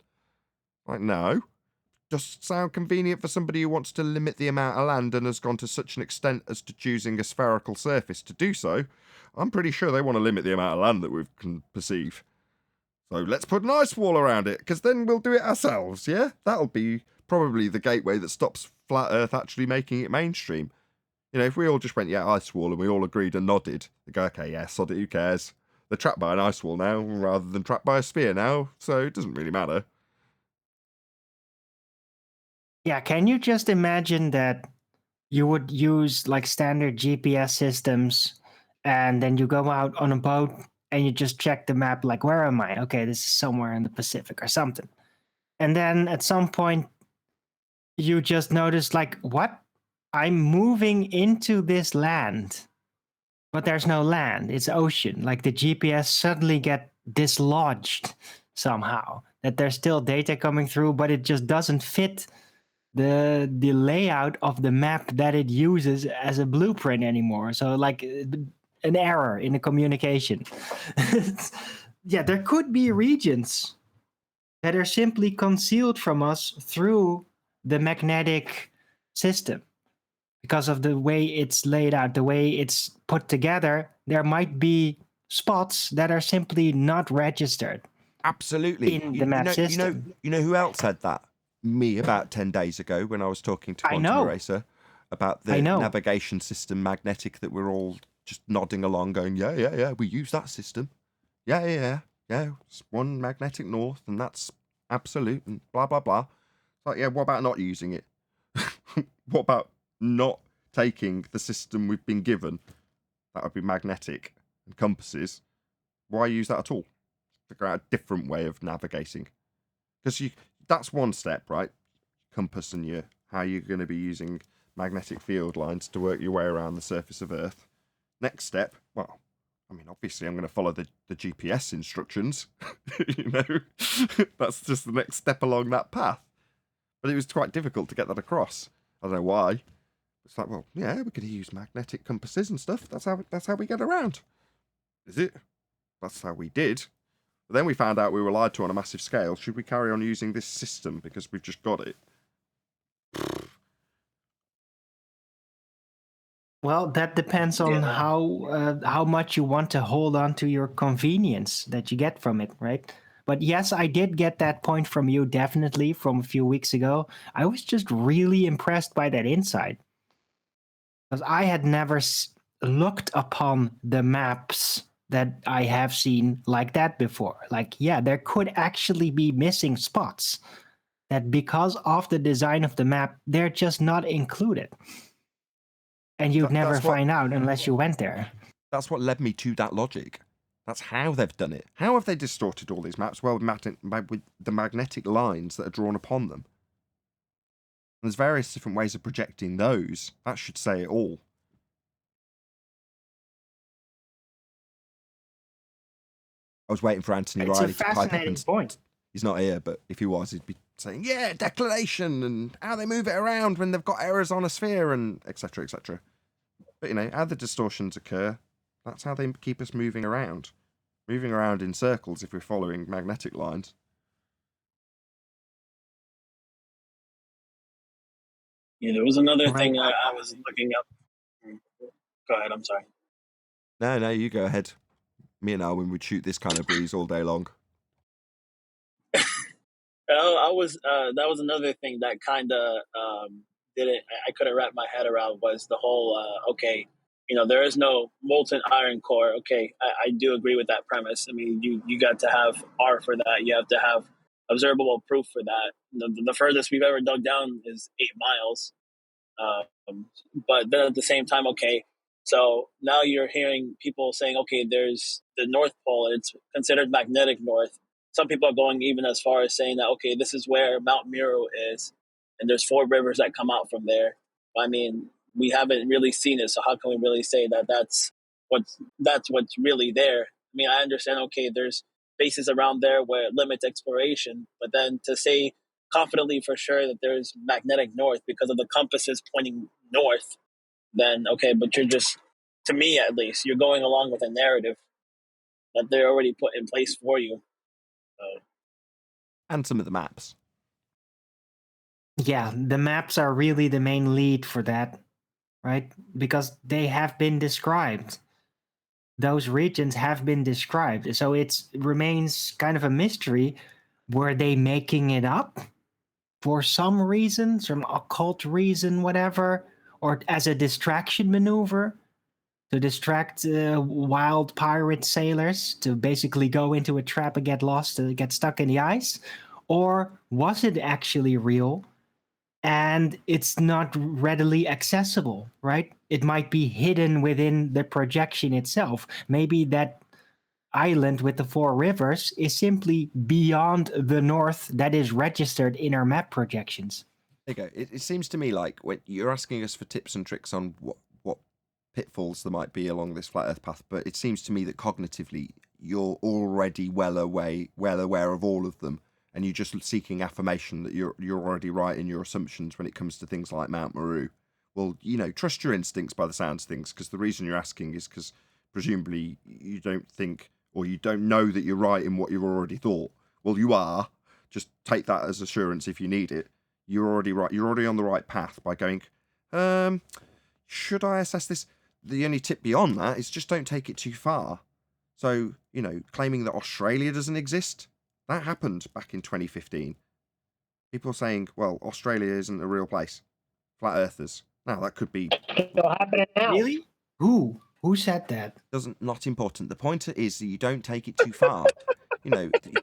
Like, no. Just sound convenient for somebody who wants to limit the amount of land and has gone to such an extent as to choosing a spherical surface to do so. I'm pretty sure they want to limit the amount of land that we can perceive. So let's put an ice wall around it, because then we'll do it ourselves, yeah? That'll be probably the gateway that stops Flat Earth actually making it mainstream. You know, if we all just went, yeah, ice wall, and we all agreed and nodded, they go, okay, yeah, sod it, who cares? They're trapped by an ice wall now, rather than trapped by a sphere now, so it doesn't really matter. Yeah, can you just imagine that you would use like standard GPS systems, and then you go out on a boat and you just check the map, like, where am I? Okay, this is somewhere in the Pacific or something. And then at some point, you just notice, like, what? I'm moving into this land, but there's no land. It's ocean. Like the GPS suddenly get dislodged somehow. That there's still data coming through, but it just doesn't fit the layout of the map that it uses as a blueprint anymore. So like an error in the communication. Yeah, there could be regions that are simply concealed from us through the magnetic system. because of the way it's laid out, the way it's put together, there might be spots that are simply not registered. Absolutely. In the map system. You know who else said that? Me about 10 days ago when I was talking to Quantum Eraser about the navigation system magnetic that we're all just nodding along going, yeah, we use that system. Yeah, it's one magnetic north and that's absolute and blah, blah, blah. It's like, yeah, what about not using it? What about not taking the system we've been given? That would be magnetic and compasses. Why use that at all? Figure out a different way of navigating. Because that's one step, right? Compass and how you're going to be using magnetic field lines to work your way around the surface of Earth. Next step, well, I mean, obviously I'm going to follow the GPS instructions. That's just the next step along that path. But it was quite difficult to get that across. I don't know why. It's like, well, yeah, we could use magnetic compasses and stuff. That's how we get around. Is it? That's how we did. But then we found out we were lied to on a massive scale. Should we carry on using this system because we've just got it? Well, that depends on how much you want to hold on to your convenience that you get from it, right? But yes, I did get that point from you, definitely, from a few weeks ago. I was just really impressed by that insight. Because I had never looked upon the maps that I have seen like that before. Like, yeah, there could actually be missing spots that because of the design of the map, they're just not included. And you'd never find out unless you went there. That's what led me to that logic. That's how they've done it. How have they distorted all these maps? Well, with the magnetic lines that are drawn upon them. And there's various different ways of projecting those. That should say it all. I was waiting for Anthony Riley to pipe up and point. He's not here, but if he was, he'd be saying, yeah, declination and how they move it around when they've got errors on a sphere and etc., etc. But, how the distortions occur, that's how they keep us moving around. Moving around in circles if we're following magnetic lines. Yeah, there was another thing I was looking up. Go ahead, I'm sorry. No, you go ahead. Me and Alwyn would shoot this kind of breeze all day long. I was that was another thing that kind of I couldn't wrap my head around was the whole there is no molten iron core. Okay, I do agree with that premise. I mean, you got to have R for that. You have to have observable proof for that. The furthest we've ever dug down is 8 miles. But then at the same time, okay, so now you're hearing people saying, okay, there's the North Pole. It's considered magnetic north. Some people are going even as far as saying that, okay, this is where Mount Meru is, and there's 4 rivers that come out from there. I mean, we haven't really seen it, so how can we really say that that's what's really there? I mean, I understand, okay, there's bases around there where it limits exploration, but then to say confidently for sure that there's magnetic north because of the compasses pointing north, then okay, but you're just, to me at least, you're going along with a narrative that they're already put in place for you. And some of the maps. Yeah, the maps are really the main lead for that, right? Because they have been described. Those regions have been described. So it remains kind of a mystery. Were they making it up for some reason, some occult reason, whatever, or as a distraction maneuver to distract wild pirate sailors to basically go into a trap and get lost, to get stuck in the ice? Or was it actually real and it's not readily accessible, right? It might be hidden within the projection itself. Maybe that island with the 4 rivers is simply beyond the north that is registered in our map projections. There you go. It seems to me like when you're asking us for tips and tricks on what pitfalls there might be along this flat Earth path, but it seems to me that cognitively you're already well aware of all of them, and you're just seeking affirmation that you're already right in your assumptions when it comes to things like Mount Meru. Well, trust your instincts by the sounds of things, because the reason you're asking is because presumably you don't think or you don't know that you're right in what you've already thought. Well, you are. Just take that as assurance if you need it. You're already right. You're already on the right path by going, should I assess this? The only tip beyond that is just don't take it too far. So, claiming that Australia doesn't exist, that happened back in 2015. People saying, well, Australia isn't a real place. Flat earthers. Now, that could be... It's still happening now. Really? Who? Who said that? Not important. The point is that you don't take it too far.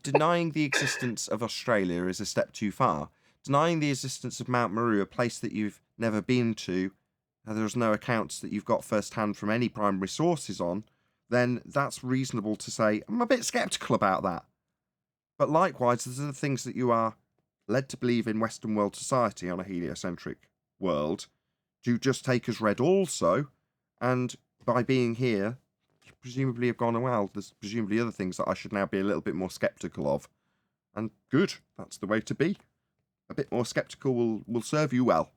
Denying the existence of Australia is a step too far. Denying the existence of Mount Meru, a place that you've never been to, there's no accounts that you've got firsthand from any primary sources on, then that's reasonable to say, I'm a bit sceptical about that. But likewise, there's other things that you are led to believe in Western world society on a heliocentric world do just take as read also, and by being here, you presumably have gone, well, there's presumably other things that I should now be a little bit more sceptical of. And good, that's the way to be. A bit more sceptical will serve you well.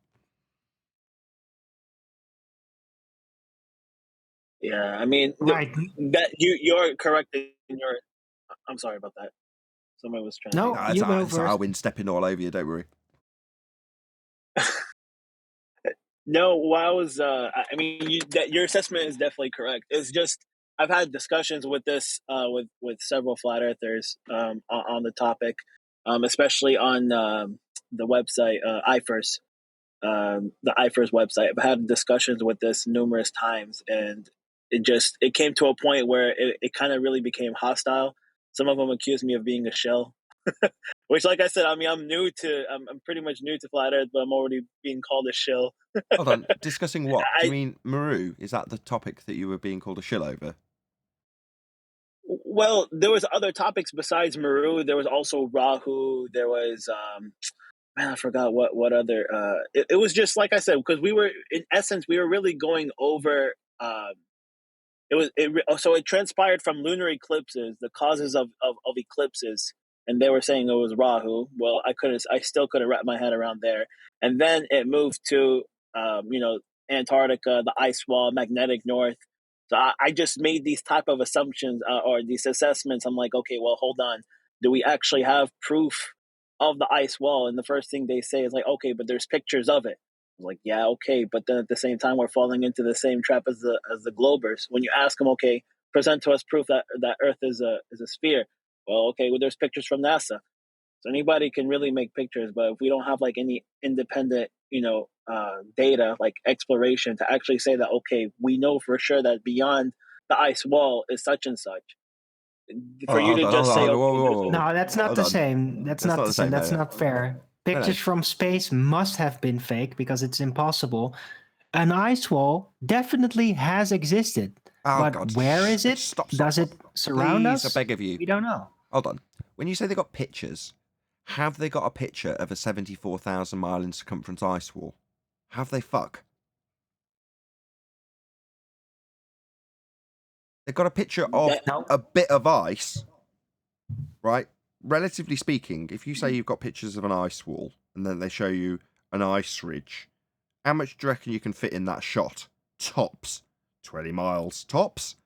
Yeah, I mean, Right. that you're correct in your. I'm sorry about that. Somebody was trying. No, It's you go first. Alwyn stepping all over you, don't worry. No, I was. I mean, your assessment is definitely correct. It's just I've had discussions with this with several flat earthers on the topic, especially on the website iFirst, the iFirst website. I've had discussions with this numerous times, and it came to a point where it kind of really became hostile. Some of them accused me of being a shill. Which, like I said, I mean, I'm pretty much new to flat Earth, but I'm already being called a shill. Hold on, discussing what? Do you mean Meru? Is that the topic that you were being called a shill over? Well, there was other topics besides Meru. There was also Rahu. There was, man, I forgot what other. It was just like I said, because in essence, we were really going over. So it transpired from lunar eclipses, the causes of eclipses, and they were saying it was Rahu. Well, I still couldn't wrap my head around there. And then it moved to, Antarctica, the ice wall, magnetic north. So I just made these type of assumptions or these assessments. I'm like, okay, well, hold on. Do we actually have proof of the ice wall? And the first thing they say is like, okay, but there's pictures of it. I was like, yeah, okay, but then at the same time, we're falling into the same trap as the Globers. When you ask them, okay, present to us proof that Earth is a sphere. Well, okay, well, there's pictures from NASA. So anybody can really make pictures, but if we don't have like any independent, data like exploration to actually say that, okay, we know for sure that beyond the ice wall is such and such. For you to just say, whoa. No, that's not Hold the on. same. That's not the same. That's no. not fair. Pictures from space must have been fake because it's impossible. An ice wall definitely has existed. Oh, but God. where is it? Stop. Does it surround Please, us? I beg of you. We don't know. Hold on. When you say they got pictures, have they got a picture of a 74,000 mile in circumference ice wall? Have they fuck? They've got a picture of a bit of ice, right? Relatively speaking, if you say you've got pictures of an ice wall and then they show you an ice ridge, how much do you reckon you can fit in that shot? Tops. 20 miles. Tops.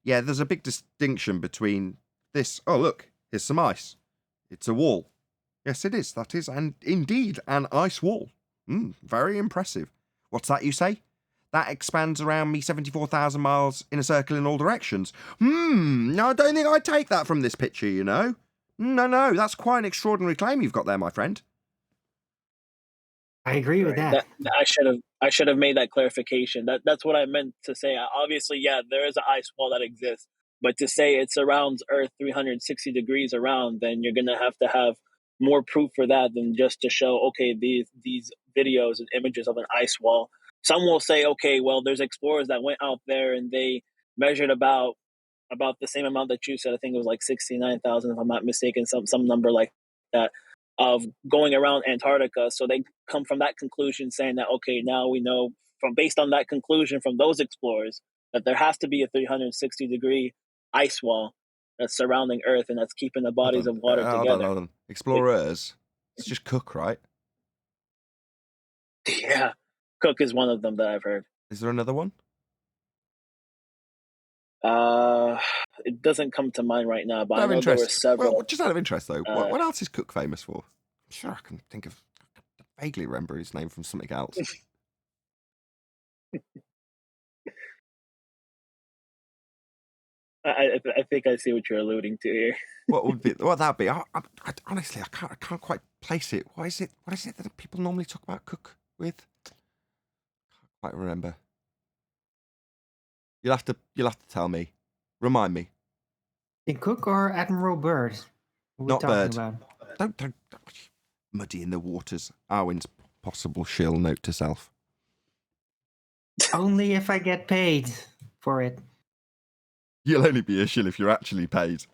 Yeah, there's a big distinction between this. Oh, look, here's some ice. It's a wall. Yes, it is. That is indeed an ice wall. Very impressive. What's that you say? That expands around me 74,000 miles in a circle in all directions. No, I don't think I'd take that from this picture, you know. No, that's quite an extraordinary claim you've got there, my friend. I agree with that. I should have made that clarification. That's what I meant to say. Obviously, yeah, there is an ice wall that exists, but to say it surrounds Earth 360 degrees around, then you're going to have more proof for that than just to show, okay, these videos and images of an ice wall. Some will say, okay, well, there's explorers that went out there and they measured about the same amount that you said. I think it was like 69,000, if I'm not mistaken, some number like that, of going around Antarctica. So they come from that conclusion saying that, okay, now we know based on that conclusion from those explorers that there has to be a 360 degree ice wall that's surrounding Earth and that's keeping the bodies of water together. Hold on. Explorers. It's just Cook, right? Yeah. Cook is one of them that I've heard. Is there another one? It doesn't come to mind right now, but I know there were several. Well, just out of interest, though, what else is Cook famous for? I'm sure I can vaguely remember his name from something else. I think I see what you're alluding to here. What would be? What that'd be? Honestly, I can't quite place it. What is it? What is it that people normally talk about cook with? Can't quite remember. You'll have to tell me. Remind me. In Cook or Admiral Byrd? What Not we're talking Byrd. about? Don't muddy in the waters. Arwen's possible shill note to self. Only if I get paid for it. You'll only be a shill if you're actually paid.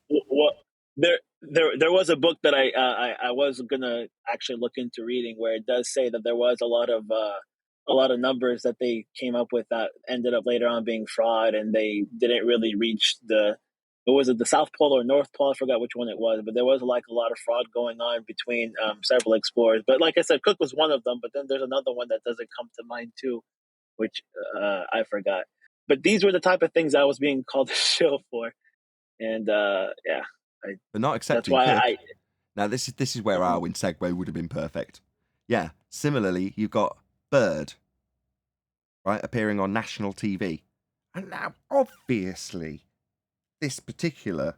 Well, there was a book that I was gonna actually look into reading where it does say that there was a lot of numbers that they came up with that ended up later on being fraud, and they didn't really reach the South Pole or North Pole? I forgot which one it was, but there was like a lot of fraud going on between several explorers. But like I said, Cook was one of them. But then there's another one that doesn't come to mind too, which I forgot. But these were the type of things I was being called a shill for, and yeah, But not accepting that's why Cook. I. Now this is where Arwen segue would have been perfect. Yeah. Similarly, you've got Byrd, right, appearing on national TV, and now obviously this particular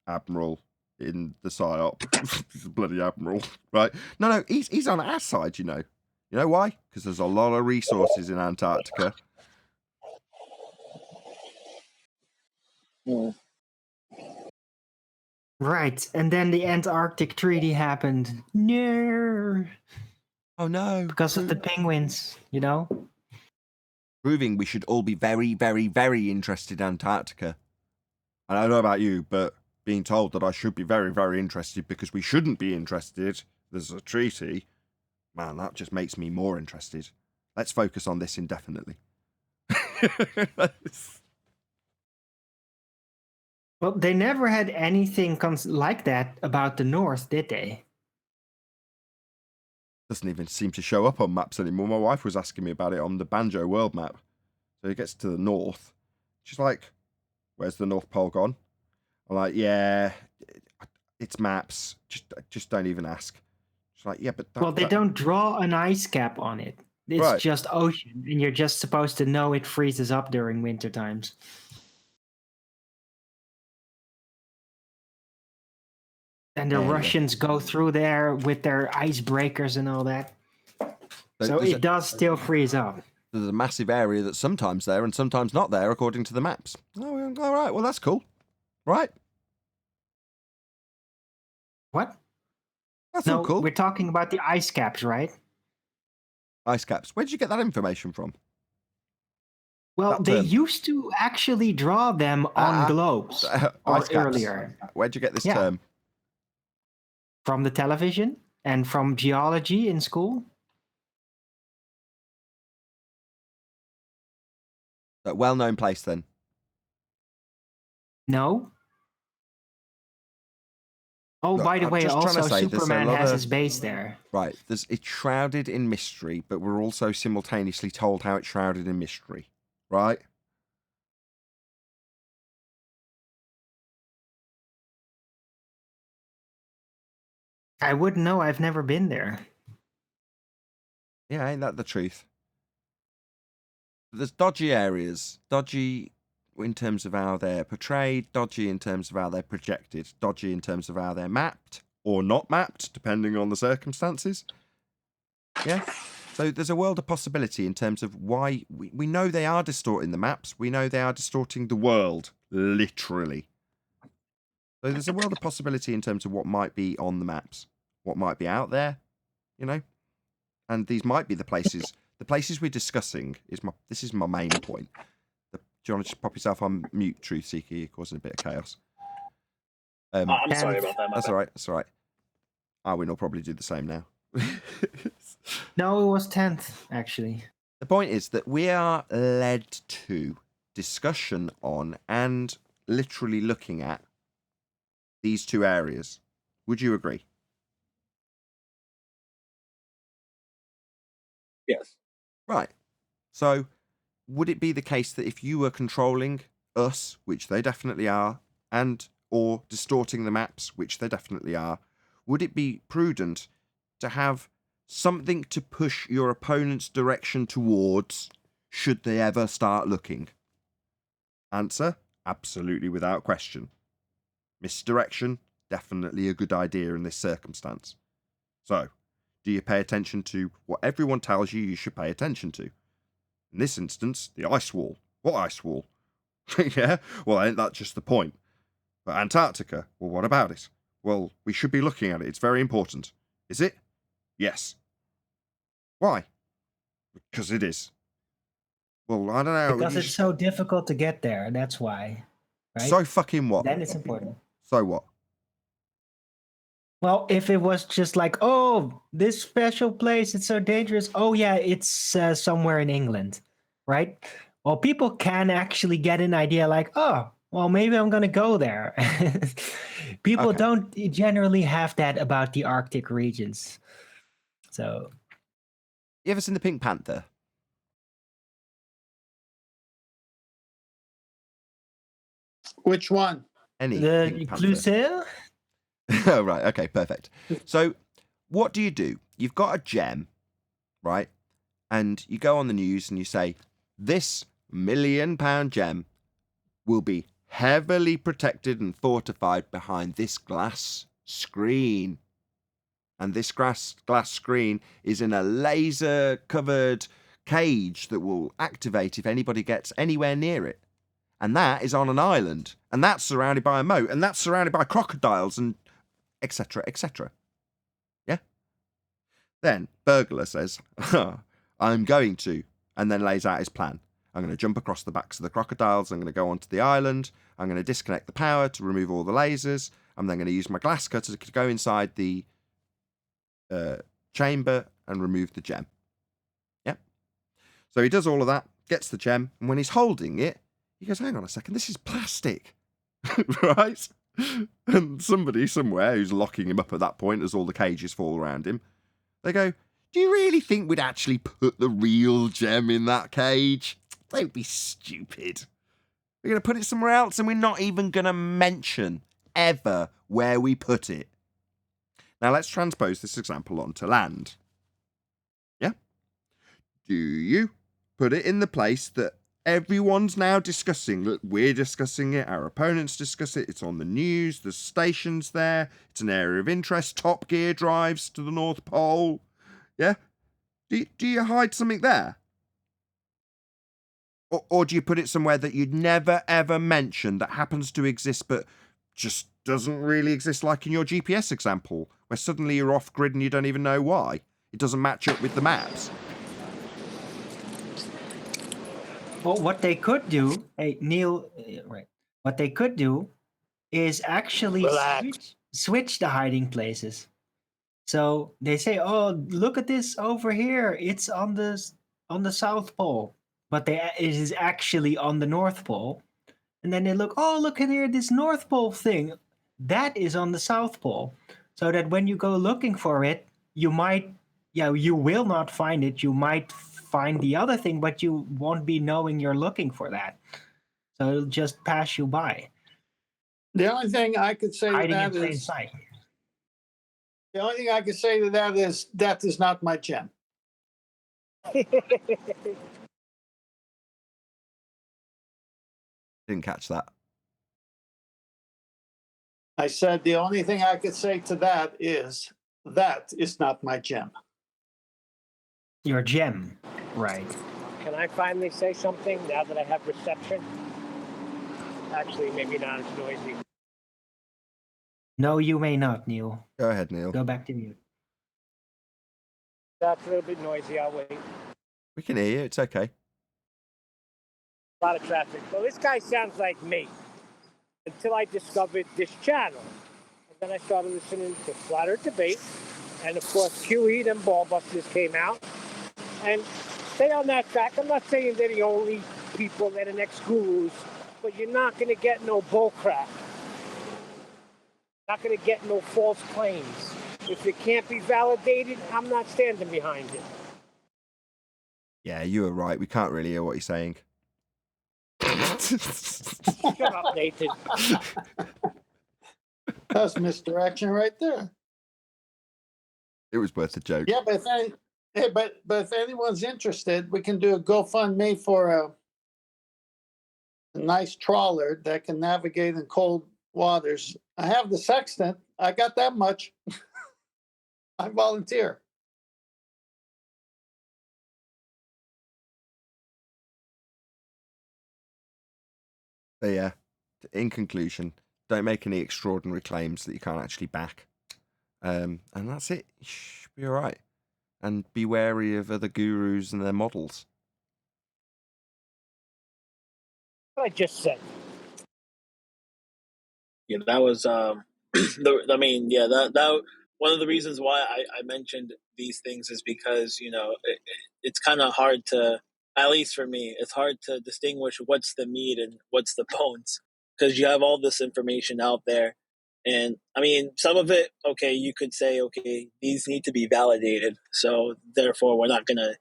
admiral in the PSYOP, he's a bloody admiral, right? No, he's on our side, you know. You know why? Because there's a lot of resources in Antarctica. Right, and then the Antarctic Treaty happened. No. Oh no. Because of the penguins, you know? Proving we should all be very, very, very interested in Antarctica. And I don't know about you, but being told that I should be very, very interested because we shouldn't be interested, there's a treaty, man, that just makes me more interested. Let's focus on this indefinitely. Well, they never had anything like that about the North, did they? Doesn't even seem to show up on maps anymore. My wife was asking me about it on the Banjo world map. So it gets to the north. She's like, where's the North Pole gone? I'm like, yeah, it's maps. Just don't even ask. She's like, yeah, but... Well, they don't draw an ice cap on it. It's Right. just ocean, and you're just supposed to know it freezes up during winter times. And the Russians go through there with their icebreakers and all that. So it does still freeze up. There's a massive area that's sometimes there and sometimes not there, according to the maps. Oh, all right. Well, that's cool. Right? What? That's all cool. We're talking about the ice caps, right? Ice caps. Where did you get that information from? Well, they used to actually draw them on globes ice caps. Earlier. Where'd you get this term? From the television and from geology in school. A well-known place, then? No. Oh, Look, by the I'm way, just trying also to say Superman has his base there. Right. It's shrouded in mystery, but we're also simultaneously told how it's shrouded in mystery. Right? I wouldn't know. I've never been there. Yeah, ain't that the truth? There's dodgy areas. Dodgy in terms of how they're portrayed, dodgy in terms of how they're projected, dodgy in terms of how they're mapped or not mapped, depending on the circumstances. Yeah? So there's a world of possibility in terms of why we know they are distorting the maps. We know they are distorting the world, literally. So there's a world of possibility in terms of what might be on the maps, what might be out there, you know? And these might be the places we're discussing. This is my main point. Do you want to just pop yourself on mute, Truth Seeker? You're causing a bit of chaos. I'm sorry about that. That's all right. That's all right. Arwen will probably do the same now. No, it was 10th, actually. The point is that we are led to discussion on and literally looking at these two areas. Would you agree? Yes. Right. So, would it be the case that if you were controlling us, which they definitely are, and or distorting the maps, which they definitely are, would it be prudent to have something to push your opponent's direction towards should they ever start looking? Answer, absolutely without question. Misdirection, definitely a good idea in this circumstance. So, do you pay attention to what everyone tells you should pay attention to? In this instance, the ice wall. What ice wall? Yeah, well, ain't that just the point? But Antarctica, well, what about it? Well, we should be looking at it. It's very important. Is it? Yes. Why? Because it is. Well, I don't know. Because it's so difficult to get there. That's why. Right? So fucking what? Then it's important. So what? Well, if it was just like, oh, this special place, it's so dangerous. Oh, yeah, it's somewhere in England, right? Well, people can actually get an idea like, oh, well, maybe I'm going to go there. People Okay. don't generally have that about the Arctic regions. So, You ever seen the Pink Panther? Which one? Any the Pink Panther? Cluzel? Oh, right. Okay, perfect. So, what do? You've got a gem, right? And you go on the news and you say, this £1 million gem will be heavily protected and fortified behind this glass screen. And this glass screen is in a laser-covered cage that will activate if anybody gets anywhere near it. And that is on an island. And that's surrounded by a moat. And that's surrounded by crocodiles and etc., etc. Yeah? Then burglar says, I'm going to, and then lays out his plan. I'm going to jump across the backs of the crocodiles. I'm going to go onto the island. I'm going to disconnect the power to remove all the lasers. I'm then going to use my glass cutter to go inside the chamber and remove the gem. Yep. So he does all of that, gets the gem, and when he's holding it, he goes, hang on a second, this is plastic. Right? And somebody somewhere who's locking him up at that point as all the cages fall around him, they go, do you really think we'd actually put the real gem in that cage? Don't be stupid. We're going to put it somewhere else and we're not even going to mention ever where we put it. Now let's transpose this example onto land. Yeah? Do you put it in the place that everyone's now discussing? Look, we're discussing it, our opponents discuss it, it's on the news, there's stations there, it's an area of interest, Top Gear drives to the North Pole. Yeah? Do you hide something there? Or do you put it somewhere that you'd never ever mention that happens to exist but just doesn't really exist, like in your GPS example, where suddenly you're off grid and you don't even know why? It doesn't match up with the maps. Well, what they could do, hey, Neil, right? What they could do is actually switch the hiding places. So they say, "Oh, look at this over here. It's on the South Pole, but it is actually on the North Pole." And then they look, "Oh, look at here, this North Pole thing. That is on the South Pole." So that when you go looking for it, you will not find it. You might find the other thing, but you won't be knowing you're looking for that. So it'll just pass you by. The only thing I could say to Hiding in that plain is, sight. the only thing I could say to that is not my gem. Didn't catch that. I said the only thing I could say to that is not my gem. Your gem, right? Can I finally say something now that I have reception? Actually, maybe not as noisy. No, you may not, Neil. Go ahead, Neil. Go back to mute. That's a little bit noisy. I'll wait. We can hear you. It's okay. A lot of traffic. Well, this guy sounds like me until I discovered this channel. And then I started listening to Flat Earth Debate. And of course, QE and Ballbusters came out. And stay on that track. I'm not saying they're the only people that are next gurus, but you're not going to get no bull crap. Not going to get no false claims. If it can't be validated, I'm not standing behind it. Yeah, you were right. We can't really hear what he's saying. Shut up, Nathan. That's misdirection right there. It was worth a joke. Yeah, but if anyone's interested, we can do a GoFundMe for a nice trawler that can navigate in cold waters. I have the sextant. I got that much. I volunteer. So yeah, in conclusion, don't make any extraordinary claims that you can't actually back. And that's it. You should be all right. And be wary of other gurus and their models. What I just said. Yeah, that was that one of the reasons why I mentioned these things is because it's kind of hard to, at least for me, it's hard to distinguish what's the meat and what's the bones, because you have all this information out there, and I mean some of it, okay, you could say, okay, these need to be validated, so therefore we're not gonna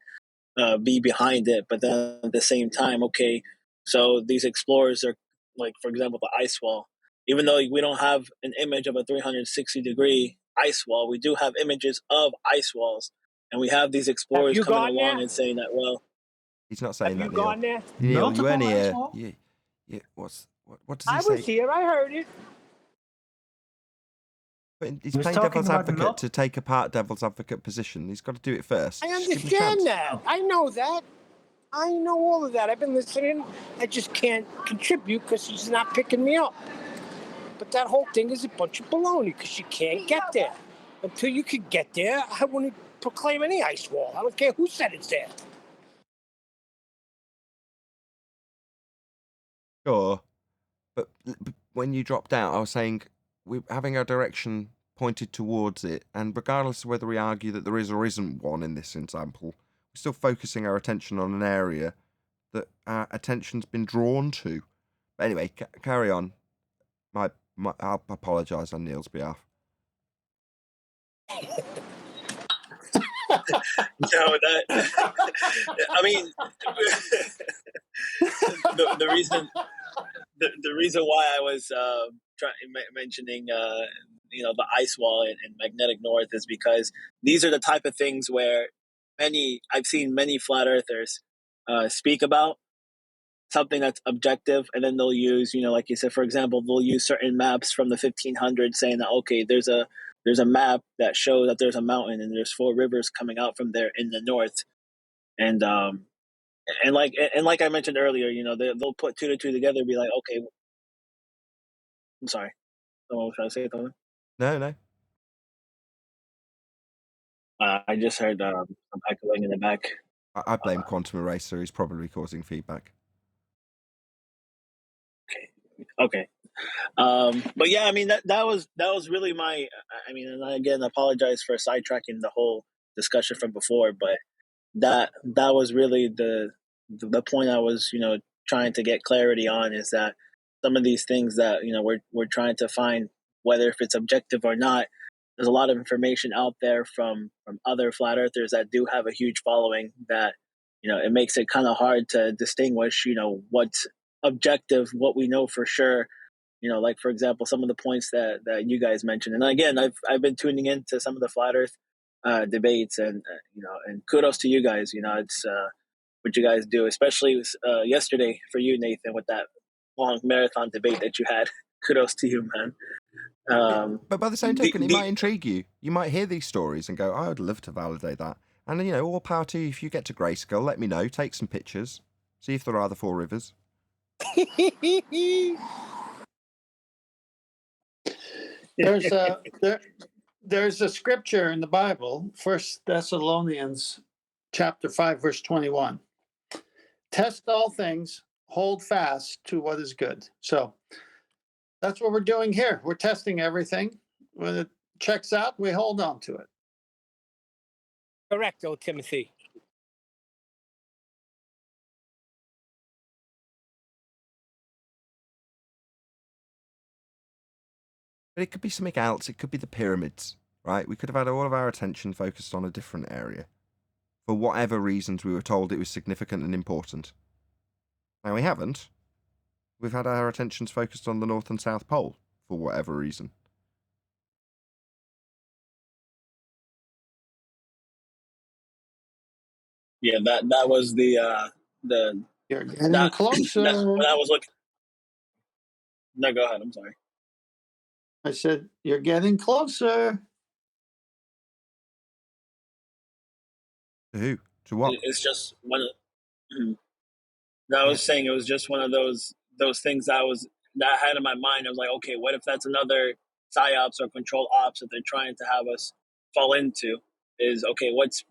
be behind it, but then at the same time, okay, so these explorers are, like, for example, the ice wall. Even though we don't have an image of a 360-degree ice wall, we do have images of ice walls, and we have these explorers you coming gone along there? and saying that, well, He's not saying Have that, you Neil. gone there? Neil, you weren't Multiple ice here. wall? What does he I say? was here. I heard it. But he's He was playing talking devil's about advocate to take apart devil's advocate position. He's got to do it first. I Just give him a chance. understand that. I know that. I know all of that. I've been listening. I just can't contribute because he's not picking me up. But that whole thing is a bunch of baloney because you can't get there. Until you can get there, I wouldn't proclaim any ice wall. I don't care who said it's there. Sure. But when you dropped out, I was saying we're having our direction pointed towards it, and regardless of whether we argue that there is or isn't one in this example, we're still focusing our attention on an area that our attention's been drawn to. But anyway, carry on. I'll apologise on Neil's behalf. no, that, I mean, the reason why I was mentioning the ice wall and magnetic north is because these are the type of things where I've seen many flat earthers speak about something that's objective, and then they'll use, like you said, for example, they'll use certain maps from the 1500s saying that, okay, there's a map that shows that there's a mountain and there's 4 rivers coming out from there in the north, and like I mentioned earlier, they'll put 2 to 2 together and be like, okay, I'm sorry, someone was trying to say something. No. I just heard some echoing in the back. I blame Quantum Eraser. He's probably causing feedback. Okay. But yeah, I mean that was really my. I mean, and again, I apologize for sidetracking the whole discussion from before, but that was really the point I was trying to get clarity on, is that some of these things that we're trying to find, whether if it's objective or not, there's a lot of information out there from other flat earthers that do have a huge following, that it makes it kind of hard to distinguish what's objective, what we know for sure. Like, for example, some of the points that you guys mentioned. And again, I've been tuning into some of the flat earth debates, and and kudos to you guys. It's what you guys do, especially yesterday for you, Nathan, with that long marathon debate that you had. Kudos to you, man. But by the same token, it might intrigue you. You might hear these stories and go, I would love to validate that. And, all power to you. If you get to Grayskull, let me know. Take some pictures. See if there are the 4 rivers. There's a scripture in the Bible, 1 Thessalonians chapter 5, verse 21. Test all things, hold fast to what is good. So that's what we're doing here. We're testing everything. When it checks out, we hold on to it. Correct, Timothy. But it could be something else. It could be the pyramids, right? We could have had all of our attention focused on a different area. For whatever reasons we were told it was significant and important. Now we haven't. We've had our attentions focused on the North and South Pole, for whatever reason. Yeah, that was the You're getting closer. when I was looking. No, go ahead. I'm sorry. I said, you're getting closer. To who? To what? It's just one. No, I was saying it was just one of those things that I had in my mind. I was like, okay, what if that's another psyops or control ops that they're trying to have us fall into? Is okay, what's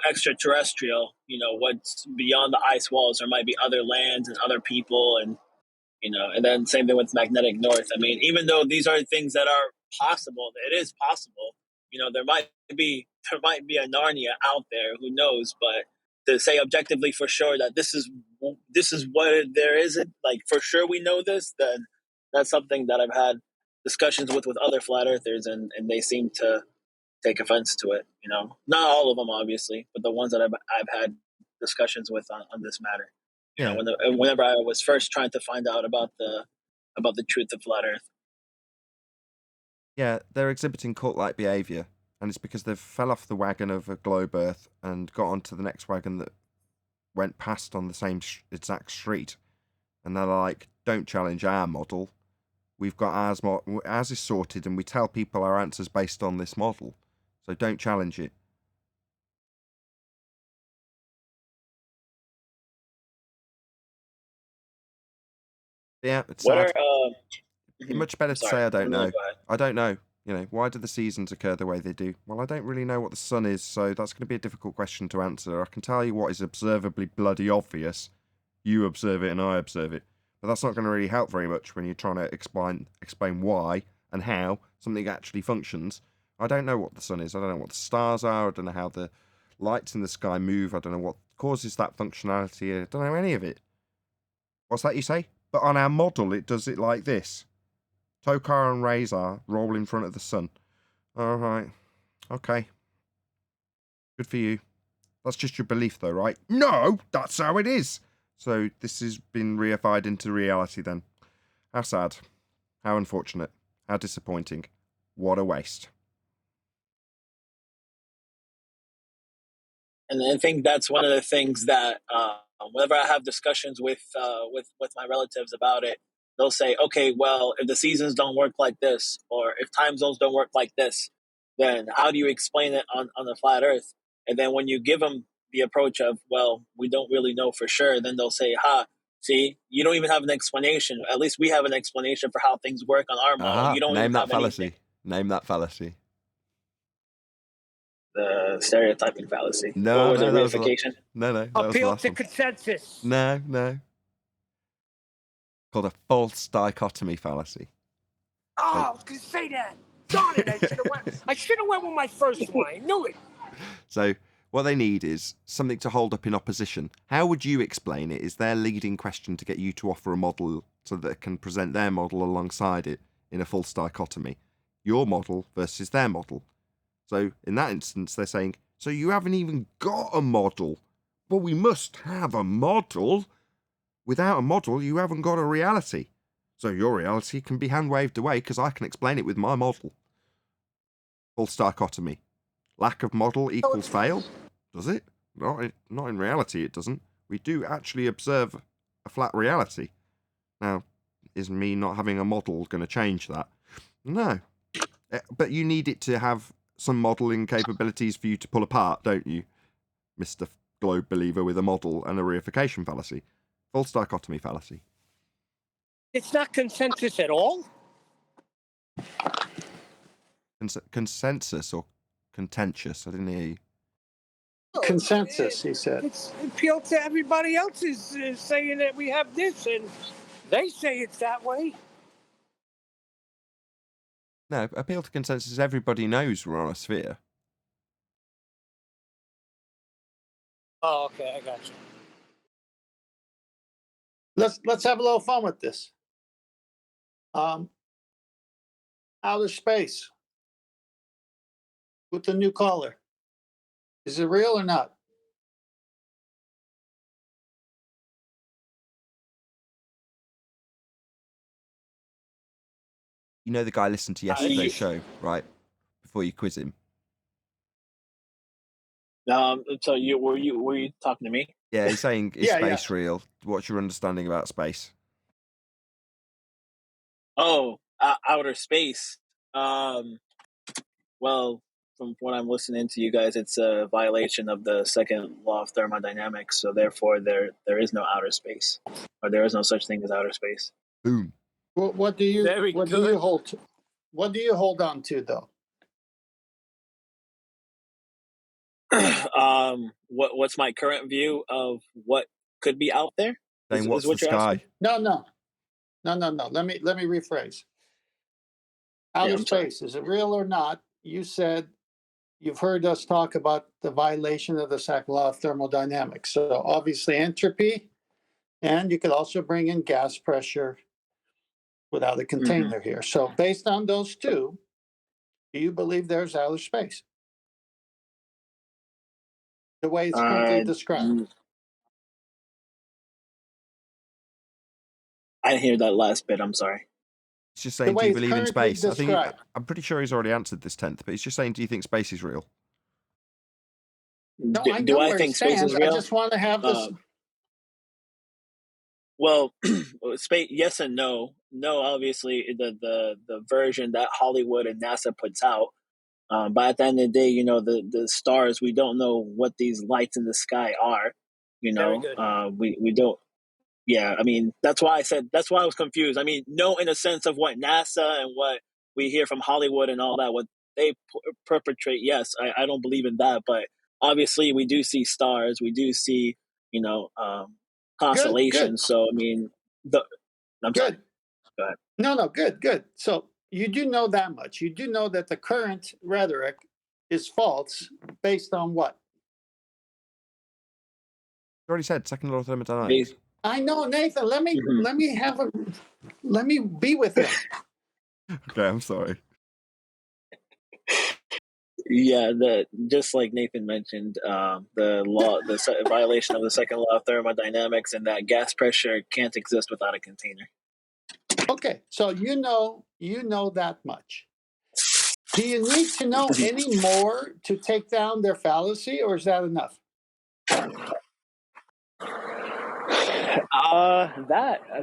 extraterrestrial? What's beyond the ice walls? There might be other lands and other people, and and then same thing with magnetic north. I mean, even though these are things that are possible, it is possible. There might be a Narnia out there. Who knows? But to say objectively for sure that this is what there is, like for sure we know this, then that's something that I've had discussions with other flat earthers, and they seem to take offense to it. Not all of them, obviously, but the ones that I've had discussions with on this matter. Yeah. Whenever I was first trying to find out about the truth of flat Earth. Yeah, they're exhibiting cult-like behaviour, and it's because they've fell off the wagon of a globe Earth and got onto the next wagon that went past on the same exact street, and they're like, "Don't challenge our model. We've got ours is sorted, and we tell people our answers based on this model. So don't challenge it." Yeah, it's sad. Much better to say I don't know. I don't know. Why do the seasons occur the way they do? Well, I don't really know what the sun is, so that's going to be a difficult question to answer. I can tell you what is observably bloody obvious. You observe it and I observe it. But that's not going to really help very much when you're trying to explain why and how something actually functions. I don't know what the sun is. I don't know what the stars are. I don't know how the lights in the sky move. I don't know what causes that functionality. I don't know any of it. What's that you say? But on our model, it does it like this. Tokar and Razor roll in front of the sun. All right. Okay. Good for you. That's just your belief, though, right? No, that's how it is. So this has been reified into reality, then. How sad. How unfortunate. How disappointing. What a waste. And I think that's one of the things that whenever I have discussions with my relatives about it, they'll say, okay, well, if the seasons don't work like this, or if time zones don't work like this, then how do you explain it on the flat Earth? And then when you give them the approach of, well, we don't really know for sure, then they'll say, see, you don't even have an explanation. At least we have an explanation for how things work on our model. You don't Name even that have fallacy. anything. Name that fallacy. The stereotyping fallacy. No, what was no, it? Reification? No. Appeal to consensus. No. Called a false dichotomy fallacy. Oh, I was going to say that. Darn it, I should have went with my first one. I knew it. So what they need is something to hold up in opposition. How would you explain it? Is their leading question to get you to offer a model so that they can present their model alongside it in a false dichotomy. Your model versus their model. So in that instance, they're saying, so you haven't even got a model. Well, we must have a model. Without a model, you haven't got a reality. So your reality can be hand-waved away because I can explain it with my model. False dichotomy. Lack of model equals fail? Does it? Not in reality, it doesn't. We do actually observe a flat reality. Now, is me not having a model going to change that? No. But you need it to have some modelling capabilities for you to pull apart, don't you? Mr. Globe Believer with a model and a reification fallacy. False dichotomy fallacy. It's not consensus at all? Consensus or contentious? I didn't hear you. Consensus, he said. It's appeal to everybody else is saying that we have this, and they say it's that way. No, appeal to consensus. Everybody knows we're on a sphere. Oh, okay, I got you. Let's have a little fun with this. Outer space with the new caller. Is it real or not? You know the guy listened to yesterday's show, right? Before you quiz him. So were you talking to me? Yeah, he's saying, is space real? What's your understanding about space? Oh, outer space. Well, from what I'm listening to you guys, it's a violation of the second law of thermodynamics. So therefore, there is no outer space, or there is no such thing as outer space. Boom. What do you Very what do you good. hold to? What do you hold on to though? What's my current view of what could be out there? Saying what's Is what the you're asking? sky? No. Let me rephrase. Outer I'm sorry. space, is it real or not? You said you've heard us talk about the violation of the second law of thermodynamics. So obviously entropy, and you could also bring in gas pressure without a container here. So based on those two, do you believe there's outer space? The way it's currently described. I didn't hear that last bit. I'm sorry. It's just saying, do way you it's believe in currently space? described. I'm pretty sure he's already answered this 10th, but he's just saying, do you think space is real? No, I Do know I where think it space stands. is real? I just want to have this. Well, space, yes and no. No, obviously, the version that Hollywood and NASA puts out. But at the end of the day, you know, the stars, we don't know what these lights in the sky are. You Very know, good. we don't. Yeah, I mean, that's why I was confused. I mean, no, in a sense of what NASA and what we hear from Hollywood and all that, what they perpetrate. Yes, I don't believe in that, but obviously we do see stars, we do see, you know, Good. constellations. So I mean, I'm sorry. Good. Go ahead. No, good. So you do know that much. You do know that the current rhetoric is false based on what? You already said second law of thermodynamics. I know, Nathan. Let me be with him. Okay, I'm sorry. Yeah, just like Nathan mentioned, the violation of the second law of thermodynamics, and that gas pressure can't exist without a container. Okay, so you know that much. Do you need to know any more to take down their fallacy, or is that enough?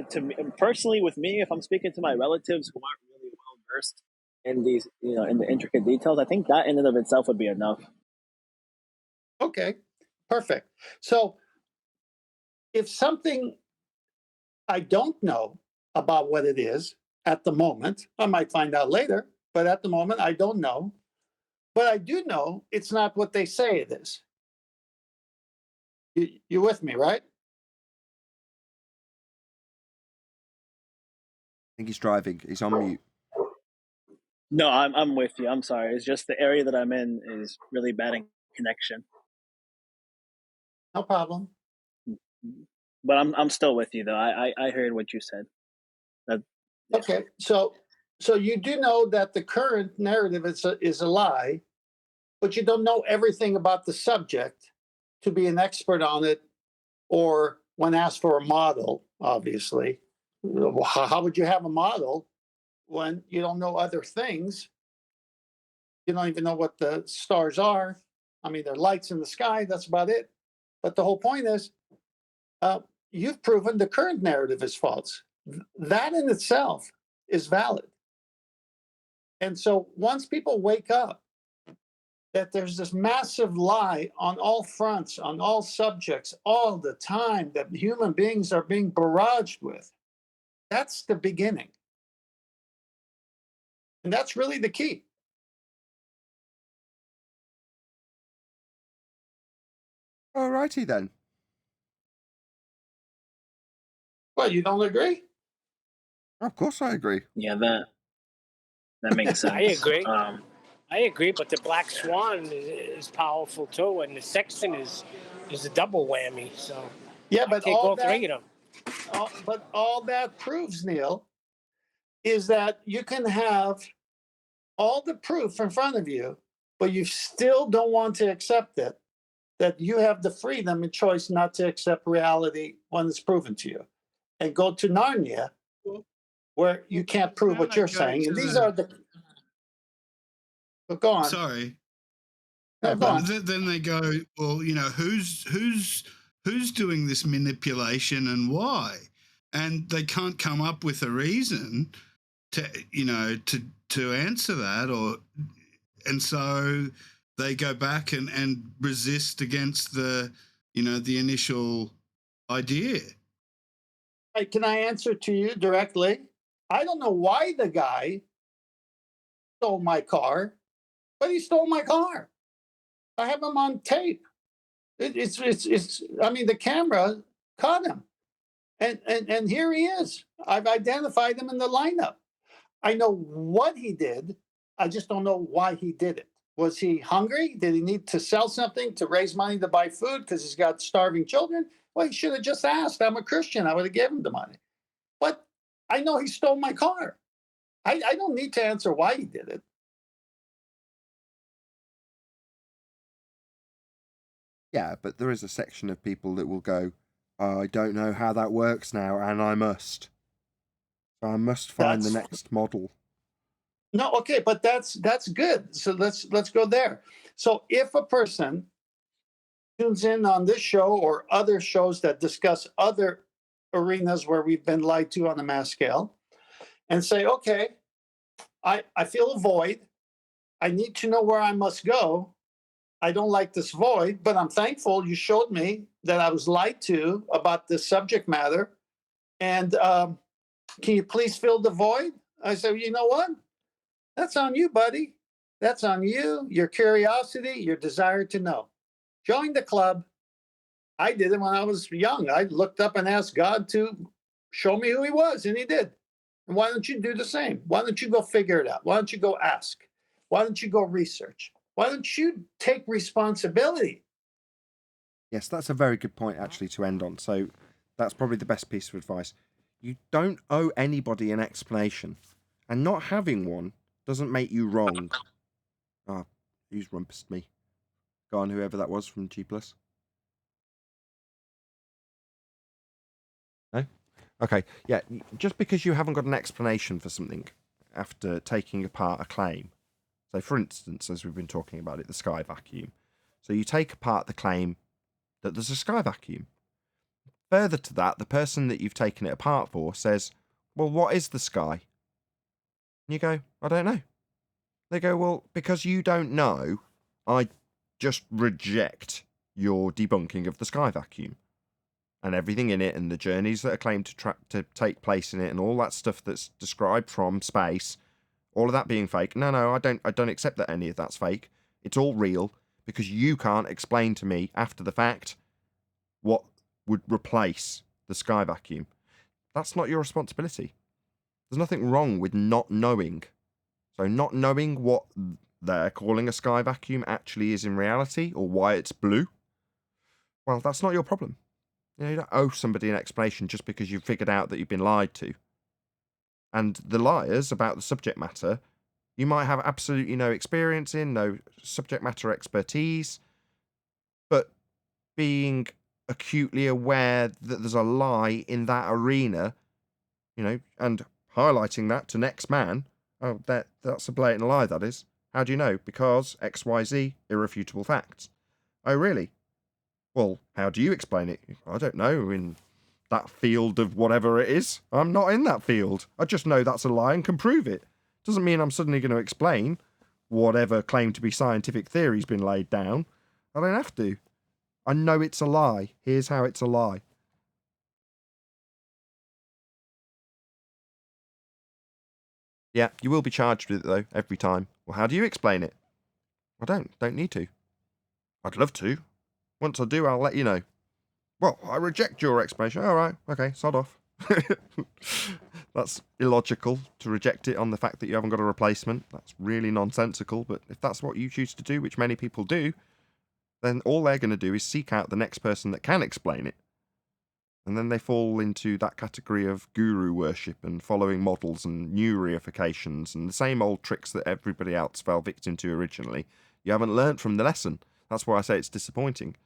To me, personally, with me, if I'm speaking to my relatives who aren't really well versed in these, you know, in the intricate details, I think that in and of itself would be enough. Okay, perfect. So if something I don't know about what it is at the moment, I might find out later, but at the moment I don't know. But I do know it's not what they say it is. You with me, right? I think he's driving. He's on mute. No, I'm with you. I'm sorry. It's just the area that I'm in is really bad in connection. No problem. But I'm still with you though. I heard what you said. Yeah. Okay, so you do know that the current narrative is a lie, but you don't know everything about the subject to be an expert on it, or when asked for a model, obviously. How would you have a model when you don't know other things? You don't even know what the stars are. I mean, they're lights in the sky, that's about it. But the whole point is, you've proven the current narrative is false. That in itself is valid. And so once people wake up that there's this massive lie on all fronts, on all subjects, all the time that human beings are being barraged with, that's the beginning. And that's really the key. All righty then. Well, you don't agree? Of course I agree. Yeah, that makes sense. I agree. I agree, but the Black Swan is powerful too, and the Sexton is a double whammy. So yeah, but take all three of them. But all that proves, Neil, is that you can have all the proof in front of you, but you still don't want to accept it. That you have the freedom and choice not to accept reality when it's proven to you, and go to Narnia, where you can't prove what you're saying. And these are the. But go on. Sorry. No, go on. Then they go, well, you know, who's doing this manipulation and why? And they can't come up with a reason to answer that, and so they go back and resist against the initial idea. Hey, can I answer to you directly? I don't know why the guy stole my car, but he stole my car. I have him on tape. It's. I mean, the camera caught him, and here he is. I've identified him in the lineup. I know what he did. I just don't know why he did it. Was he hungry? Did he need to sell something to raise money to buy food because he's got starving children? Well, he should have just asked. I'm a Christian. I would have given him the money. But I know he stole my car. I don't need to answer why he did it. Yeah, but there is a section of people that will go, I don't know how that works now, and I must. So I must find the next model. No, okay, but that's good. So let's go there. So if a person tunes in on this show or other shows that discuss other arenas where we've been lied to on a mass scale and say, okay, I feel a void. I need to know where I must go. I don't like this void, but I'm thankful you showed me that I was lied to about this subject matter. And can you please fill the void? I said, you know what? That's on you, buddy. That's on you, your curiosity, your desire to know. Join the club. I did it when I was young. I looked up and asked God to show me who he was, and he did. And why don't you do the same? Why don't you go figure it out? Why don't you go ask? Why don't you go research? Why don't you take responsibility? Yes, that's a very good point, actually, to end on. So that's probably the best piece of advice. You don't owe anybody an explanation. And not having one doesn't make you wrong. Ah, who's rumpused me? Go on, whoever that was from G+. No? Okay, yeah, just because you haven't got an explanation for something after taking apart a claim. So, for instance, as we've been talking about it, the sky vacuum. So you take apart the claim that there's a sky vacuum. Further to that, the person that you've taken it apart for says, well, what is the sky? And you go, I don't know. They go, well, because you don't know, I just reject your debunking of the sky vacuum and everything in it and the journeys that are claimed to take place in it and all that stuff that's described from space, all of that being fake. No, I don't accept that any of that's fake. It's all real because you can't explain to me after the fact what would replace the sky vacuum. That's not your responsibility. There's nothing wrong with not knowing. So not knowing what they're calling a sky vacuum actually is in reality or why it's blue, well, that's not your problem. You don't owe somebody an explanation just because you've figured out that you've been lied to. And the liars about the subject matter, you might have absolutely no experience in, no subject matter expertise, but being acutely aware that there's a lie in that arena, and highlighting that to next man, oh, that's a blatant lie, that is. How do you know? Because XYZ, irrefutable facts. Oh, really? Well, how do you explain it? I don't know, in that field of whatever it is. I'm not in that field. I just know that's a lie and can prove it. Doesn't mean I'm suddenly going to explain whatever claimed to be scientific theory's been laid down. I don't have to. I know it's a lie. Here's how it's a lie. Yeah, you will be charged with it, though, every time. Well, how do you explain it? I don't need to. I'd love to. Once I do, I'll let you know. Well, I reject your explanation. All right, okay, sod off. That's illogical to reject it on the fact that you haven't got a replacement. That's really nonsensical, but if that's what you choose to do, which many people do, then all they're going to do is seek out the next person that can explain it. And then they fall into that category of guru worship and following models and new reifications and the same old tricks that everybody else fell victim to originally. You haven't learnt from the lesson. That's why I say it's disappointing.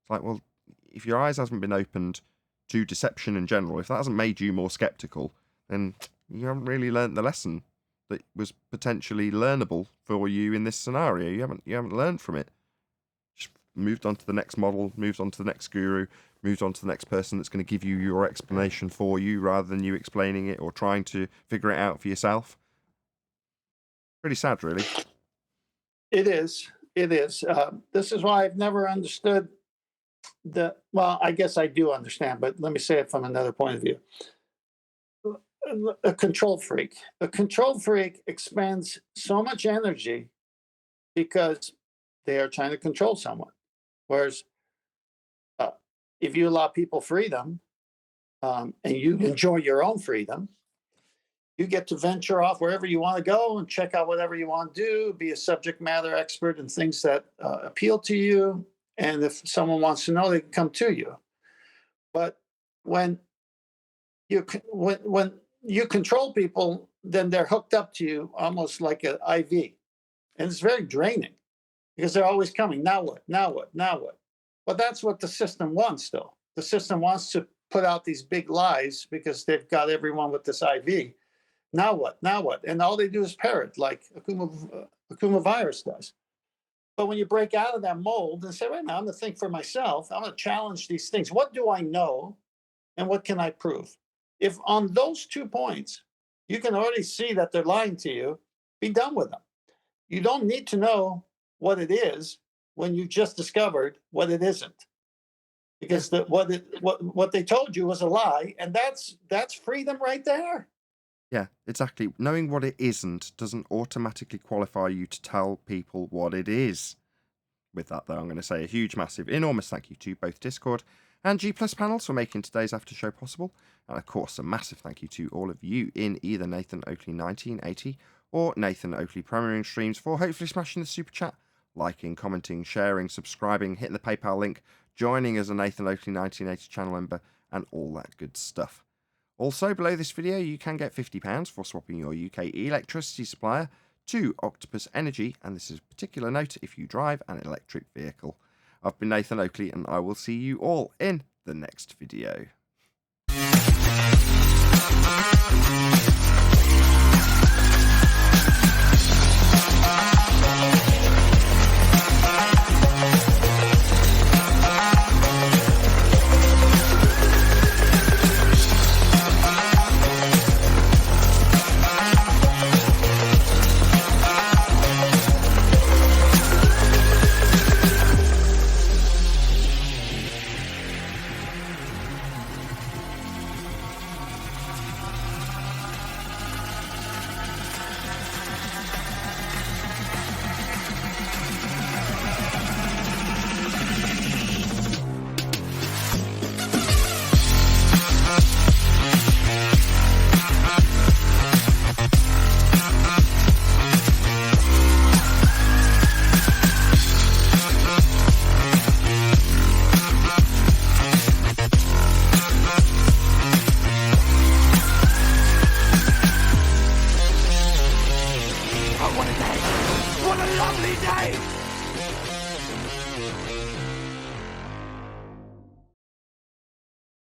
It's like, well, if your eyes hasn't been opened to deception in general, if that hasn't made you more skeptical, then you haven't really learnt the lesson that was potentially learnable for you in this scenario. You haven't learned from it. Just moved on to the next model, moved on to the next guru, moved on to the next person that's going to give you your explanation for you rather than you explaining it or trying to figure it out for yourself. Pretty sad, really. It is. It is. This is why I've never understood well, I guess I do understand, but let me say it from another point of view. A control freak. A control freak expends so much energy because they are trying to control someone. Whereas if you allow people freedom and you enjoy your own freedom, you get to venture off wherever you want to go and check out whatever you want to do, be a subject matter expert in things that appeal to you. And if someone wants to know, they can come to you. But when you control people, then they're hooked up to you almost like an IV. And it's very draining because they're always coming. Now what? Now what? Now what? But that's what the system wants, though. The system wants to put out these big lies because they've got everyone with this IV. Now what? Now what? And all they do is parrot like Akuma virus does. But when you break out of that mold and say, wait a minute, I'm going to think for myself. I'm going to challenge these things. What do I know and what can I prove? If on those 2 points, you can already see that they're lying to you, be done with them. You don't need to know what it is when you just discovered what it isn't. Because what they told you was a lie, and that's freedom right there. Yeah, exactly. Knowing what it isn't doesn't automatically qualify you to tell people what it is. With that, though, I'm going to say a huge, massive, enormous thank you to both Discord and G Plus panels for making today's after show possible. And of course, a massive thank you to all of you in either Nathan Oakley 1980 or Nathan Oakley premiering streams for hopefully smashing the super chat, liking, commenting, sharing, subscribing, hitting the PayPal link, joining as a Nathan Oakley 1980 channel member, and all that good stuff. Also, below this video, you can get £50 for swapping your UK electricity supplier to Octopus Energy, and this is a particular note if you drive an electric vehicle. I've been Nathan Oakley, and I will see you all in the next video. What a lovely day!